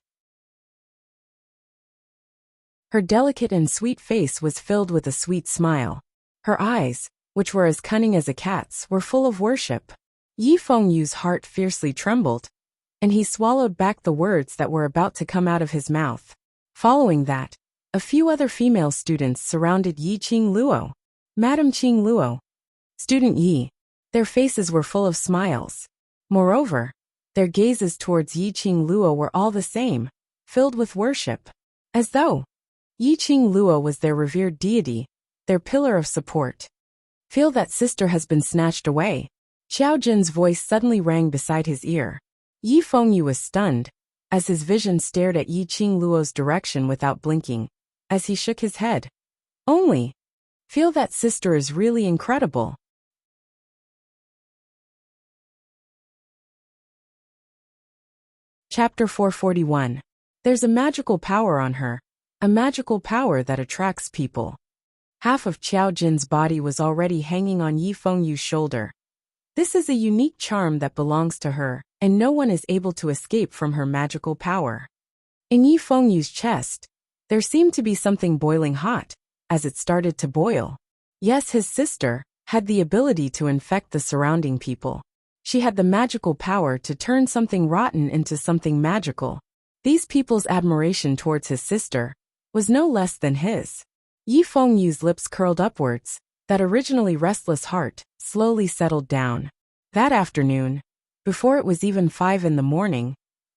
Her delicate and sweet face was filled with a sweet smile. Her eyes, which were as cunning as a cat's, were full of worship. Yi Fengyu's heart fiercely trembled, and he swallowed back the words that were about to come out of his mouth. Following that, a few other female students surrounded Yiqing Luo. Madam Qing Luo. Student Yi. Their faces were full of smiles. Moreover, their gazes towards Yiqing Luo were all the same, filled with worship. As though Yiqing Luo was their revered deity, their pillar of support. Feel that sister has been snatched away. Xiao Jin's voice suddenly rang beside his ear. Yi Fengyu was stunned, as his vision stared at Yiqing Luo's direction without blinking, as he shook his head. Only. Feel that sister is really incredible. Chapter 441. There's a magical power on her. A magical power that attracts people. Half of Xiao Jin's body was already hanging on Yi Fengyu's shoulder. This is a unique charm that belongs to her, and no one is able to escape from her magical power. In Yi Fengyu's chest, there seemed to be something boiling hot, as it started to boil. Yes, his sister had the ability to infect the surrounding people. She had the magical power to turn something rotten into something magical. These people's admiration towards his sister was no less than his. Yi Fengyu's lips curled upwards. That originally restless heart slowly settled down. That afternoon, before it was even 5 in the morning,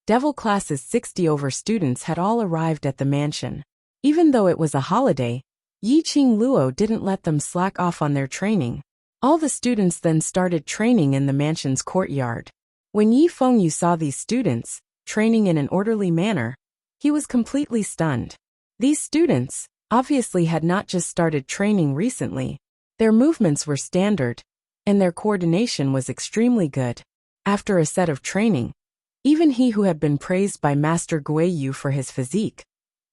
Devil Class's 60 over students had all arrived at the mansion. Even though it was a holiday, Yiqing Luo didn't let them slack off on their training. All the students then started training in the mansion's courtyard. When Yi Fengyu saw these students training in an orderly manner, he was completely stunned. These students obviously had not just started training recently. Their movements were standard, and their coordination was extremely good. After a set of training, even he who had been praised by Master Gui Yu for his physique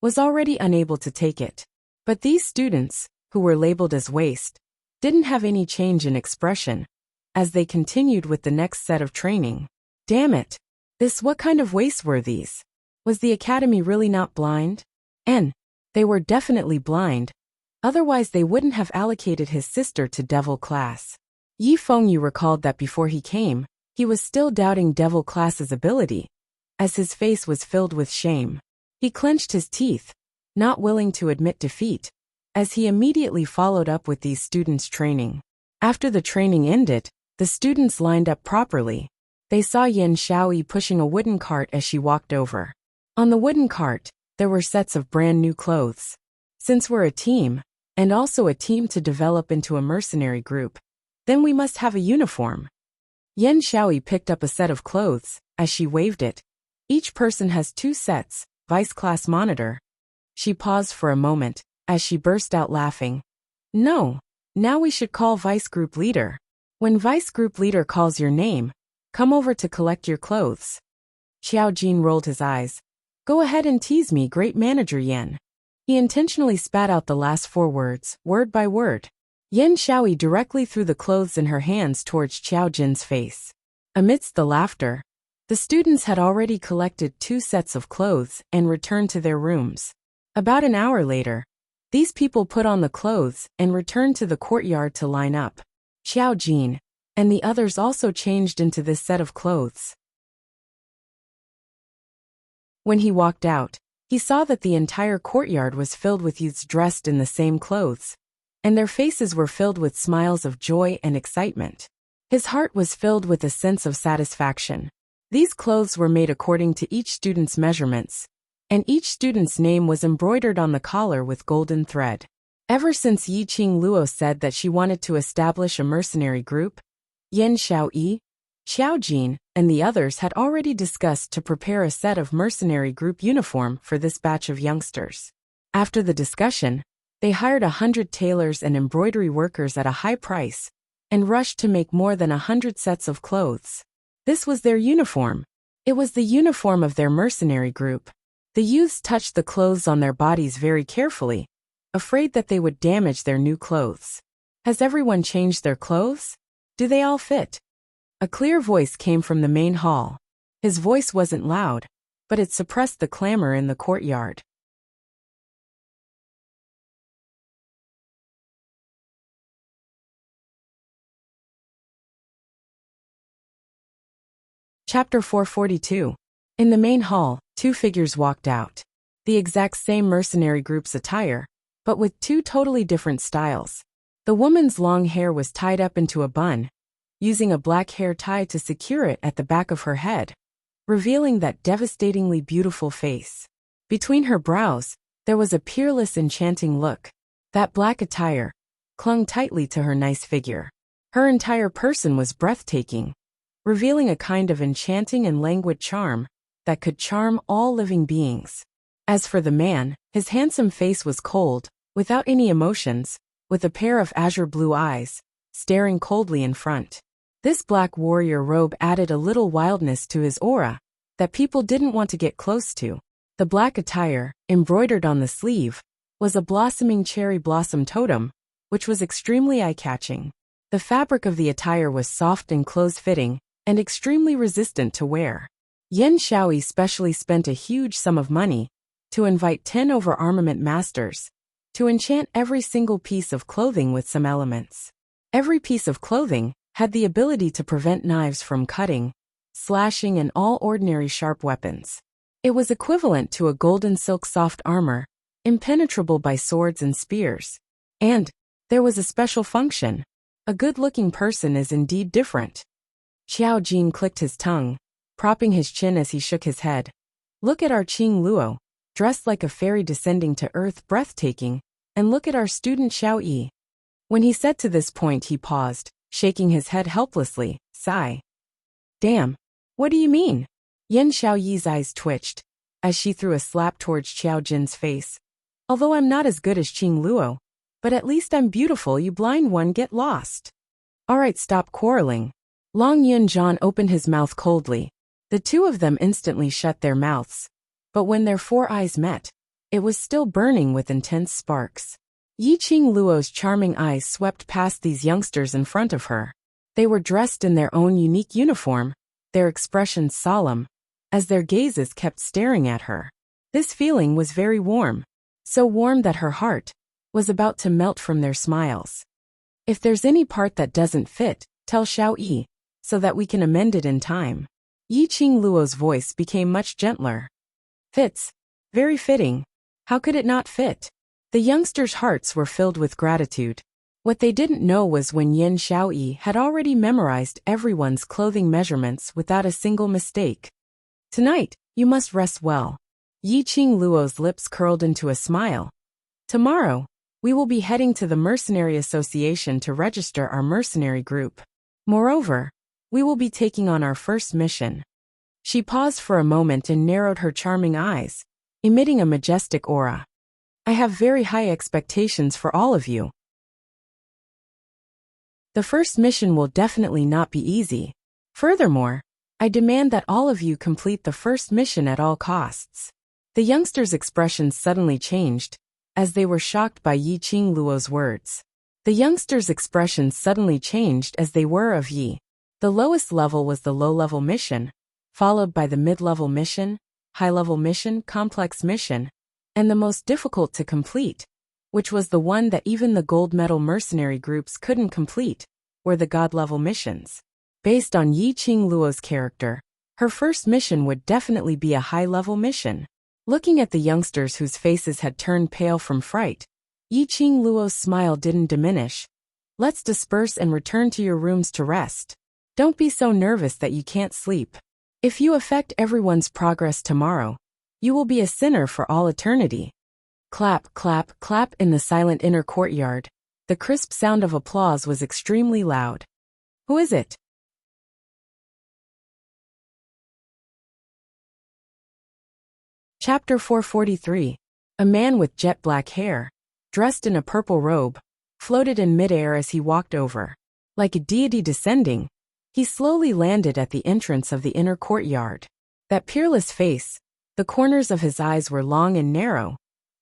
was already unable to take it. But these students, who were labeled as waste, didn't have any change in expression, as they continued with the next set of training. Damn it! What kind of wastes were these? Was the academy really not blind? They were definitely blind, Otherwise they wouldn't have allocated his sister to devil class. Yi Fengyu recalled that before he came, he was still doubting devil class's ability, as his face was filled with shame. He clenched his teeth, not willing to admit defeat, as he immediately followed up with these students' training. After the training ended, the students lined up properly. They saw Yan Xiaoyi pushing a wooden cart as she walked over. On the wooden cart, there were sets of brand new clothes. Since we're a team, and also a team to develop into a mercenary group, then we must have a uniform. Yan Xiaoyi picked up a set of clothes, as she waved it. Each person has 2 sets, vice class monitor. She paused for a moment, as she burst out laughing. No, now we should call vice group leader. When vice group leader calls your name, come over to collect your clothes. Xiao Jin rolled his eyes. Go ahead and tease me, great manager Yan. He intentionally spat out the last 4 words, word by word. Yan Xiaoyi directly threw the clothes in her hands towards Xiao Jin's face. Amidst the laughter, the students had already collected 2 sets of clothes and returned to their rooms. About an hour later, these people put on the clothes and returned to the courtyard to line up. Xiao Jin and the others also changed into this set of clothes. When he walked out, he saw that the entire courtyard was filled with youths dressed in the same clothes, and their faces were filled with smiles of joy and excitement. His heart was filled with a sense of satisfaction. These clothes were made according to each student's measurements, and each student's name was embroidered on the collar with golden thread. Ever since Yi Qingluo said that she wanted to establish a mercenary group, Yan Xiaoyi, Xiao Jin, and the others had already discussed to prepare a set of mercenary group uniform for this batch of youngsters. After the discussion, they hired 100 tailors and embroidery workers at a high price, and rushed to make more than 100 sets of clothes. This was their uniform. It was the uniform of their mercenary group. The youths touched the clothes on their bodies very carefully, afraid that they would damage their new clothes. Has everyone changed their clothes? Do they all fit? A clear voice came from the main hall. His voice wasn't loud, but it suppressed the clamor in the courtyard. Chapter 442. In the main hall, 2 figures walked out. The exact same mercenary group's attire, but with 2 totally different styles. The woman's long hair was tied up into a bun, using a black hair tie to secure it at the back of her head, revealing that devastatingly beautiful face. Between her brows, there was a peerless, enchanting look. That black attire clung tightly to her nice figure. Her entire person was breathtaking, revealing a kind of enchanting and languid charm that could charm all living beings. As for the man, his handsome face was cold, without any emotions, with a pair of azure blue eyes, staring coldly in front. This black warrior robe added a little wildness to his aura that people didn't want to get close to. The black attire, embroidered on the sleeve, was a blossoming cherry blossom totem, which was extremely eye-catching. The fabric of the attire was soft and close-fitting, and extremely resistant to wear. Yan Xiaoyi specially spent a huge sum of money to invite 10 over-armament masters to enchant every single piece of clothing with some elements. Every piece of clothing had the ability to prevent knives from cutting, slashing, and all ordinary sharp weapons. It was equivalent to a golden silk soft armor, impenetrable by swords and spears. And there was a special function. A good-looking person is indeed different. Xiao Jin clicked his tongue, propping his chin as he shook his head. Look at our Qing Luo, dressed like a fairy descending to earth, breathtaking, and look at our student Xiao Yi. When he said to this point, he paused, shaking his head helplessly. Sigh. Damn. What do you mean? Yan Xiaoyi's eyes twitched, as she threw a slap towards Xiao Jin's face. Although I'm not as good as Qing Luo, but at least I'm beautiful, you blind one, get lost. Alright, stop quarreling. Long Yunjian opened his mouth coldly. The 2 of them instantly shut their mouths, but when their 4 eyes met, it was still burning with intense sparks. Yi Qingluo's charming eyes swept past these youngsters in front of her. They were dressed in their own unique uniform, their expressions solemn, as their gazes kept staring at her. This feeling was very warm, so warm that her heart was about to melt from their smiles. If there's any part that doesn't fit, tell Xiao Yi, so that we can amend it in time. Yiqing Luo's voice became much gentler. Fits. Very fitting. How could it not fit? The youngsters' hearts were filled with gratitude. What they didn't know was when Yin Xiaoyi had already memorized everyone's clothing measurements without a single mistake. Tonight, you must rest well. Yiqing Luo's lips curled into a smile. Tomorrow, we will be heading to the Mercenary Association to register our mercenary group. Moreover, we will be taking on our first mission. She paused for a moment and narrowed her charming eyes, emitting a majestic aura. I have very high expectations for all of you. The first mission will definitely not be easy. Furthermore, I demand that all of you complete the first mission at all costs. The youngsters' expressions suddenly changed, as they were shocked by Yiqing Luo's words. The youngsters' expressions suddenly changed as they were of Yi. The lowest level was the low-level mission, followed by the mid-level mission, high-level mission, complex mission, and the most difficult to complete, which was the one that even the gold medal mercenary groups couldn't complete, were the god-level missions. Based on Yiqing Luo's character, her first mission would definitely be a high-level mission. Looking at the youngsters whose faces had turned pale from fright, Yiqing Luo's smile didn't diminish. Let's disperse and return to your rooms to rest. Don't be so nervous that you can't sleep. If you affect everyone's progress tomorrow, you will be a sinner for all eternity. Clap, clap, clap in the silent inner courtyard. The crisp sound of applause was extremely loud. Who is it? Chapter 443. A man with jet black hair, dressed in a purple robe, floated in midair as he walked over. Like a deity descending, he slowly landed at the entrance of the inner courtyard. That peerless face, the corners of his eyes were long and narrow,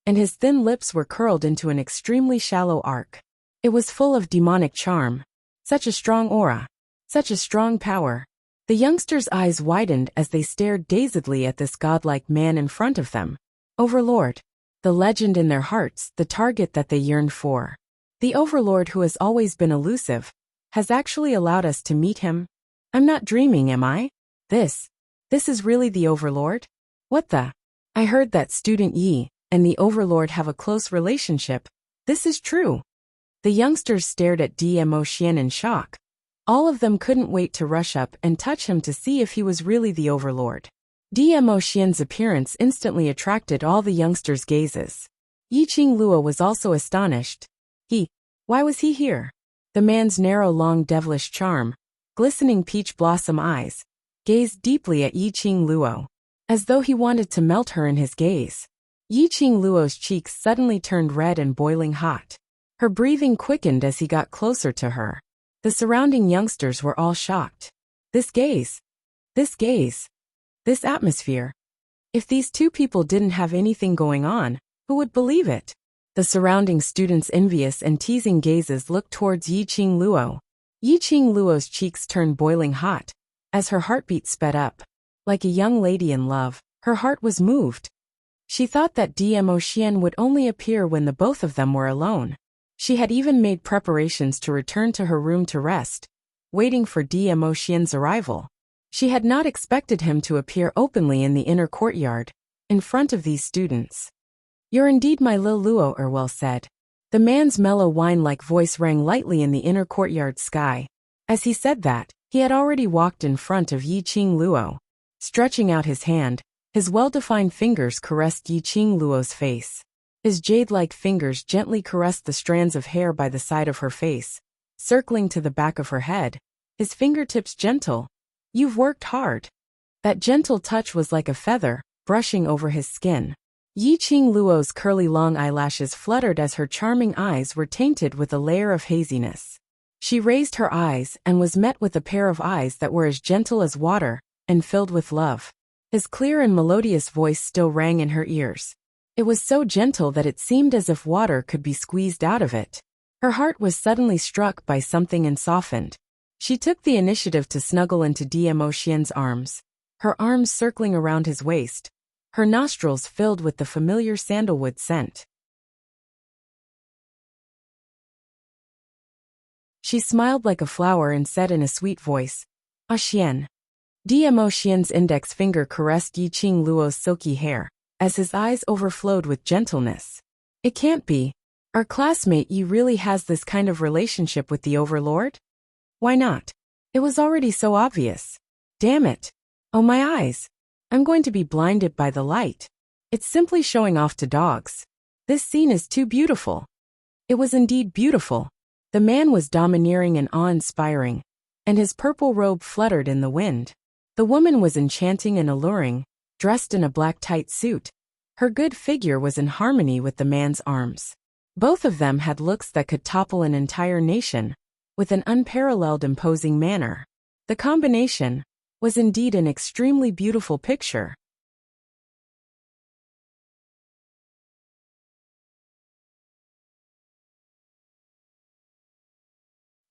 and his thin lips were curled into an extremely shallow arc. It was full of demonic charm. Such a strong aura. Such a strong power. The youngsters' eyes widened as they stared dazedly at this godlike man in front of them. Overlord. The legend in their hearts, the target that they yearned for. The Overlord who has always been elusive, has actually allowed us to meet him. I'm not dreaming, am I? This is really the Overlord? What the? I heard that Student Yi and the Overlord have a close relationship. This is true. The youngsters stared at Dmo Xian in shock. All of them couldn't wait to rush up and touch him to see if he was really the Overlord. Dmo Xian's appearance instantly attracted all the youngsters' gazes. Yiqing Luo was also astonished. Why was he here? The man's narrow long devilish charm, glistening peach blossom eyes, gazed deeply at Yiqing Luo, as though he wanted to melt her in his gaze. Yiqing Luo's cheeks suddenly turned red and boiling hot. Her breathing quickened as he got closer to her. The surrounding youngsters were all shocked. This gaze. This atmosphere. If these two people didn't have anything going on, who would believe it? The surrounding students' envious and teasing gazes looked towards Yiqing Luo. Yiqing Luo's cheeks turned boiling hot, as her heartbeat sped up. Like a young lady in love, her heart was moved. She thought that Dmo Xian would only appear when the both of them were alone. She had even made preparations to return to her room to rest, waiting for Dmo Xian's arrival. She had not expected him to appear openly in the inner courtyard, in front of these students. You're indeed my Lil Luo, Erwell said. The man's mellow wine-like voice rang lightly in the inner courtyard sky. As he said that, he had already walked in front of Yiqing Luo. Stretching out his hand, his well-defined fingers caressed Yiqing Luo's face. His jade-like fingers gently caressed the strands of hair by the side of her face, circling to the back of her head, his fingertips gentle. You've worked hard. That gentle touch was like a feather, brushing over his skin. Yiqing Luo's curly long eyelashes fluttered as her charming eyes were tainted with a layer of haziness. She raised her eyes and was met with a pair of eyes that were as gentle as water, and filled with love. His clear and melodious voice still rang in her ears. It was so gentle that it seemed as if water could be squeezed out of it. Her heart was suddenly struck by something and softened. She took the initiative to snuggle into Dmo Xian's arms, her arms circling around his waist, her nostrils filled with the familiar sandalwood scent. She smiled like a flower and said in a sweet voice, "Ah Xian." Dmo Xian's index finger caressed Yiqing Luo's silky hair, as his eyes overflowed with gentleness. "It can't be. Our classmate Yi really has this kind of relationship with the Overlord? Why not? It was already so obvious. Damn it. Oh my eyes. I'm going to be blinded by the light. It's simply showing off to dogs. This scene is too beautiful." It was indeed beautiful. The man was domineering and awe-inspiring, and his purple robe fluttered in the wind. The woman was enchanting and alluring, dressed in a black tight suit. Her good figure was in harmony with the man's arms. Both of them had looks that could topple an entire nation, with an unparalleled imposing manner. The combination was indeed an extremely beautiful picture.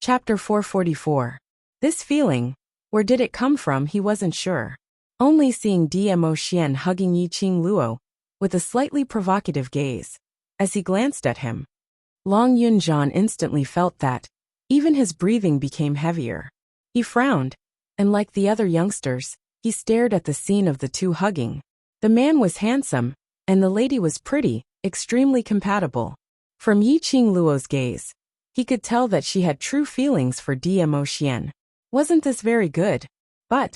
Chapter 444. This feeling, where did it come from? He wasn't sure. Only seeing Dmo Xian hugging Yiqing Luo with a slightly provocative gaze. As he glanced at him, Long Yunjian instantly felt that even his breathing became heavier. He frowned, and like the other youngsters, he stared at the scene of the two hugging. The man was handsome, and the lady was pretty, extremely compatible. From Yiqing Luo's gaze, he could tell that she had true feelings for Dmo Xian. Wasn't this very good? But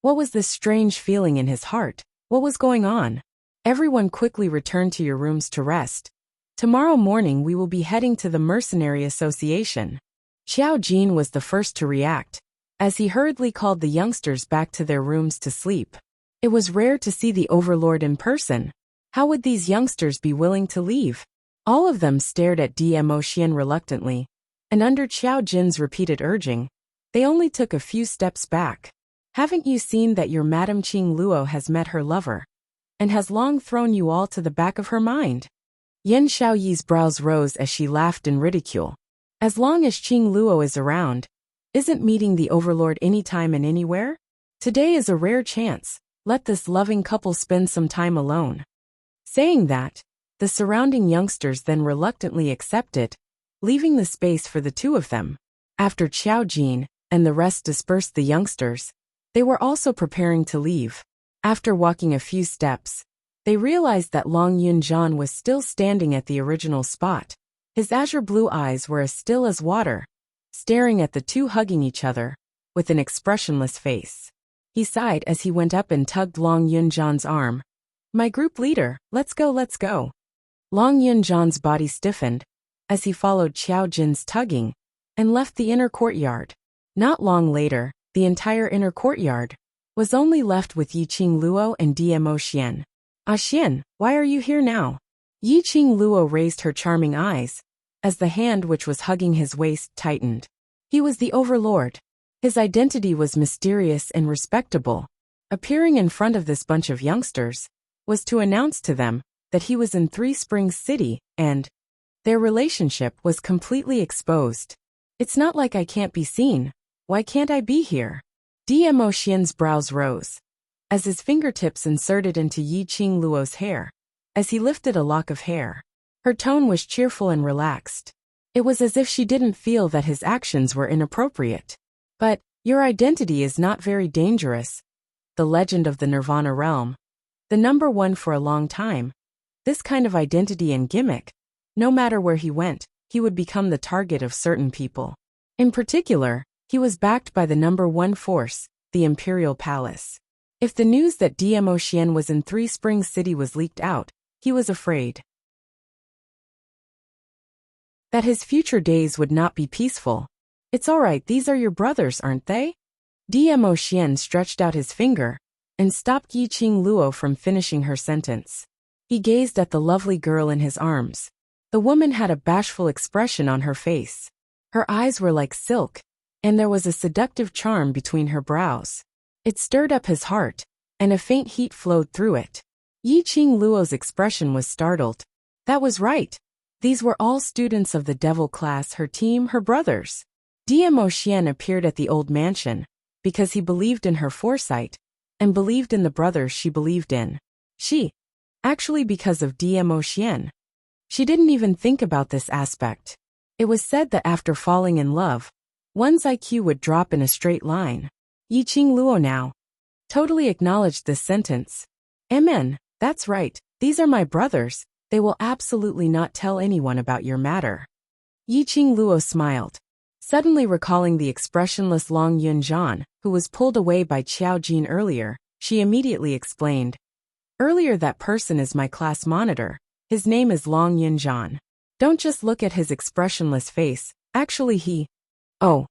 what was this strange feeling in his heart? What was going on? Everyone quickly return to your rooms to rest. Tomorrow morning we will be heading to the Mercenary Association. Xiao Jin was the first to react, as he hurriedly called the youngsters back to their rooms to sleep. It was rare to see the Overlord in person. How would these youngsters be willing to leave? All of them stared at Dmo Xian reluctantly, and under Xiao Jin's repeated urging, they only took a few steps back. Haven't you seen that your Madame Qing Luo has met her lover, and has long thrown you all to the back of her mind? Yan Xiaoyi's brows rose as she laughed in ridicule. As long as Qing Luo is around, isn't meeting the Overlord anytime and anywhere? Today is a rare chance. Let this loving couple spend some time alone. Saying that, the surrounding youngsters then reluctantly accepted, leaving the space for the two of them. After Xiao Jin and the rest dispersed the youngsters, they were also preparing to leave. After walking a few steps, they realized that Long Yunjian was still standing at the original spot. His azure blue eyes were as still as water, staring at the two hugging each other, with an expressionless face. He sighed as he went up and tugged Long Yunjian's arm. "My group leader, let's go, let's go." Long Yunjian's body stiffened as he followed Xiao Jin's tugging and left the inner courtyard. Not long later, the entire inner courtyard was only left with Yiqing Luo and Dmo Xian. "Ah Xian, why are you here now?" Yiqing Luo raised her charming eyes as the hand which was hugging his waist tightened. He was the Overlord. His identity was mysterious and respectable. Appearing in front of this bunch of youngsters was to announce to them that he was in Three Springs City, and their relationship was completely exposed. "It's not like I can't be seen. Why can't I be here?" Dmo Xian's brows rose as his fingertips inserted into Yiqing Luo's hair, as he lifted a lock of hair. Her tone was cheerful and relaxed. It was as if she didn't feel that his actions were inappropriate. "But your identity is not very dangerous. The legend of the Nirvana realm. The number one for a long time. This kind of identity and gimmick, no matter where he went, he would become the target of certain people. In particular, he was backed by the number one force, the Imperial Palace. If the news that Dmo Xian was in Three Springs City was leaked out, he was afraid that his future days would not be peaceful. "It's all right, these are your brothers, aren't they?" Dmo Xian stretched out his finger and stopped Yiqing Luo from finishing her sentence. He gazed at the lovely girl in his arms. The woman had a bashful expression on her face. Her eyes were like silk, and there was a seductive charm between her brows. It stirred up his heart, and a faint heat flowed through it. Yiqing Luo's expression was startled. That was right. These were all students of the devil class, her team, her brothers. Dmo Xian appeared at the old mansion because he believed in her foresight and believed in the brothers she believed in. Actually because of Dmo Xian. She didn't even think about this aspect. It was said that after falling in love, one's IQ would drop in a straight line. Yiqing Luo now totally acknowledged this sentence. Amen, that's right, these are my brothers, they will absolutely not tell anyone about your matter. Yiqing Luo smiled, suddenly recalling the expressionless Long Yunjian, who was pulled away by Qiao Jin earlier. She immediately explained. Earlier, that person is my class monitor. His name is Long Yunjian. Don't just look at his expressionless face, actually Oh.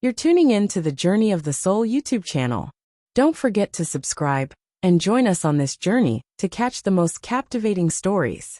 You're tuning in to the Journey of the Soul YouTube channel. Don't forget to subscribe and join us on this journey to catch the most captivating stories.